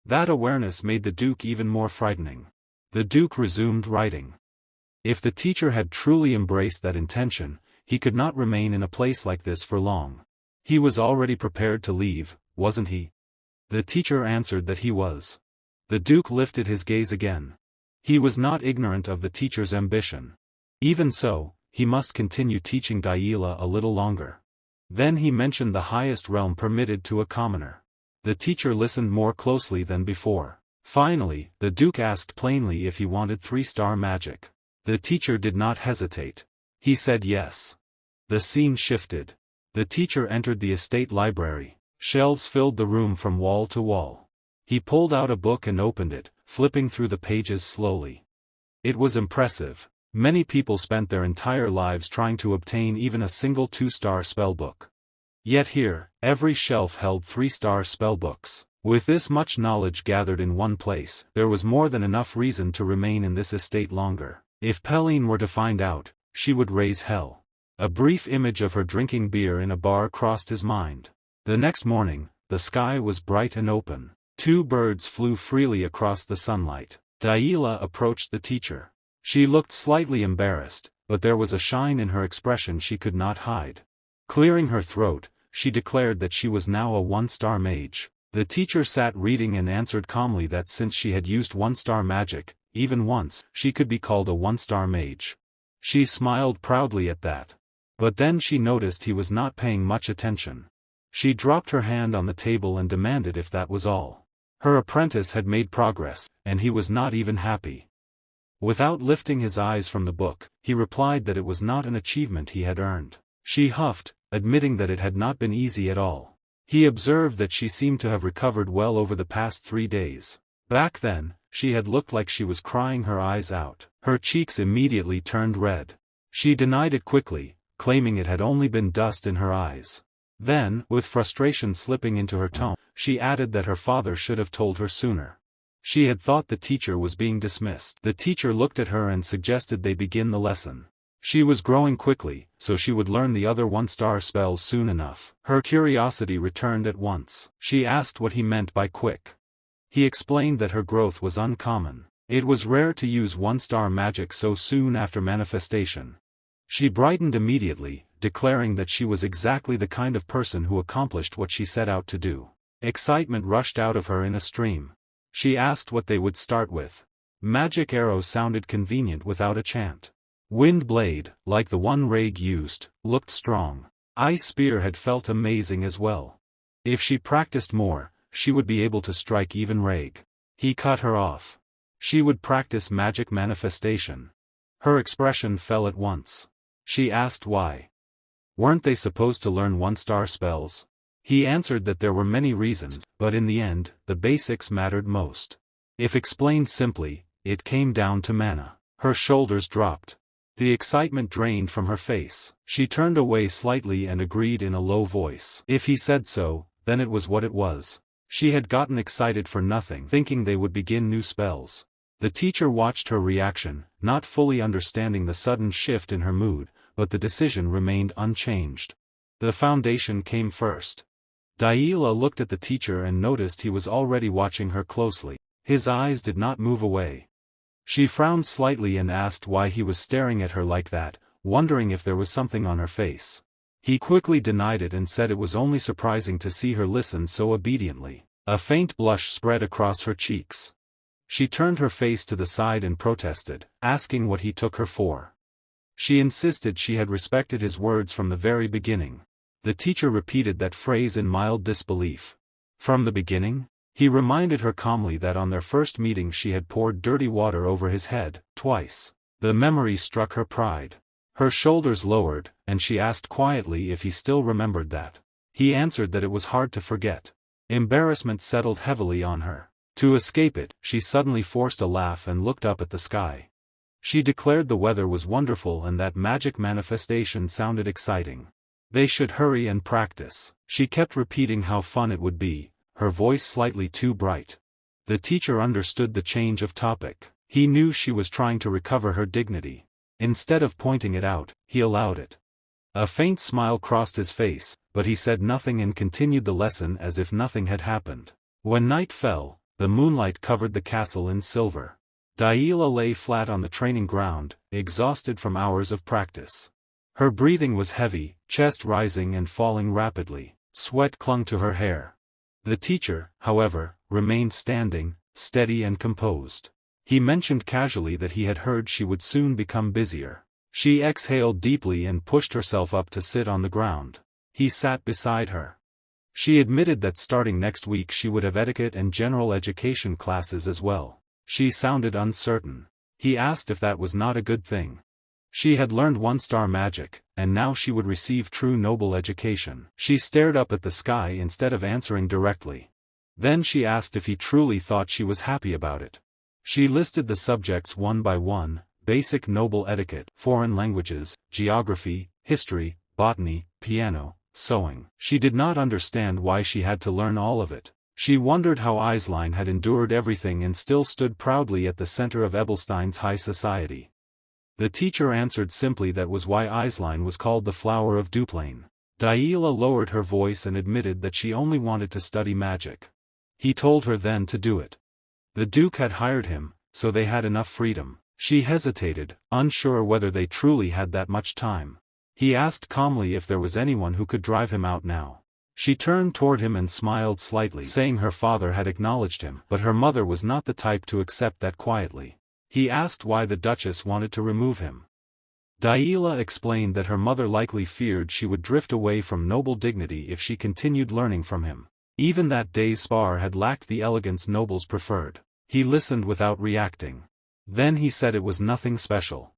That awareness made the Duke even more frightening. The Duke resumed writing. If the teacher had truly embraced that intention, he could not remain in a place like this for long. He was already prepared to leave, wasn't he? The teacher answered that he was. The Duke lifted his gaze again. He was not ignorant of the teacher's ambition. Even so, he must continue teaching Daila a little longer. Then he mentioned the highest realm permitted to a commoner. The teacher listened more closely than before. Finally, the Duke asked plainly if he wanted 3-star magic. The teacher did not hesitate. He said yes. The scene shifted. The teacher entered the estate library. Shelves filled the room from wall to wall. He pulled out a book and opened it, flipping through the pages slowly. It was impressive. Many people spent their entire lives trying to obtain even a single 2-star spellbook. Yet here, every shelf held 3-star spellbooks. With this much knowledge gathered in one place, there was more than enough reason to remain in this estate longer. If Pauline were to find out, she would raise hell. A brief image of her drinking beer in a bar crossed his mind. The next morning, the sky was bright and open. 2 birds flew freely across the sunlight. Daila approached the teacher. She looked slightly embarrassed, but there was a shine in her expression she could not hide. Clearing her throat, she declared that she was now a 1-star mage. The teacher sat reading and answered calmly that since she had used 1-star magic, even once, she could be called a 1-star mage. She smiled proudly at that. But then she noticed he was not paying much attention. She dropped her hand on the table and demanded if that was all. Her apprentice had made progress, and he was not even happy. Without lifting his eyes from the book, he replied that it was not an achievement he had earned. She huffed, admitting that it had not been easy at all. He observed that she seemed to have recovered well over the past 3 days. Back then, she had looked like she was crying her eyes out. Her cheeks immediately turned red. She denied it quickly, claiming it had only been dust in her eyes. Then, with frustration slipping into her tone, she added that her father should have told her sooner. She had thought the teacher was being dismissed. The teacher looked at her and suggested they begin the lesson. She was growing quickly, so she would learn the other 1-star spells soon enough. Her curiosity returned at once. She asked what he meant by quick. He explained that her growth was uncommon. It was rare to use 1-star magic so soon after manifestation. She brightened immediately, declaring that she was exactly the kind of person who accomplished what she set out to do. Excitement rushed out of her in a stream. She asked what they would start with. Magic arrow sounded convenient without a chant. Wind blade, like the one Reg used, looked strong. Ice spear had felt amazing as well. If she practiced more, she would be able to strike even Reg. He cut her off. She would practice magic manifestation. Her expression fell at once. She asked why. Weren't they supposed to learn 1-star spells? He answered that there were many reasons, but in the end, the basics mattered most. If explained simply, it came down to mana. Her shoulders dropped. The excitement drained from her face. She turned away slightly and agreed in a low voice. If he said so, then it was what it was. She had gotten excited for nothing, thinking they would begin new spells. The teacher watched her reaction, not fully understanding the sudden shift in her mood, but the decision remained unchanged. The foundation came first. Daila looked at the teacher and noticed he was already watching her closely. His eyes did not move away. She frowned slightly and asked why he was staring at her like that, wondering if there was something on her face. He quickly denied it and said it was only surprising to see her listen so obediently. A faint blush spread across her cheeks. She turned her face to the side and protested, asking what he took her for. She insisted she had respected his words from the very beginning. The teacher repeated that phrase in mild disbelief. From the beginning? He reminded her calmly that on their first meeting she had poured dirty water over his head, twice. The memory struck her pride. Her shoulders lowered, and she asked quietly if he still remembered that. He answered that it was hard to forget. Embarrassment settled heavily on her. To escape it, she suddenly forced a laugh and looked up at the sky. She declared the weather was wonderful and that magic manifestation sounded exciting. They should hurry and practice. She kept repeating how fun it would be, her voice slightly too bright. The teacher understood the change of topic. He knew she was trying to recover her dignity. Instead of pointing it out, he allowed it. A faint smile crossed his face, but he said nothing and continued the lesson as if nothing had happened. When night fell, the moonlight covered the castle in silver. Daila lay flat on the training ground, exhausted from hours of practice. Her breathing was heavy, chest rising and falling rapidly. Sweat clung to her hair. The teacher, however, remained standing, steady and composed. He mentioned casually that he had heard she would soon become busier. She exhaled deeply and pushed herself up to sit on the ground. He sat beside her. She admitted that starting next week she would have etiquette and general education classes as well. She sounded uncertain. He asked if that was not a good thing. She had learned one-star magic, and now she would receive true noble education. She stared up at the sky instead of answering directly. Then she asked if he truly thought she was happy about it. She listed the subjects one by one: basic noble etiquette, foreign languages, geography, history, botany, piano, sewing. She did not understand why she had to learn all of it. She wondered how Aisline had endured everything and still stood proudly at the center of Ebelstein's high society. The teacher answered simply that was why Aisline was called the flower of Duplain. Daila lowered her voice and admitted that she only wanted to study magic. He told her then to do it. The Duke had hired him, so they had enough freedom. She hesitated, unsure whether they truly had that much time. He asked calmly if there was anyone who could drive him out now. She turned toward him and smiled slightly, saying her father had acknowledged him, but her mother was not the type to accept that quietly. He asked why the Duchess wanted to remove him. Daila explained that her mother likely feared she would drift away from noble dignity if she continued learning from him. Even that day's spar had lacked the elegance nobles preferred. He listened without reacting. Then he said it was nothing special.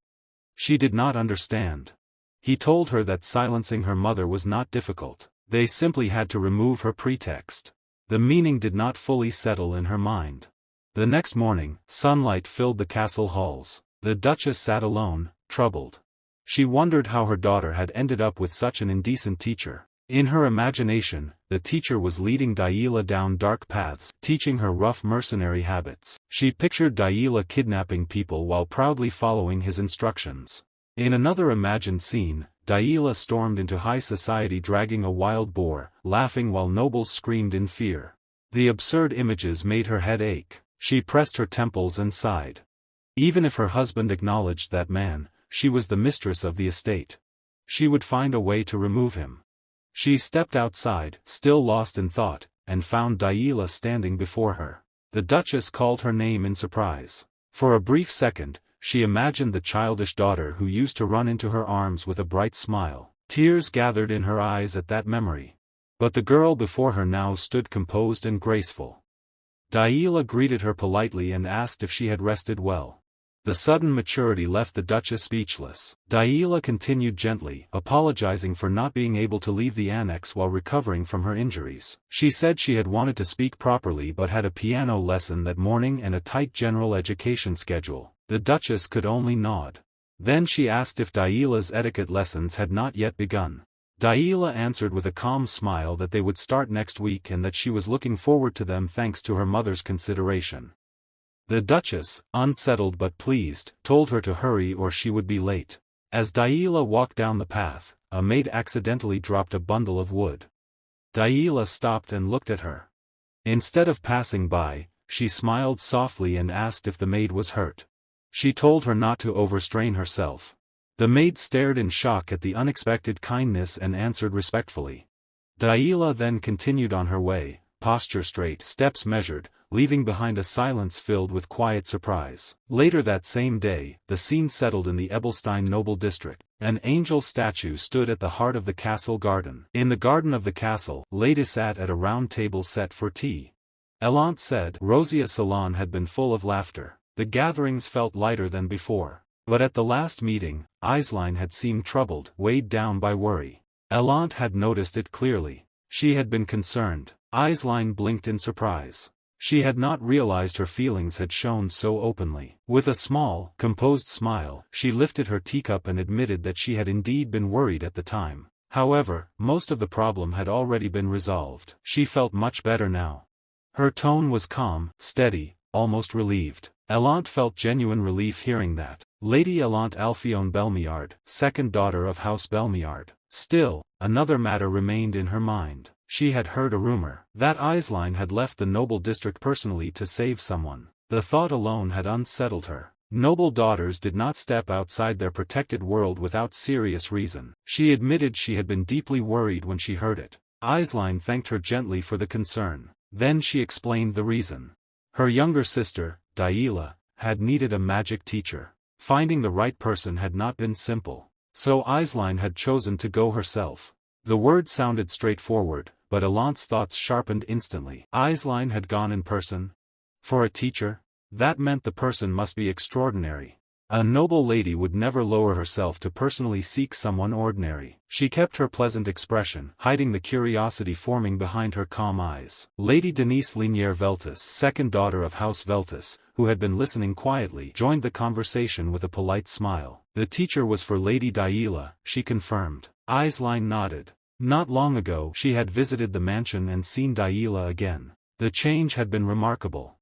She did not understand. He told her that silencing her mother was not difficult. They simply had to remove her pretext. The meaning did not fully settle in her mind. The next morning, sunlight filled the castle halls. The Duchess sat alone, troubled. She wondered how her daughter had ended up with such an indecent teacher. In her imagination, the teacher was leading Daila down dark paths, teaching her rough mercenary habits. She pictured Daila kidnapping people while proudly following his instructions. In another imagined scene, Daila stormed into high society dragging a wild boar, laughing while nobles screamed in fear. The absurd images made her head ache. She pressed her temples and sighed. Even if her husband acknowledged that man, she was the mistress of the estate. She would find a way to remove him. She stepped outside, still lost in thought, and found Daila standing before her. The Duchess called her name in surprise. For a brief second, she imagined the childish daughter who used to run into her arms with a bright smile. Tears gathered in her eyes at that memory. But the girl before her now stood composed and graceful. Daila greeted her politely and asked if she had rested well. The sudden maturity left the Duchess speechless. Daila continued gently, apologizing for not being able to leave the annex while recovering from her injuries. She said she had wanted to speak properly but had a piano lesson that morning and a tight general education schedule. The Duchess could only nod. Then she asked if Daila's etiquette lessons had not yet begun. Daila answered with a calm smile that they would start next week and that she was looking forward to them thanks to her mother's consideration. The Duchess, unsettled but pleased, told her to hurry or she would be late. As Daila walked down the path, a maid accidentally dropped a bundle of wood. Daila stopped and looked at her. Instead of passing by, she smiled softly and asked if the maid was hurt. She told her not to overstrain herself. The maid stared in shock at the unexpected kindness and answered respectfully. Daila then continued on her way, posture straight, steps measured, leaving behind a silence filled with quiet surprise. Later that same day, the scene settled in the Ebelstein noble district. An angel statue stood at the heart of the castle garden. In the garden of the castle, Lady sat at a round table set for tea. Elant said, Rosia's salon had been full of laughter. The gatherings felt lighter than before. But at the last meeting, Aisline had seemed troubled, weighed down by worry. Elant had noticed it clearly. She had been concerned. Aisline blinked in surprise. She had not realized her feelings had shown so openly. With a small, composed smile, she lifted her teacup and admitted that she had indeed been worried at the time. However, most of the problem had already been resolved. She felt much better now. Her tone was calm, steady, almost relieved. Elant felt genuine relief hearing that. Lady Elant Alphione Belmiard, second daughter of House Belmiard. Still, another matter remained in her mind. She had heard a rumor that Aisline had left the noble district personally to save someone. The thought alone had unsettled her. Noble daughters did not step outside their protected world without serious reason. She admitted she had been deeply worried when she heard it. Aisline thanked her gently for the concern. Then she explained the reason. Her younger sister, Daila, had needed a magic teacher. Finding the right person had not been simple. So Aisline had chosen to go herself. The word sounded straightforward, but Elant's thoughts sharpened instantly. Aisline had gone in person? For a teacher? That meant the person must be extraordinary. A noble lady would never lower herself to personally seek someone ordinary. She kept her pleasant expression, hiding the curiosity forming behind her calm eyes. Lady Denise Linière Veltus, second daughter of House Veltus, who had been listening quietly, joined the conversation with a polite smile. The teacher was for Lady Daila, she confirmed. Aisling nodded. Not long ago she had visited the mansion and seen Daila again. The change had been remarkable.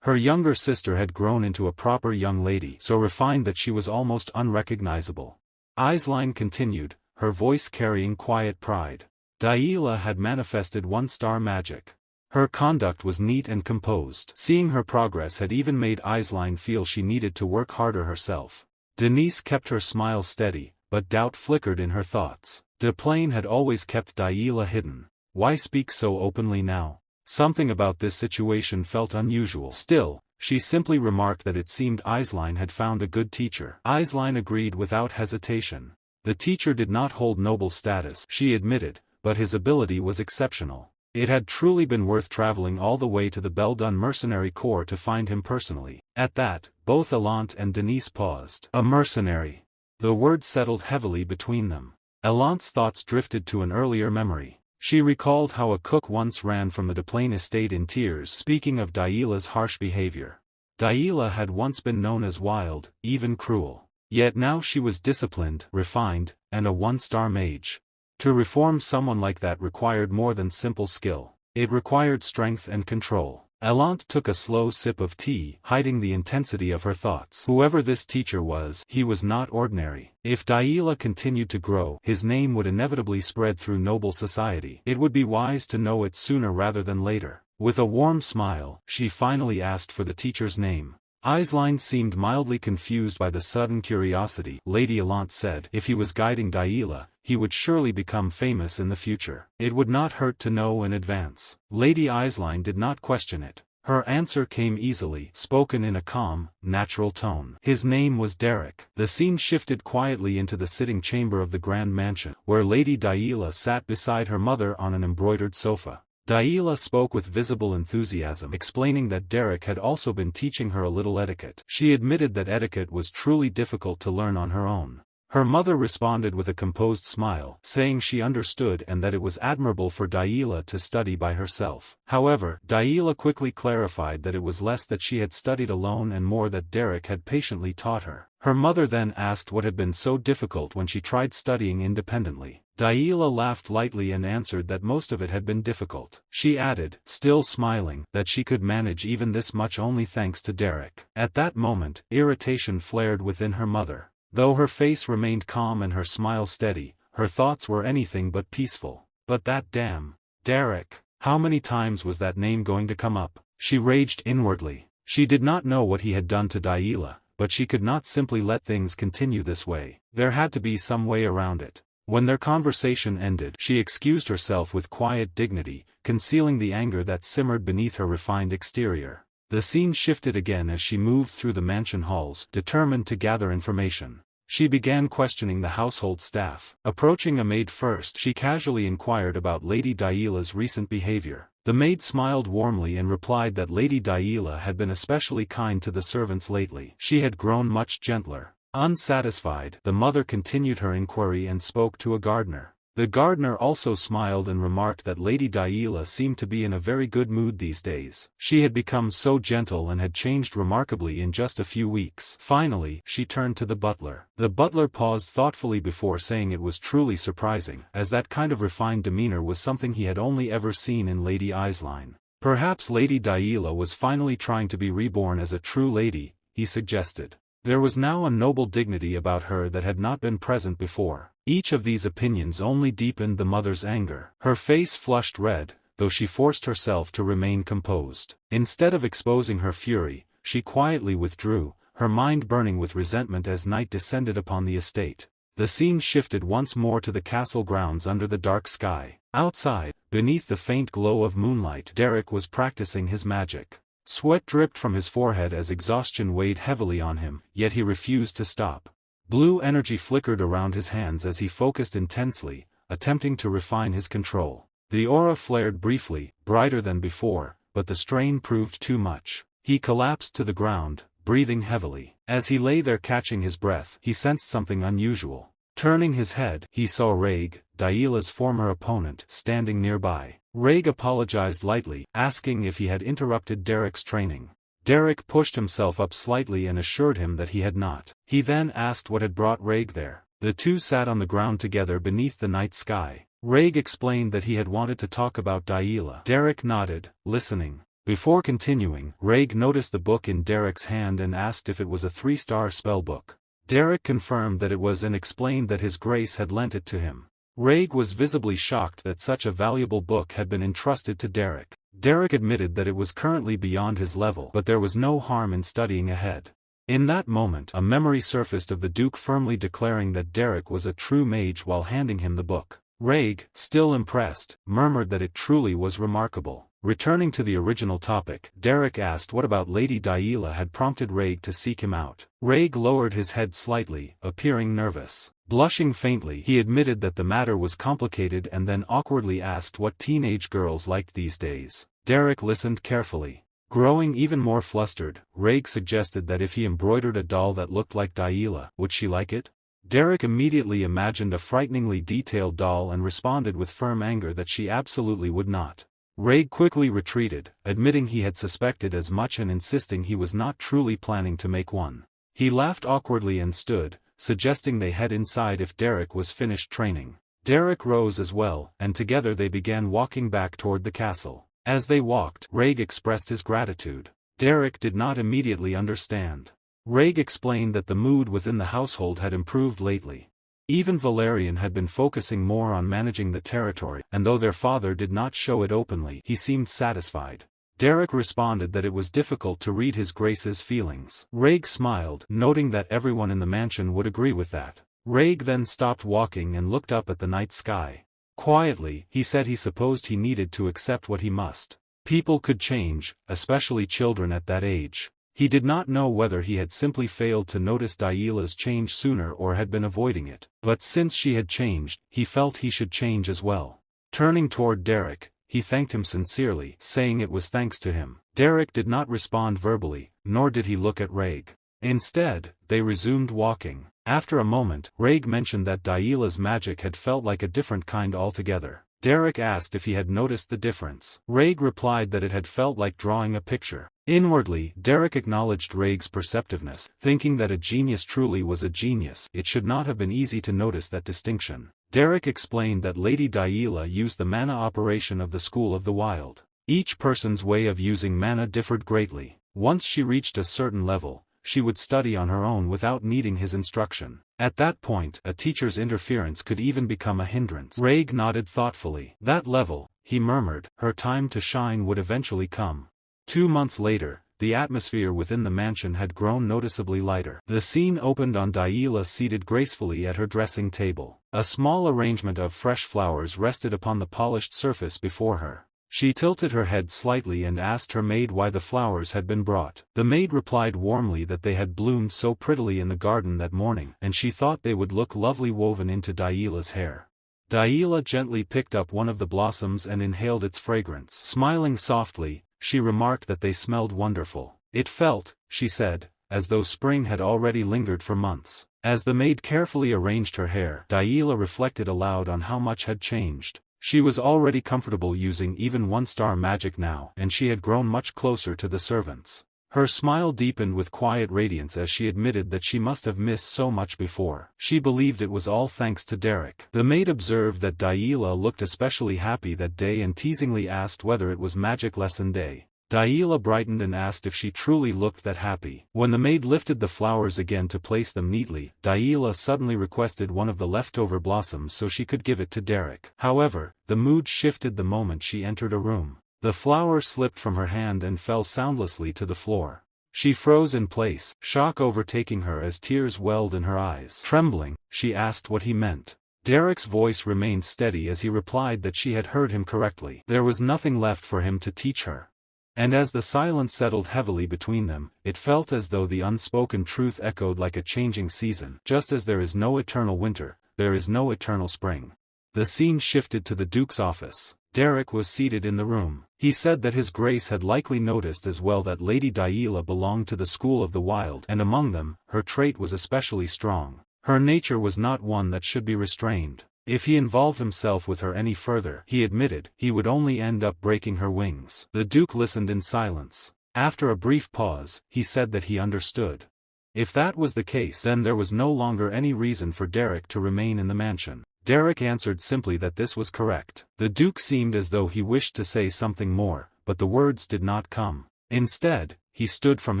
Her younger sister had grown into a proper young lady, so refined that she was almost unrecognizable. Aisling continued, her voice carrying quiet pride. Daila had manifested one-star magic. Her conduct was neat and composed. Seeing her progress had even made Aisling feel she needed to work harder herself. Denise kept her smile steady, but doubt flickered in her thoughts. Deplain had always kept Daila hidden. Why speak so openly now? Something about this situation felt unusual. Still, she simply remarked that it seemed Aisling had found a good teacher. Aisling agreed without hesitation. The teacher did not hold noble status, she admitted, but his ability was exceptional. It had truly been worth traveling all the way to the Beldun mercenary corps to find him personally. At that, both Elant and Denise paused. A mercenary. The word settled heavily between them. Elant's thoughts drifted to an earlier memory. She recalled how a cook once ran from the Deplain estate in tears, speaking of Daila's harsh behavior. Daila had once been known as wild, even cruel. Yet now she was disciplined, refined, and a one-star mage. To reform someone like that required more than simple skill. It required strength and control. Elant took a slow sip of tea, hiding the intensity of her thoughts. Whoever this teacher was, he was not ordinary. If Daila continued to grow, his name would inevitably spread through noble society. It would be wise to know it sooner rather than later. With a warm smile, she finally asked for the teacher's name. Aisling seemed mildly confused by the sudden curiosity. Lady Elant said, if he was guiding Daila, he would surely become famous in the future. It would not hurt to know in advance. Lady Aisling did not question it. Her answer came easily, spoken in a calm, natural tone. His name was Derrick. The scene shifted quietly into the sitting chamber of the grand mansion, where Lady Daila sat beside her mother on an embroidered sofa. Daila spoke with visible enthusiasm, explaining that Derrick had also been teaching her a little etiquette. She admitted that etiquette was truly difficult to learn on her own. Her mother responded with a composed smile, saying she understood and that it was admirable for Daila to study by herself. However, Daila quickly clarified that it was less that she had studied alone and more that Derrick had patiently taught her. Her mother then asked what had been so difficult when she tried studying independently. Daila laughed lightly and answered that most of it had been difficult. She added, still smiling, that she could manage even this much only thanks to Derrick. At that moment, irritation flared within her mother. Though her face remained calm and her smile steady, her thoughts were anything but peaceful. But that damn Derrick, how many times was that name going to come up? She raged inwardly. She did not know what he had done to Daila, but she could not simply let things continue this way. There had to be some way around it. When their conversation ended, she excused herself with quiet dignity, concealing the anger that simmered beneath her refined exterior. The scene shifted again as she moved through the mansion halls, determined to gather information. She began questioning the household staff. Approaching a maid first, she casually inquired about Lady Daila's recent behavior. The maid smiled warmly and replied that Lady Daila had been especially kind to the servants lately. She had grown much gentler. Unsatisfied, the mother continued her inquiry and spoke to a gardener. The gardener also smiled and remarked that Lady Daila seemed to be in a very good mood these days. She had become so gentle and had changed remarkably in just a few weeks. Finally, she turned to the butler. The butler paused thoughtfully before saying it was truly surprising, as that kind of refined demeanor was something he had only ever seen in Lady Aisling. Perhaps Lady Daila was finally trying to be reborn as a true lady, he suggested. There was now a noble dignity about her that had not been present before. Each of these opinions only deepened the mother's anger. Her face flushed red, though she forced herself to remain composed. Instead of exposing her fury, she quietly withdrew, her mind burning with resentment as night descended upon the estate. The scene shifted once more to the castle grounds under the dark sky. Outside, beneath the faint glow of moonlight, Derrick was practicing his magic. Sweat dripped from his forehead as exhaustion weighed heavily on him, yet he refused to stop. Blue energy flickered around his hands as he focused intensely, attempting to refine his control. The aura flared briefly, brighter than before, but the strain proved too much. He collapsed to the ground, breathing heavily. As he lay there catching his breath, he sensed something unusual. Turning his head, he saw Raig, Daila's former opponent, standing nearby. Raig apologized lightly, asking if he had interrupted Derrick's training. Derrick pushed himself up slightly and assured him that he had not. He then asked what had brought Raig there. The two sat on the ground together beneath the night sky. Raig explained that he had wanted to talk about Daila. Derrick nodded, listening. Before continuing, Raig noticed the book in Derrick's hand and asked if it was a 3-star spell book. Derrick confirmed that it was and explained that his grace had lent it to him. Raig was visibly shocked that such a valuable book had been entrusted to Derrick. Derrick admitted that it was currently beyond his level, but there was no harm in studying ahead. In that moment, a memory surfaced of the Duke firmly declaring that Derrick was a true mage while handing him the book. Raig, still impressed, murmured that it truly was remarkable. Returning to the original topic, Derrick asked what about Lady Daila had prompted Raig to seek him out. Raig lowered his head slightly, appearing nervous. Blushing faintly, he admitted that the matter was complicated and then awkwardly asked what teenage girls liked these days. Derrick listened carefully. Growing even more flustered, Raig suggested that if he embroidered a doll that looked like Daila, would she like it? Derrick immediately imagined a frighteningly detailed doll and responded with firm anger that she absolutely would not. Raig quickly retreated, admitting he had suspected as much and insisting he was not truly planning to make one. He laughed awkwardly and stood, suggesting they head inside if Derrick was finished training. Derrick rose as well, and together they began walking back toward the castle. As they walked, Raig expressed his gratitude. Derrick did not immediately understand. Raig explained that the mood within the household had improved lately. Even Valerian had been focusing more on managing the territory, and though their father did not show it openly, he seemed satisfied. Derrick responded that it was difficult to read his grace's feelings. Raig smiled, noting that everyone in the mansion would agree with that. Raig then stopped walking and looked up at the night sky. Quietly, he said he supposed he needed to accept what he must. People could change, especially children at that age. He did not know whether he had simply failed to notice Daila's change sooner or had been avoiding it, but since she had changed, he felt he should change as well. Turning toward Derrick, he thanked him sincerely, saying it was thanks to him. Derrick did not respond verbally, nor did he look at Raig. Instead, they resumed walking. After a moment, Raig mentioned that Daila's magic had felt like a different kind altogether. Derrick asked if he had noticed the difference. Raig replied that it had felt like drawing a picture. Inwardly, Derrick acknowledged Raig's perceptiveness, thinking that a genius truly was a genius. It should not have been easy to notice that distinction. Derrick explained that Lady Daila used the mana operation of the School of the Wild. Each person's way of using mana differed greatly. Once she reached a certain level, she would study on her own without needing his instruction. At that point, a teacher's interference could even become a hindrance. Raig nodded thoughtfully. That level, he murmured, her time to shine would eventually come. 2 months later, the atmosphere within the mansion had grown noticeably lighter. The scene opened on Daila seated gracefully at her dressing table. A small arrangement of fresh flowers rested upon the polished surface before her. She tilted her head slightly and asked her maid why the flowers had been brought. The maid replied warmly that they had bloomed so prettily in the garden that morning, and she thought they would look lovely woven into Daila's hair. Daila gently picked up one of the blossoms and inhaled its fragrance. Smiling softly, she remarked that they smelled wonderful. It felt, she said, as though spring had already lingered for months. As the maid carefully arranged her hair, Daila reflected aloud on how much had changed. She was already comfortable using even 1-star magic now, and she had grown much closer to the servants. Her smile deepened with quiet radiance as she admitted that she must have missed so much before. She believed it was all thanks to Derrick. The maid observed that Daila looked especially happy that day and teasingly asked whether it was magic lesson day. Daila brightened and asked if she truly looked that happy. When the maid lifted the flowers again to place them neatly, Daila suddenly requested one of the leftover blossoms so she could give it to Derrick. However, the mood shifted the moment she entered a room. The flower slipped from her hand and fell soundlessly to the floor. She froze in place, shock overtaking her as tears welled in her eyes. Trembling, she asked what he meant. Derrick's voice remained steady as he replied that she had heard him correctly. There was nothing left for him to teach her. And as the silence settled heavily between them, it felt as though the unspoken truth echoed like a changing season. Just as there is no eternal winter, there is no eternal spring. The scene shifted to the Duke's office. Derrick was seated in the room. He said that his grace had likely noticed as well that Lady Daila belonged to the school of the wild, and among them, her trait was especially strong. Her nature was not one that should be restrained. If he involved himself with her any further, he admitted, he would only end up breaking her wings. The Duke listened in silence. After a brief pause, he said that he understood. If that was the case, then there was no longer any reason for Derrick to remain in the mansion. Derrick answered simply that this was correct. The Duke seemed as though he wished to say something more, but the words did not come. Instead, he stood from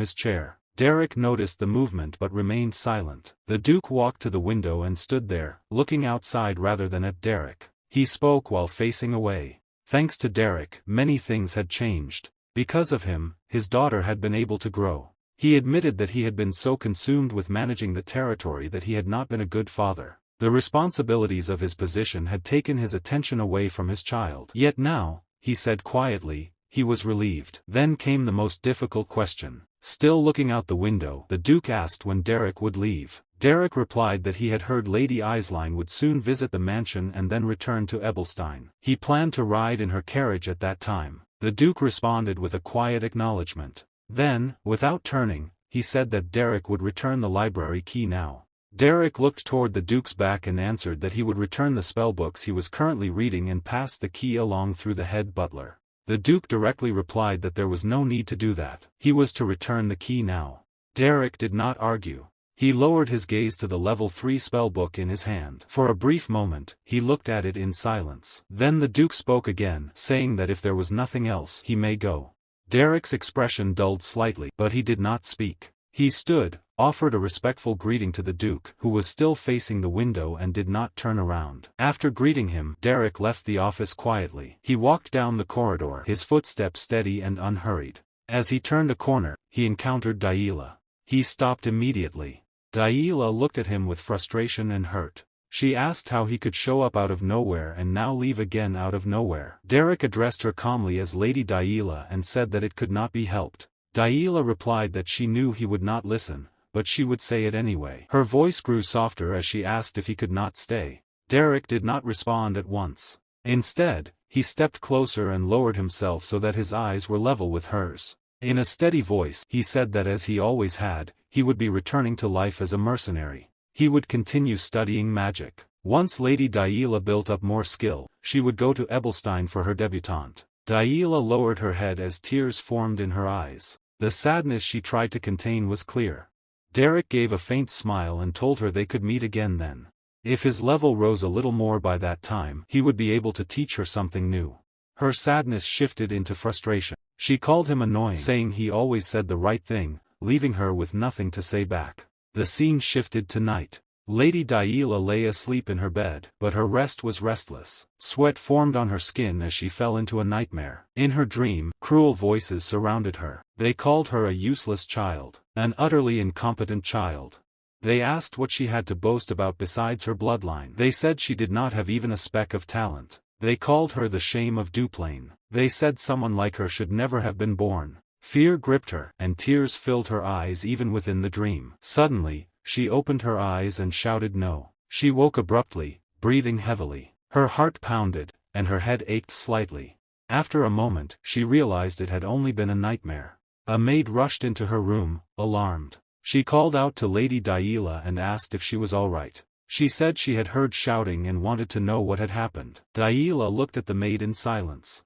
his chair. Derrick noticed the movement but remained silent. The Duke walked to the window and stood there, looking outside rather than at Derrick. He spoke while facing away. Thanks to Derrick, many things had changed. Because of him, his daughter had been able to grow. He admitted that he had been so consumed with managing the territory that he had not been a good father. The responsibilities of his position had taken his attention away from his child. Yet now, he said quietly, he was relieved. Then came the most difficult question. Still looking out the window, the Duke asked when Derrick would leave. Derrick replied that he had heard Lady Eislein would soon visit the mansion and then return to Ebelstein. He planned to ride in her carriage at that time. The Duke responded with a quiet acknowledgement. Then, without turning, he said that Derrick would return the library key now. Derrick looked toward the Duke's back and answered that he would return the spellbooks he was currently reading and pass the key along through the head butler. The Duke directly replied that there was no need to do that. He was to return the key now. Derrick did not argue. He lowered his gaze to the level 3 spellbook in his hand. For a brief moment, he looked at it in silence. Then the Duke spoke again, saying that if there was nothing else, he may go. Derrick's expression dulled slightly, but he did not speak. He stood, offered a respectful greeting to the Duke, who was still facing the window and did not turn around. After greeting him, Derrick left the office quietly. He walked down the corridor, his footsteps steady and unhurried. As he turned a corner, he encountered Daila. He stopped immediately. Daila looked at him with frustration and hurt. She asked how he could show up out of nowhere and now leave again out of nowhere. Derrick addressed her calmly as Lady Daila and said that it could not be helped. Daila replied that she knew he would not listen, but she would say it anyway. Her voice grew softer as she asked if he could not stay. Derrick did not respond at once. Instead, he stepped closer and lowered himself so that his eyes were level with hers. In a steady voice, he said that as he always had, he would be returning to life as a mercenary. He would continue studying magic. Once Lady Daila built up more skill, she would go to Ebelstein for her debutante. Daila lowered her head as tears formed in her eyes. The sadness she tried to contain was clear. Derrick gave a faint smile and told her they could meet again then. If his level rose a little more by that time, he would be able to teach her something new. Her sadness shifted into frustration. She called him annoying, saying he always said the right thing, leaving her with nothing to say back. The scene shifted to night. Lady Daila lay asleep in her bed, but her rest was restless. Sweat formed on her skin as she fell into a nightmare. In her dream, cruel voices surrounded her. They called her a useless child, an utterly incompetent child. They asked what she had to boast about besides her bloodline. They said she did not have even a speck of talent. They called her the shame of Duplain. They said someone like her should never have been born. Fear gripped her, and tears filled her eyes even within the dream. Suddenly, she opened her eyes and shouted no. She woke abruptly, breathing heavily. Her heart pounded, and her head ached slightly. After a moment, she realized it had only been a nightmare. A maid rushed into her room, alarmed. She called out to Lady Daila and asked if she was all right. She said she had heard shouting and wanted to know what had happened. Daila looked at the maid in silence.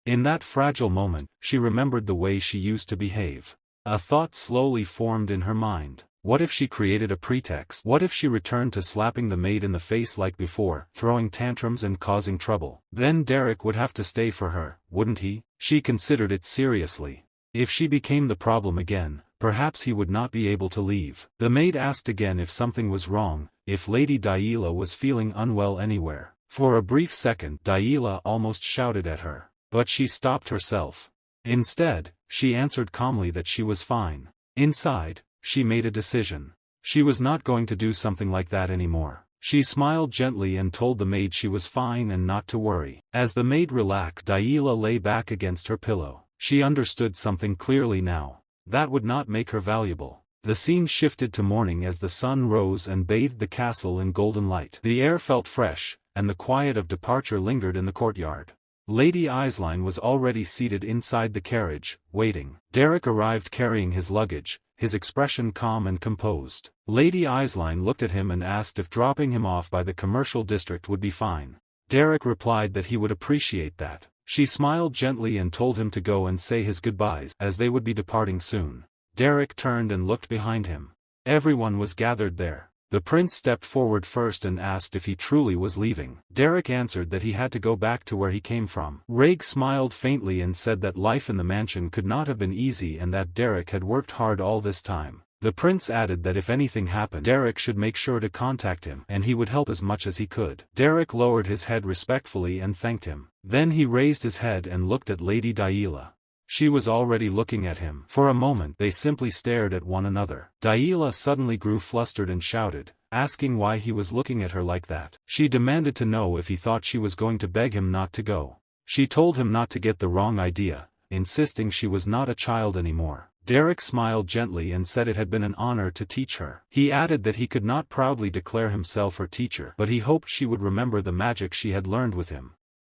In that fragile moment, she remembered the way she used to behave. A thought slowly formed in her mind. What if she created a pretext? What if she returned to slapping the maid in the face like before, throwing tantrums and causing trouble? Then Derrick would have to stay for her, wouldn't he? She considered it seriously. If she became the problem again, perhaps he would not be able to leave. The maid asked again if something was wrong, if Lady Daila was feeling unwell anywhere. For a brief second, Daila almost shouted at her. But she stopped herself. Instead, she answered calmly that she was fine. Inside, she made a decision. She was not going to do something like that anymore. She smiled gently and told the maid she was fine and not to worry. As the maid relaxed, Daila lay back against her pillow. She understood something clearly now. That would not make her valuable. The scene shifted to morning as the sun rose and bathed the castle in golden light. The air felt fresh, and the quiet of departure lingered in the courtyard. Lady Eislein was already seated inside the carriage, waiting. Derrick arrived carrying his luggage, his expression calm and composed. Lady Eislein looked at him and asked if dropping him off by the commercial district would be fine. Derrick replied that he would appreciate that. She smiled gently and told him to go and say his goodbyes, as they would be departing soon. Derrick turned and looked behind him. Everyone was gathered there. The prince stepped forward first and asked if he truly was leaving. Derrick answered that he had to go back to where he came from. Rhaeg smiled faintly and said that life in the mansion could not have been easy and that Derrick had worked hard all this time. The prince added that if anything happened, Derrick should make sure to contact him and he would help as much as he could. Derrick lowered his head respectfully and thanked him. Then he raised his head and looked at Lady Daila. She was already looking at him. For a moment they simply stared at one another. Daila suddenly grew flustered and shouted, asking why he was looking at her like that. She demanded to know if he thought she was going to beg him not to go. She told him not to get the wrong idea, insisting she was not a child anymore. Derrick smiled gently and said it had been an honor to teach her. He added that he could not proudly declare himself her teacher, but he hoped she would remember the magic she had learned with him.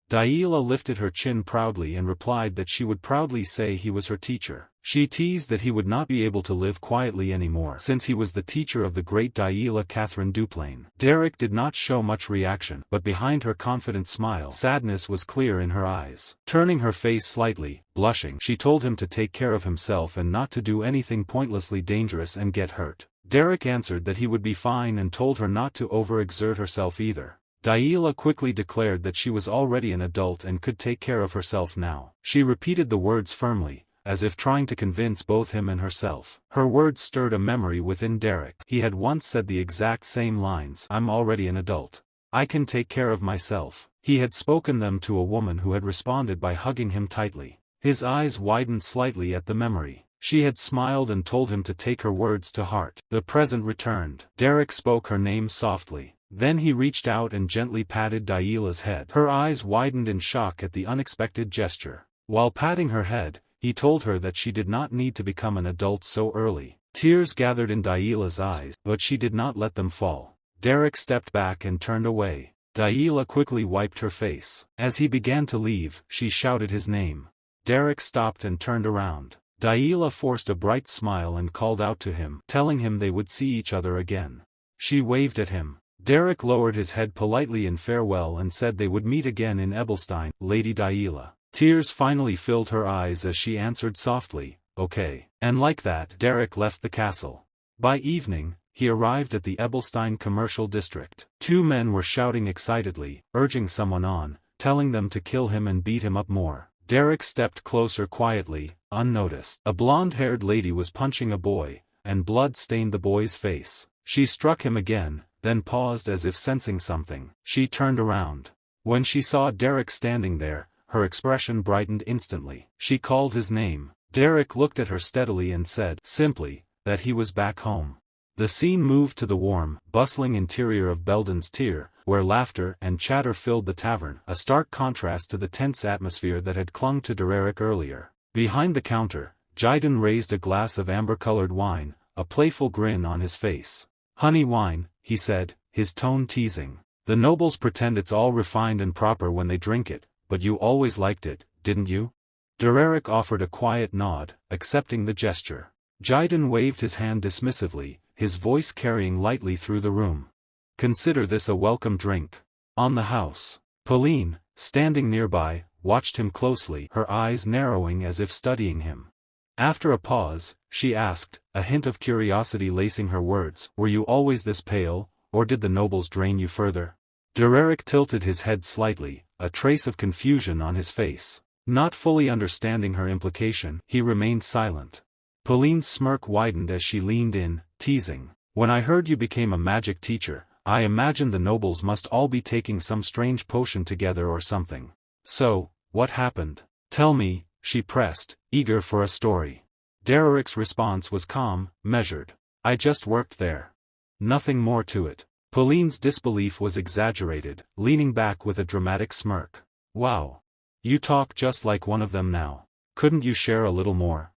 Daila lifted her chin proudly and replied that she would proudly say he was her teacher. She teased that he would not be able to live quietly anymore since he was the teacher of the great Daila Catherine Duplain. Derrick did not show much reaction, but behind her confident smile, sadness was clear in her eyes. Turning her face slightly, blushing, she told him to take care of himself and not to do anything pointlessly dangerous and get hurt. Derrick answered that he would be fine and told her not to overexert herself either. Daila quickly declared that she was already an adult and could take care of herself now. She repeated the words firmly, as if trying to convince both him and herself. Her words stirred a memory within Derrick. He had once said the exact same lines, "I'm already an adult. I can take care of myself." He had spoken them to a woman who had responded by hugging him tightly. His eyes widened slightly at the memory. She had smiled and told him to take her words to heart. The present returned. Derrick spoke her name softly. Then he reached out and gently patted Daila's head. Her eyes widened in shock at the unexpected gesture. While patting her head, he told her that she did not need to become an adult so early. Tears gathered in Daila's eyes, but she did not let them fall. Derrick stepped back and turned away. Daila quickly wiped her face. As he began to leave, she shouted his name. Derrick stopped and turned around. Daila forced a bright smile and called out to him, telling him they would see each other again. She waved at him. Derrick lowered his head politely in farewell and said they would meet again in Ebelstein. Lady Daila. Tears finally filled her eyes as she answered softly, "Okay." And like that, Derrick left the castle. By evening, he arrived at the Ebelstein commercial district. Two men were shouting excitedly, urging someone on, telling them to kill him and beat him up more. Derrick stepped closer quietly, unnoticed. A blonde-haired lady was punching a boy, and blood stained the boy's face. She struck him again, then paused as if sensing something. She turned around. When she saw Derrick standing there, her expression brightened instantly. She called his name. Derrick looked at her steadily and said, simply, that he was back home. The scene moved to the warm, bustling interior of Belden's Tier, where laughter and chatter filled the tavern, a stark contrast to the tense atmosphere that had clung to Derrick earlier. Behind the counter, Jiden raised a glass of amber-colored wine, a playful grin on his face. "Honey wine," he said, his tone teasing. "The nobles pretend it's all refined and proper when they drink it, but you always liked it, didn't you?" Derrick offered a quiet nod, accepting the gesture. Jiden waved his hand dismissively, his voice carrying lightly through the room. "Consider this a welcome drink. On the house." Pauline, standing nearby, watched him closely, her eyes narrowing as if studying him. After a pause, she asked, a hint of curiosity lacing her words, "Were you always this pale, or did the nobles drain you further?" Derrick tilted his head slightly, a trace of confusion on his face. Not fully understanding her implication, he remained silent. Pauline's smirk widened as she leaned in, teasing, "When I heard you became a magic teacher, I imagined the nobles must all be taking some strange potion together or something. So, what happened? Tell me," she pressed, eager for a story. Derrick's response was calm, measured. "I just worked there. Nothing more to it." Pauline's disbelief was exaggerated, leaning back with a dramatic smirk. "Wow. You talk just like one of them now. Couldn't you share a little more?"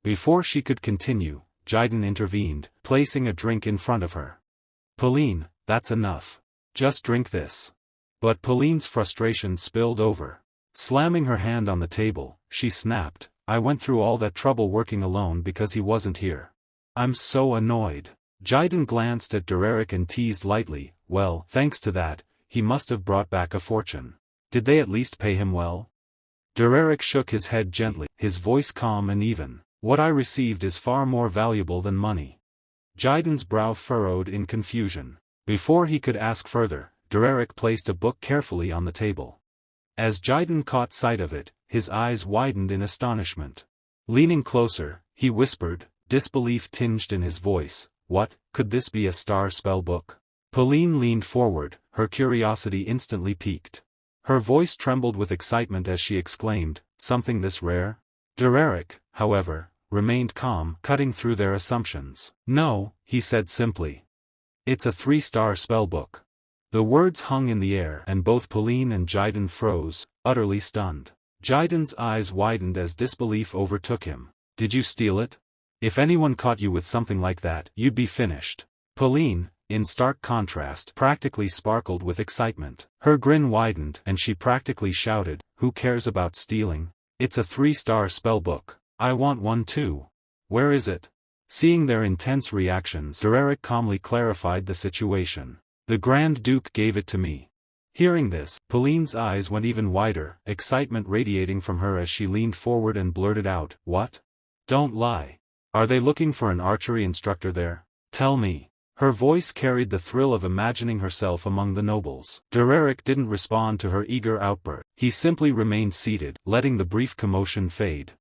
Before she could continue, Jiden intervened, placing a drink in front of her. "Pauline, that's enough. Just drink this." But Pauline's frustration spilled over. Slamming her hand on the table, she snapped, I went through all that trouble working alone because he wasn't here. I'm so annoyed. Jaiden glanced at Derrick and teased lightly, well, thanks to that, he must have brought back a fortune. Did they at least pay him well? Derrick shook his head gently, his voice calm and even. What I received is far more valuable than money. Jaiden's brow furrowed in confusion. Before he could ask further, Derrick placed a book carefully on the table. As Jaiden caught sight of it, his eyes widened in astonishment. Leaning closer, he whispered, disbelief tinged in his voice, what, could this be a star spell book? Pauline leaned forward, her curiosity instantly piqued. Her voice trembled with excitement as she exclaimed, something this rare? Derrick, however, remained calm, cutting through their assumptions. No, he said simply. It's a 3-star spellbook. The words hung in the air and both Pauline and Jaiden froze, utterly stunned. Jaiden's eyes widened as disbelief overtook him. Did you steal it? If anyone caught you with something like that, you'd be finished. Pauline, in stark contrast, practically sparkled with excitement. Her grin widened and she practically shouted, who cares about stealing? It's a 3-star spellbook. I want one too. Where is it? Seeing their intense reactions, Derrick calmly clarified the situation. The Grand Duke gave it to me. Hearing this, Pauline's eyes went even wider, excitement radiating from her as she leaned forward and blurted out, what? Don't lie. Are they looking for an archery instructor there? Tell me. Her voice carried the thrill of imagining herself among the nobles. Derrick didn't respond to her eager outburst. He simply remained seated, letting the brief commotion fade.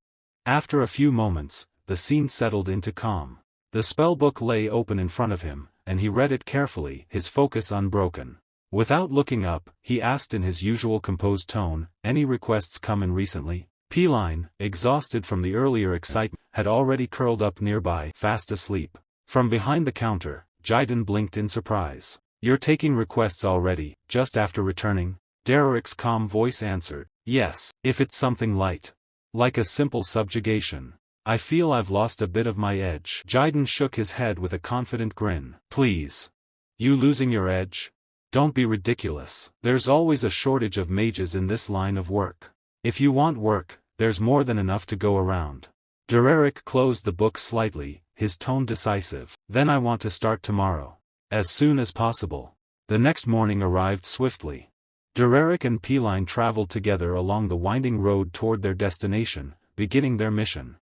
After a few moments, the scene settled into calm. The spellbook lay open in front of him, and he read it carefully, his focus unbroken. Without looking up, he asked in his usual composed tone, any requests come in recently? Pauline, exhausted from the earlier excitement, had already curled up nearby, fast asleep. From behind the counter, Jaiden blinked in surprise. You're taking requests already, just after returning? Derrick's calm voice answered, yes, if it's something light. Like a simple subjugation. I feel I've lost a bit of my edge. Jaiden shook his head with a confident grin. Please. You losing your edge? Don't be ridiculous. There's always a shortage of mages in this line of work. If you want work, there's more than enough to go around. Derrick closed the book slightly, his tone decisive. Then I want to start tomorrow. As soon as possible. The next morning arrived swiftly. Derrick and Pauline traveled together along the winding road toward their destination, beginning their mission.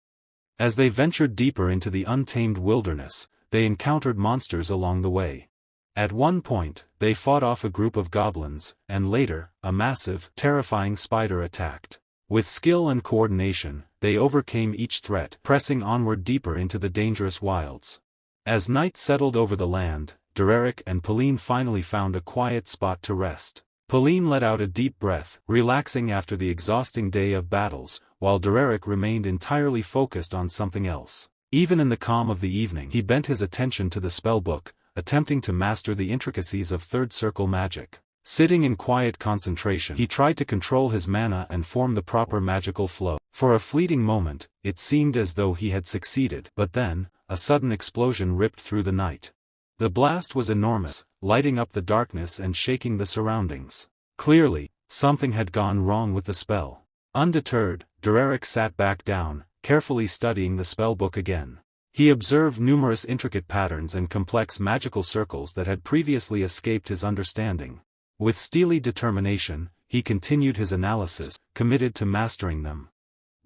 As they ventured deeper into the untamed wilderness, they encountered monsters along the way. At one point, they fought off a group of goblins, and later, a massive, terrifying spider attacked. With skill and coordination, they overcame each threat, pressing onward deeper into the dangerous wilds. As night settled over the land, Derrick and Pauline finally found a quiet spot to rest. Pauline let out a deep breath, relaxing after the exhausting day of battles, while Derrick remained entirely focused on something else. Even in the calm of the evening, he bent his attention to the spellbook, attempting to master the intricacies of third circle magic. Sitting in quiet concentration, he tried to control his mana and form the proper magical flow. For a fleeting moment, it seemed as though he had succeeded, but then, a sudden explosion ripped through the night. The blast was enormous, lighting up the darkness and shaking the surroundings. Clearly, something had gone wrong with the spell. Undeterred, Derrick sat back down, carefully studying the spellbook again. He observed numerous intricate patterns and complex magical circles that had previously escaped his understanding. With steely determination, he continued his analysis, committed to mastering them.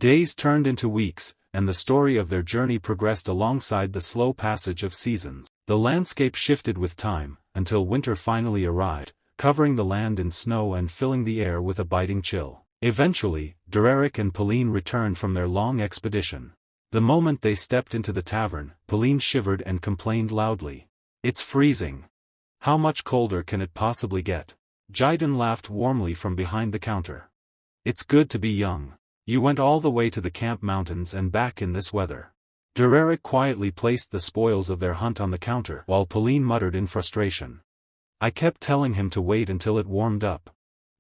Days turned into weeks, and the story of their journey progressed alongside the slow passage of seasons. The landscape shifted with time, until winter finally arrived, covering the land in snow and filling the air with a biting chill. Eventually, Derrick and Pauline returned from their long expedition. The moment they stepped into the tavern, Pauline shivered and complained loudly. It's freezing. How much colder can it possibly get? Jaiden laughed warmly from behind the counter. It's good to be young. You went all the way to the Camp Mountains and back in this weather. Derrick quietly placed the spoils of their hunt on the counter while Pauline muttered in frustration. I kept telling him to wait until it warmed up.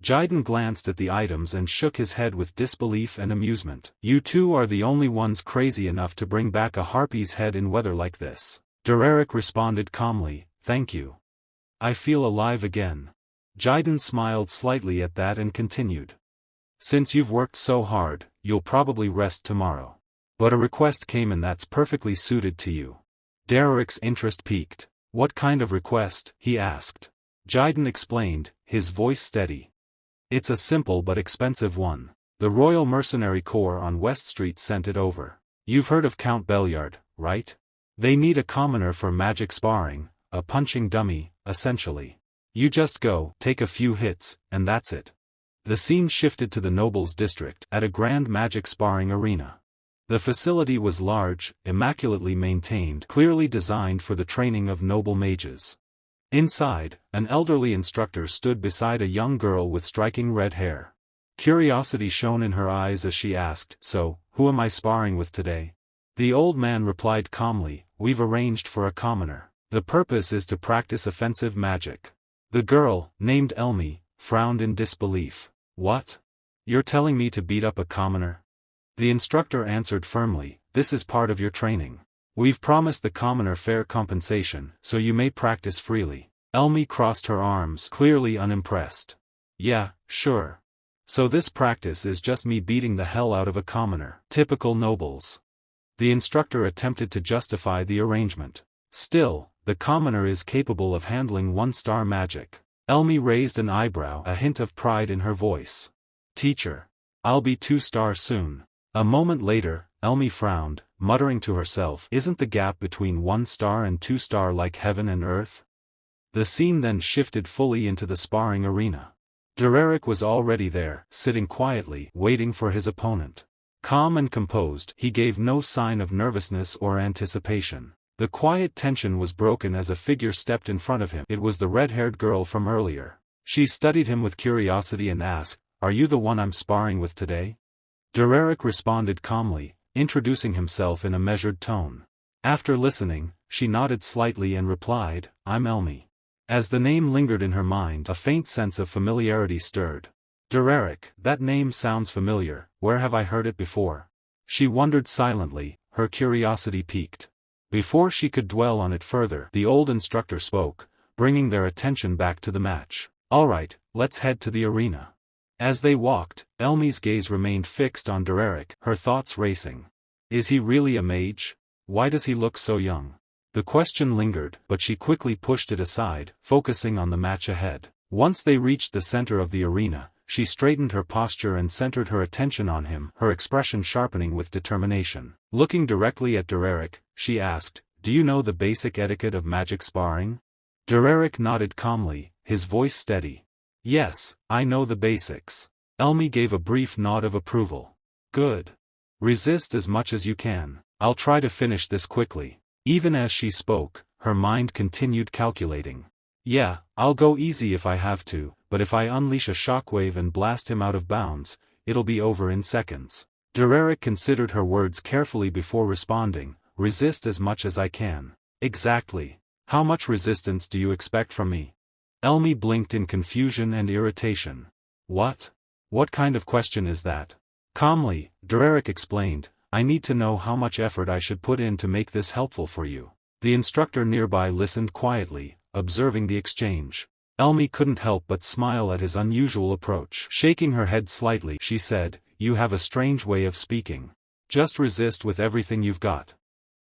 Jaiden glanced at the items and shook his head with disbelief and amusement. You two are the only ones crazy enough to bring back a harpy's head in weather like this. Derrick responded calmly, thank you. I feel alive again. Jaiden smiled slightly at that and continued. Since you've worked so hard, you'll probably rest tomorrow. But a request came in that's perfectly suited to you. Derrick's interest piqued. What kind of request? He asked. Jaiden explained, his voice steady. It's a simple but expensive one. The Royal Mercenary Corps on West Street sent it over. You've heard of Count Belliard, right? They need a commoner for magic sparring, a punching dummy, essentially. You just go, take a few hits, and that's it. The scene shifted to the Nobles District at a grand magic sparring arena. The facility was large, immaculately maintained, clearly designed for the training of noble mages. Inside, an elderly instructor stood beside a young girl with striking red hair. Curiosity shone in her eyes as she asked, "So, who am I sparring with today?" The old man replied calmly, "We've arranged for a commoner. The purpose is to practice offensive magic." The girl, named Elmi, frowned in disbelief. "What? You're telling me to beat up a commoner?" The instructor answered firmly, "This is part of your training. We've promised the commoner fair compensation, so you may practice freely." Elmi crossed her arms, clearly unimpressed. "Yeah, sure. So this practice is just me beating the hell out of a commoner. Typical nobles." The instructor attempted to justify the arrangement. "Still, the commoner is capable of handling one-star magic." Elmi raised an eyebrow, a hint of pride in her voice. "Teacher, I'll be 2-star soon." A moment later, Elmi frowned, muttering to herself, "Isn't the gap between 1-star and 2-star like heaven and earth?" The scene then shifted fully into the sparring arena. Derrick was already there, sitting quietly, waiting for his opponent. Calm and composed, he gave no sign of nervousness or anticipation. The quiet tension was broken as a figure stepped in front of him. It was the red-haired girl from earlier. She studied him with curiosity and asked, "Are you the one I'm sparring with today?" Derrick responded calmly, introducing himself in a measured tone. After listening, she nodded slightly and replied, "I'm Elmi." As the name lingered in her mind, a faint sense of familiarity stirred. "Derrick, that name sounds familiar, where have I heard it before?" She wondered silently, her curiosity piqued. Before she could dwell on it further, the old instructor spoke, bringing their attention back to the match. "All right, let's head to the arena." As they walked, Elmi's gaze remained fixed on Derrick, her thoughts racing. Is he really a mage? Why does he look so young? The question lingered, but she quickly pushed it aside, focusing on the match ahead. Once they reached the center of the arena, she straightened her posture and centered her attention on him, her expression sharpening with determination. Looking directly at Derrick, she asked, "Do you know the basic etiquette of magic sparring?" Derrick nodded calmly, his voice steady. "Yes, I know the basics." Elmi gave a brief nod of approval. "Good. Resist as much as you can. I'll try to finish this quickly." Even as she spoke, her mind continued calculating. "Yeah, I'll go easy if I have to, but if I unleash a shockwave and blast him out of bounds, it'll be over in seconds." Derrick considered her words carefully before responding, "Resist as much as I can." "Exactly. How much resistance do you expect from me?" Elmi blinked in confusion and irritation. "What? What kind of question is that?" Calmly, Derrick explained, "I need to know how much effort I should put in to make this helpful for you." The instructor nearby listened quietly, observing the exchange. Elmi couldn't help but smile at his unusual approach. Shaking her head slightly, she said, "You have a strange way of speaking. Just resist with everything you've got."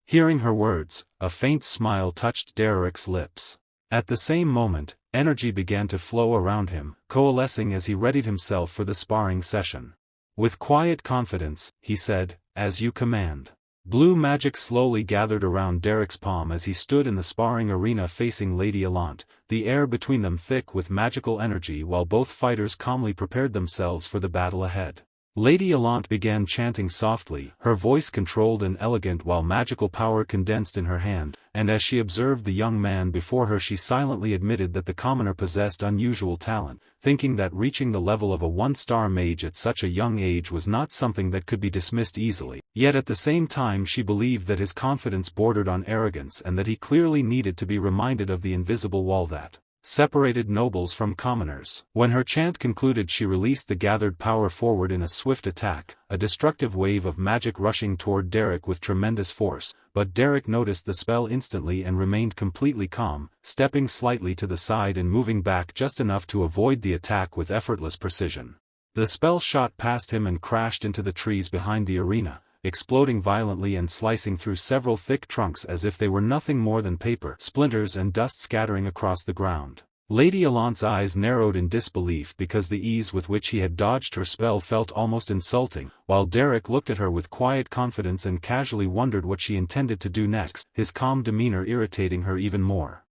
Hearing her words, a faint smile touched Derrick's lips. At the same moment, energy began to flow around him, coalescing as he readied himself for the sparring session. With quiet confidence, he said, "As you command." Blue magic slowly gathered around Derrick's palm as he stood in the sparring arena facing Lady Allant, the air between them thick with magical energy while both fighters calmly prepared themselves for the battle ahead. Lady Allant began chanting softly, her voice controlled and elegant while magical power condensed in her hand, and as she observed the young man before her she silently admitted that the commoner possessed unusual talent, thinking that reaching the level of a 1-star mage at such a young age was not something that could be dismissed easily. Yet at the same time she believed that his confidence bordered on arrogance and that he clearly needed to be reminded of the invisible wall that separated nobles from commoners. When her chant concluded she released the gathered power forward in a swift attack, a destructive wave of magic rushing toward Derrick with tremendous force, but Derrick noticed the spell instantly and remained completely calm, stepping slightly to the side and moving back just enough to avoid the attack with effortless precision. The spell shot past him and crashed into the trees behind the arena, exploding violently and slicing through several thick trunks as if they were nothing more than paper, splinters and dust scattering across the ground. Lady Alant's eyes narrowed in disbelief because the ease with which he had dodged her spell felt almost insulting, while Derrick looked at her with quiet confidence and casually wondered what she intended to do next, his calm demeanor irritating her even more.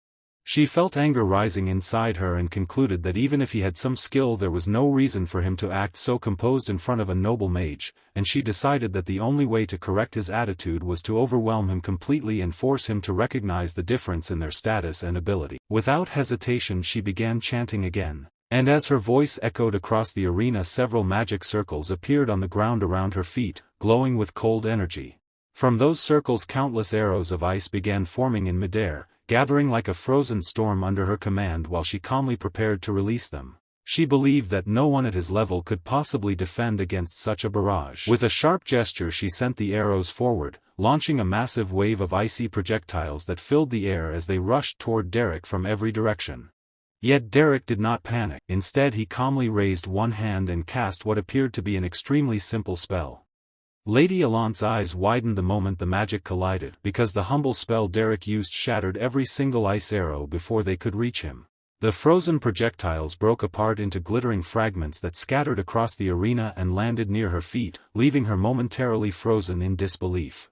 She felt anger rising inside her and concluded that even if he had some skill there was no reason for him to act so composed in front of a noble mage, and she decided that the only way to correct his attitude was to overwhelm him completely and force him to recognize the difference in their status and ability. Without hesitation she began chanting again, and as her voice echoed across the arena several magic circles appeared on the ground around her feet, glowing with cold energy. From those circles countless arrows of ice began forming in midair, gathering like a frozen storm under her command while she calmly prepared to release them. She believed that no one at his level could possibly defend against such a barrage. With a sharp gesture she sent the arrows forward, launching a massive wave of icy projectiles that filled the air as they rushed toward Derrick from every direction. Yet Derrick did not panic. Instead he calmly raised one hand and cast what appeared to be an extremely simple spell. Lady Alant's eyes widened the moment the magic collided, because the humble spell Derrick used shattered every single ice arrow before they could reach him. The frozen projectiles broke apart into glittering fragments that scattered across the arena and landed near her feet, leaving her momentarily frozen in disbelief.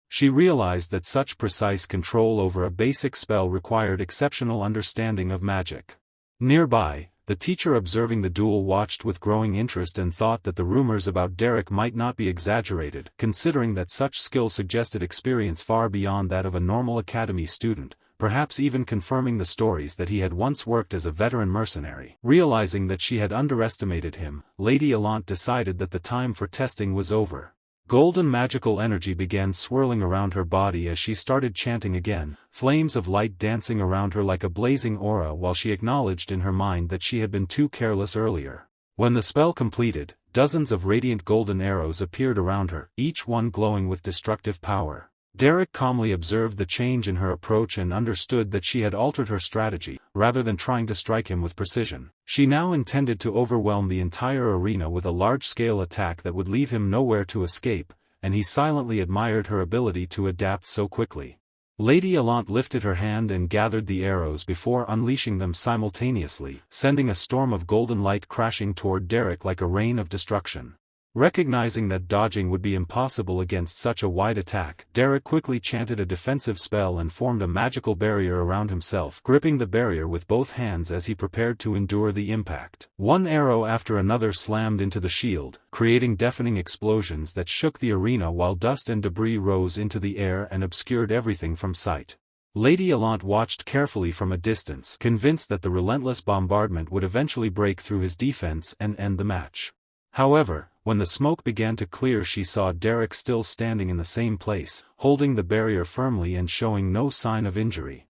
She realized that such precise control over a basic spell required exceptional understanding of magic. Nearby, the teacher observing the duel watched with growing interest and thought that the rumors about Derrick might not be exaggerated, considering that such skill suggested experience far beyond that of a normal academy student, perhaps even confirming the stories that he had once worked as a veteran mercenary. Realizing that she had underestimated him, Lady Alant decided that the time for testing was over. Golden magical energy began swirling around her body as she started chanting again, flames of light dancing around her like a blazing aura while she acknowledged in her mind that she had been too careless earlier. When the spell completed, dozens of radiant golden arrows appeared around her, each one glowing with destructive power. Derrick calmly observed the change in her approach and understood that she had altered her strategy, rather than trying to strike him with precision. She now intended to overwhelm the entire arena with a large-scale attack that would leave him nowhere to escape, and he silently admired her ability to adapt so quickly. Lady Alant lifted her hand and gathered the arrows before unleashing them simultaneously, sending a storm of golden light crashing toward Derrick like a rain of destruction. Recognizing that dodging would be impossible against such a wide attack, Derrick quickly chanted a defensive spell and formed a magical barrier around himself, gripping the barrier with both hands as he prepared to endure the impact. One arrow after another slammed into the shield, creating deafening explosions that shook the arena while dust and debris rose into the air and obscured everything from sight. Lady Alant watched carefully from a distance, convinced that the relentless bombardment would eventually break through his defense and end the match. However, when the smoke began to clear she saw Derrick still standing in the same place, holding the barrier firmly and showing no sign of injury.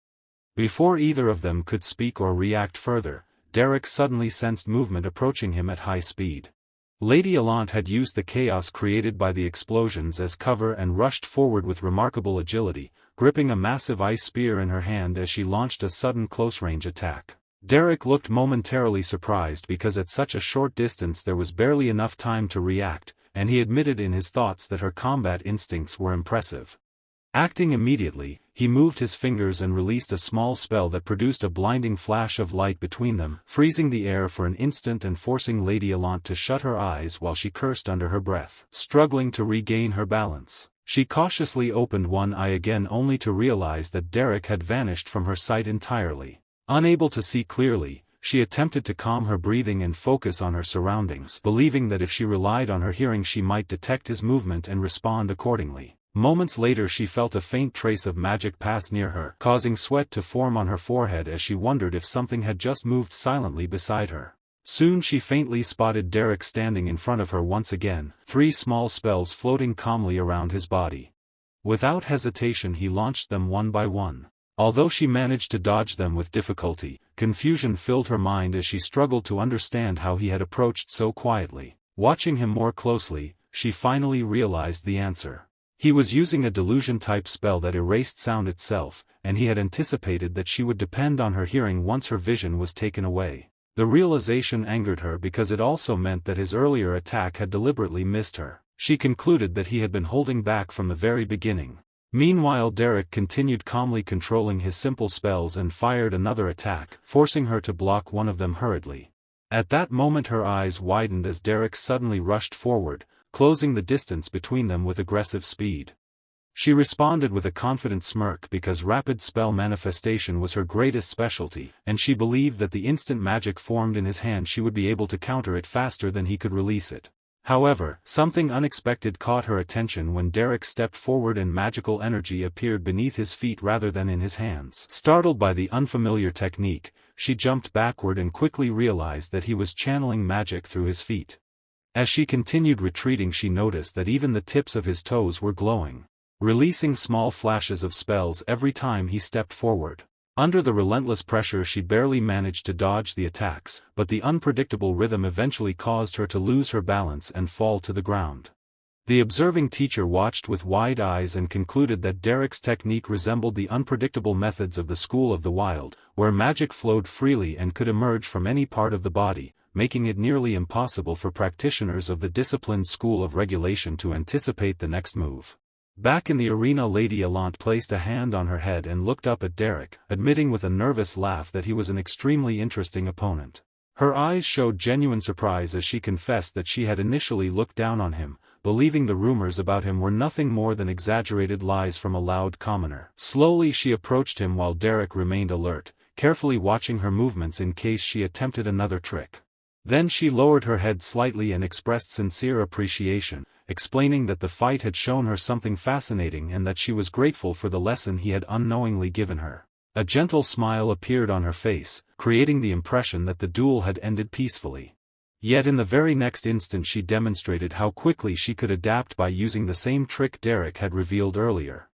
Before either of them could speak or react further, Derrick suddenly sensed movement approaching him at high speed. Lady Alant had used the chaos created by the explosions as cover and rushed forward with remarkable agility, gripping a massive ice spear in her hand as she launched a sudden close-range attack. Derrick looked momentarily surprised because at such a short distance there was barely enough time to react, and he admitted in his thoughts that her combat instincts were impressive. Acting immediately, he moved his fingers and released a small spell that produced a blinding flash of light between them, freezing the air for an instant and forcing Lady Alant to shut her eyes while she cursed under her breath. Struggling to regain her balance, she cautiously opened one eye again only to realize that Derrick had vanished from her sight entirely. Unable to see clearly, she attempted to calm her breathing and focus on her surroundings, believing that if she relied on her hearing she might detect his movement and respond accordingly. Moments later she felt a faint trace of magic pass near her, causing sweat to form on her forehead as she wondered if something had just moved silently beside her. Soon she faintly spotted Derrick standing in front of her once again, 3 small spells floating calmly around his body. Without hesitation he launched them one by one. Although she managed to dodge them with difficulty, confusion filled her mind as she struggled to understand how he had approached so quietly. Watching him more closely, she finally realized the answer. He was using a delusion-type spell that erased sound itself, and he had anticipated that she would depend on her hearing once her vision was taken away. The realization angered her because it also meant that his earlier attack had deliberately missed her. She concluded that he had been holding back from the very beginning. Meanwhile, Derrick continued calmly controlling his simple spells and fired another attack, forcing her to block one of them hurriedly. At that moment her eyes widened as Derrick suddenly rushed forward, closing the distance between them with aggressive speed. She responded with a confident smirk because rapid spell manifestation was her greatest specialty, and she believed that the instant magic formed in his hand she would be able to counter it faster than he could release it. However, something unexpected caught her attention when Derrick stepped forward and magical energy appeared beneath his feet rather than in his hands. Startled by the unfamiliar technique, she jumped backward and quickly realized that he was channeling magic through his feet. As she continued retreating, she noticed that even the tips of his toes were glowing, releasing small flashes of spells every time he stepped forward. Under the relentless pressure she barely managed to dodge the attacks, but the unpredictable rhythm eventually caused her to lose her balance and fall to the ground. The observing teacher watched with wide eyes and concluded that Derrick's technique resembled the unpredictable methods of the School of the Wild, where magic flowed freely and could emerge from any part of the body, making it nearly impossible for practitioners of the disciplined School of Regulation to anticipate the next move. Back in the arena, Lady Allant placed a hand on her head and looked up at Derrick, admitting with a nervous laugh that he was an extremely interesting opponent. Her eyes showed genuine surprise as she confessed that she had initially looked down on him, believing the rumors about him were nothing more than exaggerated lies from a loud commoner. Slowly she approached him while Derrick remained alert, carefully watching her movements in case she attempted another trick. Then she lowered her head slightly and expressed sincere appreciation, explaining that the fight had shown her something fascinating and that she was grateful for the lesson he had unknowingly given her. A gentle smile appeared on her face, creating the impression that the duel had ended peacefully. Yet in the very next instant she demonstrated how quickly she could adapt by using the same trick Derrick had revealed earlier.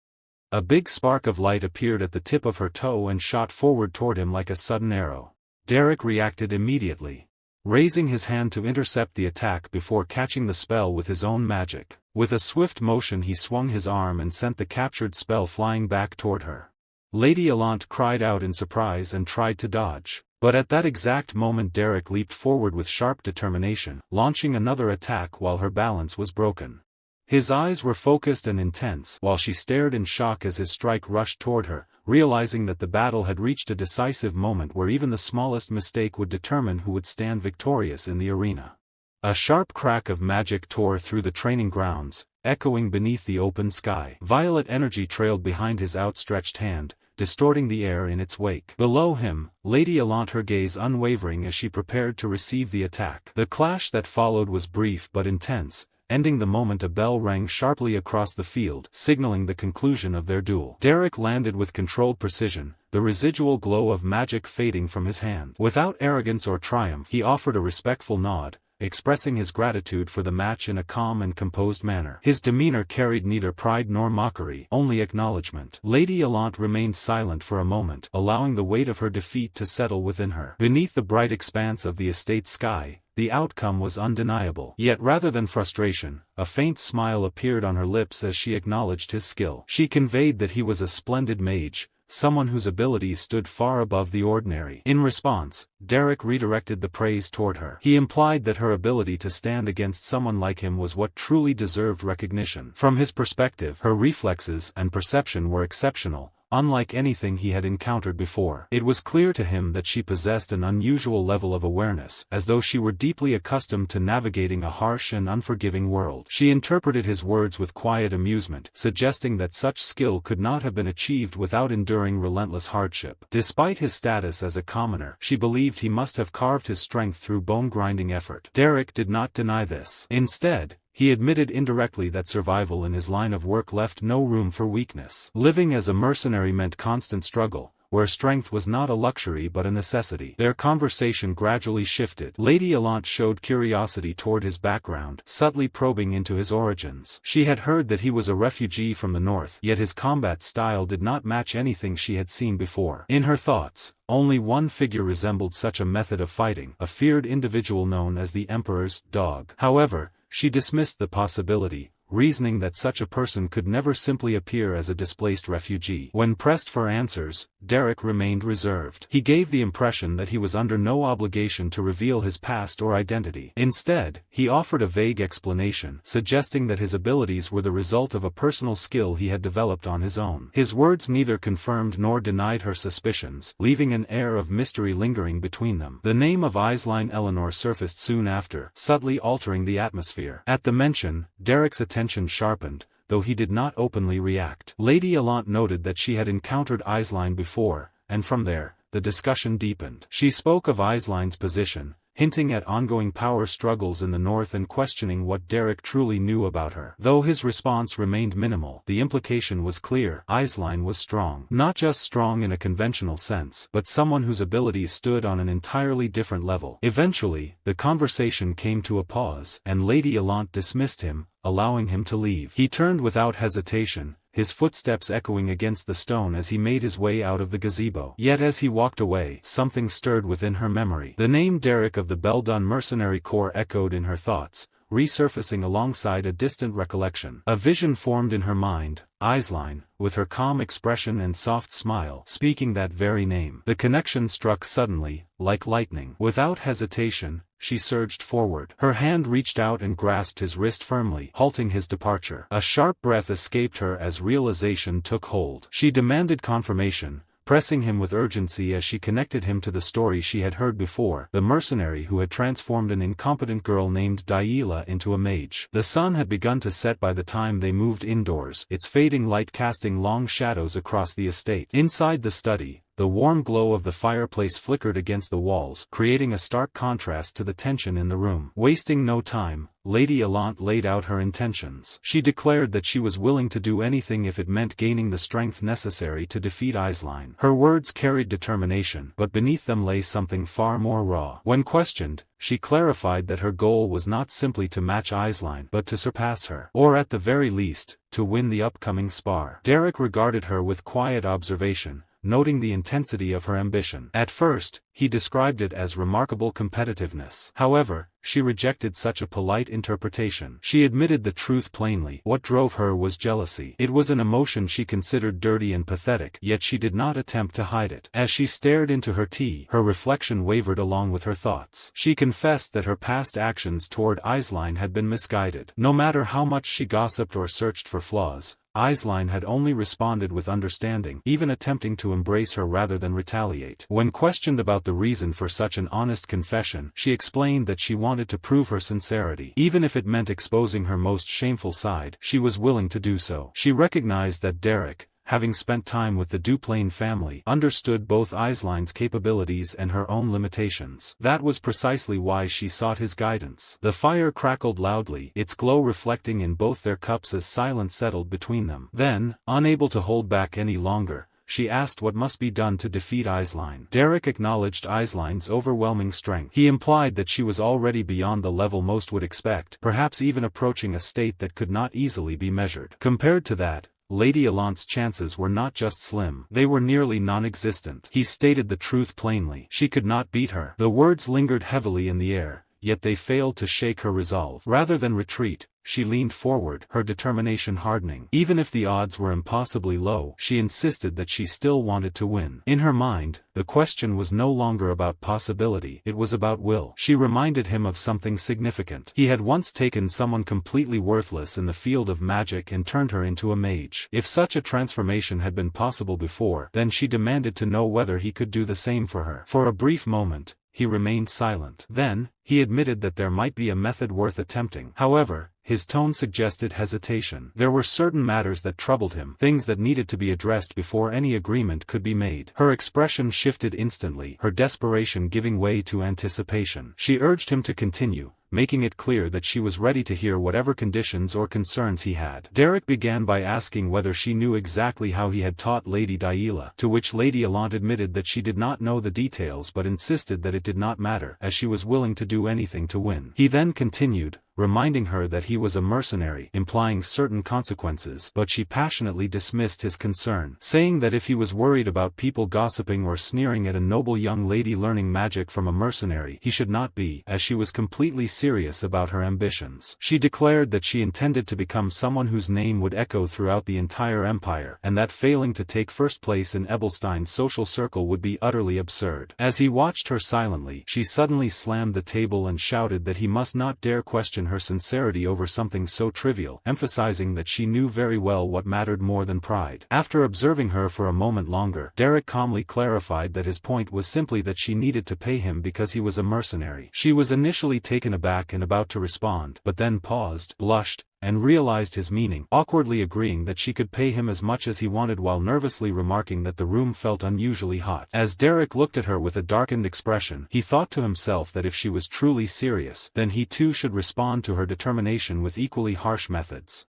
A big spark of light appeared at the tip of her toe and shot forward toward him like a sudden arrow. Derrick reacted immediately, raising his hand to intercept the attack before catching the spell with his own magic. With a swift motion he swung his arm and sent the captured spell flying back toward her. Lady Allant cried out in surprise and tried to dodge, but at that exact moment Derrick leaped forward with sharp determination, launching another attack while her balance was broken. His eyes were focused and intense while she stared in shock as his strike rushed toward her, realizing that the battle had reached a decisive moment where even the smallest mistake would determine who would stand victorious in the arena. A sharp crack of magic tore through the training grounds, echoing beneath the open sky. Violet energy trailed behind his outstretched hand, distorting the air in its wake. Below him, Lady Allant, her gaze unwavering as she prepared to receive the attack. The clash that followed was brief but intense, ending the moment a bell rang sharply across the field, signaling the conclusion of their duel. Derrick landed with controlled precision, the residual glow of magic fading from his hand. Without arrogance or triumph, he offered a respectful nod, expressing his gratitude for the match in a calm and composed manner. His demeanor carried neither pride nor mockery, only acknowledgement. Lady Allant remained silent for a moment, allowing the weight of her defeat to settle within her. Beneath the bright expanse of the estate sky, the outcome was undeniable. Yet rather than frustration, a faint smile appeared on her lips as she acknowledged his skill. She conveyed that he was a splendid mage, someone whose abilities stood far above the ordinary. In response, Derrick redirected the praise toward her. He implied that her ability to stand against someone like him was what truly deserved recognition. From his perspective, her reflexes and perception were exceptional, unlike anything he had encountered before. It was clear to him that she possessed an unusual level of awareness, as though she were deeply accustomed to navigating a harsh and unforgiving world. She interpreted his words with quiet amusement, suggesting that such skill could not have been achieved without enduring relentless hardship. Despite his status as a commoner, she believed he must have carved his strength through bone-grinding effort. Derrick did not deny this. Instead, he admitted indirectly that survival in his line of work left no room for weakness. Living as a mercenary meant constant struggle, where strength was not a luxury but a necessity. Their conversation gradually shifted. Lady Allant showed curiosity toward his background, subtly probing into his origins. She had heard that he was a refugee from the north, yet his combat style did not match anything she had seen before. In her thoughts, only one figure resembled such a method of fighting, a feared individual known as the Emperor's Dog. However, she dismissed the possibility, reasoning that such a person could never simply appear as a displaced refugee. When pressed for answers, Derrick remained reserved. He gave the impression that he was under no obligation to reveal his past or identity. Instead, he offered a vague explanation, suggesting that his abilities were the result of a personal skill he had developed on his own. His words neither confirmed nor denied her suspicions, leaving an air of mystery lingering between them. The name of Aisline Eleanor surfaced soon after, subtly altering the atmosphere. At the mention, Derrick's attention sharpened, though he did not openly react. Lady Alant noted that she had encountered Aisline before, and from there, the discussion deepened. She spoke of Aisline's position, hinting at ongoing power struggles in the north and questioning what Derrick truly knew about her. Though his response remained minimal, the implication was clear. Aisline was strong. Not just strong in a conventional sense, but someone whose abilities stood on an entirely different level. Eventually, the conversation came to a pause, and Lady Alant dismissed him, allowing him to leave. He turned without hesitation, his footsteps echoing against the stone as he made his way out of the gazebo. Yet as he walked away, something stirred within her memory. The name Derrick of the Beldon Mercenary Corps echoed in her thoughts, resurfacing alongside a distant recollection. A vision formed in her mind, Aisline, with her calm expression and soft smile, speaking that very name. The connection struck suddenly, like lightning. Without hesitation, she surged forward. Her hand reached out and grasped his wrist firmly, halting his departure. A sharp breath escaped her as realization took hold. She demanded confirmation, pressing him with urgency as she connected him to the story she had heard before, the mercenary who had transformed an incompetent girl named Daila into a mage. The sun had begun to set by the time they moved indoors, its fading light casting long shadows across the estate. Inside the study, the warm glow of the fireplace flickered against the walls, creating a stark contrast to the tension in the room. Wasting no time, Lady Alant laid out her intentions. She declared that she was willing to do anything if it meant gaining the strength necessary to defeat Aisline. Her words carried determination, but beneath them lay something far more raw. When questioned, she clarified that her goal was not simply to match Aisline but to surpass her, or at the very least, to win the upcoming spar. Derrick regarded her with quiet observation, noting the intensity of her ambition. At first, he described it as remarkable competitiveness. However, she rejected such a polite interpretation. She admitted the truth plainly. What drove her was jealousy. It was an emotion she considered dirty and pathetic, yet she did not attempt to hide it. As she stared into her tea, her reflection wavered along with her thoughts. She confessed that her past actions toward Aisline had been misguided. No matter how much she gossiped or searched for flaws, Aisline had only responded with understanding, even attempting to embrace her rather than retaliate. When questioned about the reason for such an honest confession, she explained that she wanted to prove her sincerity. Even if it meant exposing her most shameful side, she was willing to do so. She recognized that Derrick, having spent time with the Duplain family, understood both Aisline's capabilities and her own limitations. That was precisely why she sought his guidance. The fire crackled loudly, its glow reflecting in both their cups as silence settled between them. Then, unable to hold back any longer, she asked what must be done to defeat Aisline. Derrick acknowledged Aisline's overwhelming strength. He implied that she was already beyond the level most would expect, perhaps even approaching a state that could not easily be measured. Compared to that, Lady Alant's chances were not just slim, they were nearly non-existent. He stated the truth plainly. She could not beat her. The words lingered heavily in the air, yet they failed to shake her resolve. Rather than retreat, she leaned forward, her determination hardening. Even if the odds were impossibly low, she insisted that she still wanted to win. In her mind, the question was no longer about possibility, it was about will. She reminded him of something significant. He had once taken someone completely worthless in the field of magic and turned her into a mage. If such a transformation had been possible before, then she demanded to know whether he could do the same for her. For a brief moment, he remained silent. Then, he admitted that there might be a method worth attempting. However, his tone suggested hesitation. There were certain matters that troubled him, things that needed to be addressed before any agreement could be made. Her expression shifted instantly, her desperation giving way to anticipation. She urged him to continue, making it clear that she was ready to hear whatever conditions or concerns he had. Derrick began by asking whether she knew exactly how he had taught Lady Daila, to which Lady Alant admitted that she did not know the details but insisted that it did not matter, as she was willing to do anything to win. He then continued, reminding her that he was a mercenary, implying certain consequences, but she passionately dismissed his concern, saying that if he was worried about people gossiping or sneering at a noble young lady learning magic from a mercenary, he should not be, as she was completely serious about her ambitions. She declared that she intended to become someone whose name would echo throughout the entire empire, and that failing to take first place in Ebelstein's social circle would be utterly absurd. As he watched her silently, she suddenly slammed the table and shouted that he must not dare question her sincerity over something so trivial, emphasizing that she knew very well what mattered more than pride. After observing her for a moment longer, Derrick calmly clarified that his point was simply that she needed to pay him because he was a mercenary. She was initially taken aback and about to respond, but then paused, blushed, and realized his meaning, awkwardly agreeing that she could pay him as much as he wanted while nervously remarking that the room felt unusually hot. As Derrick looked at her with a darkened expression, he thought to himself that if she was truly serious, then he too should respond to her determination with equally harsh methods.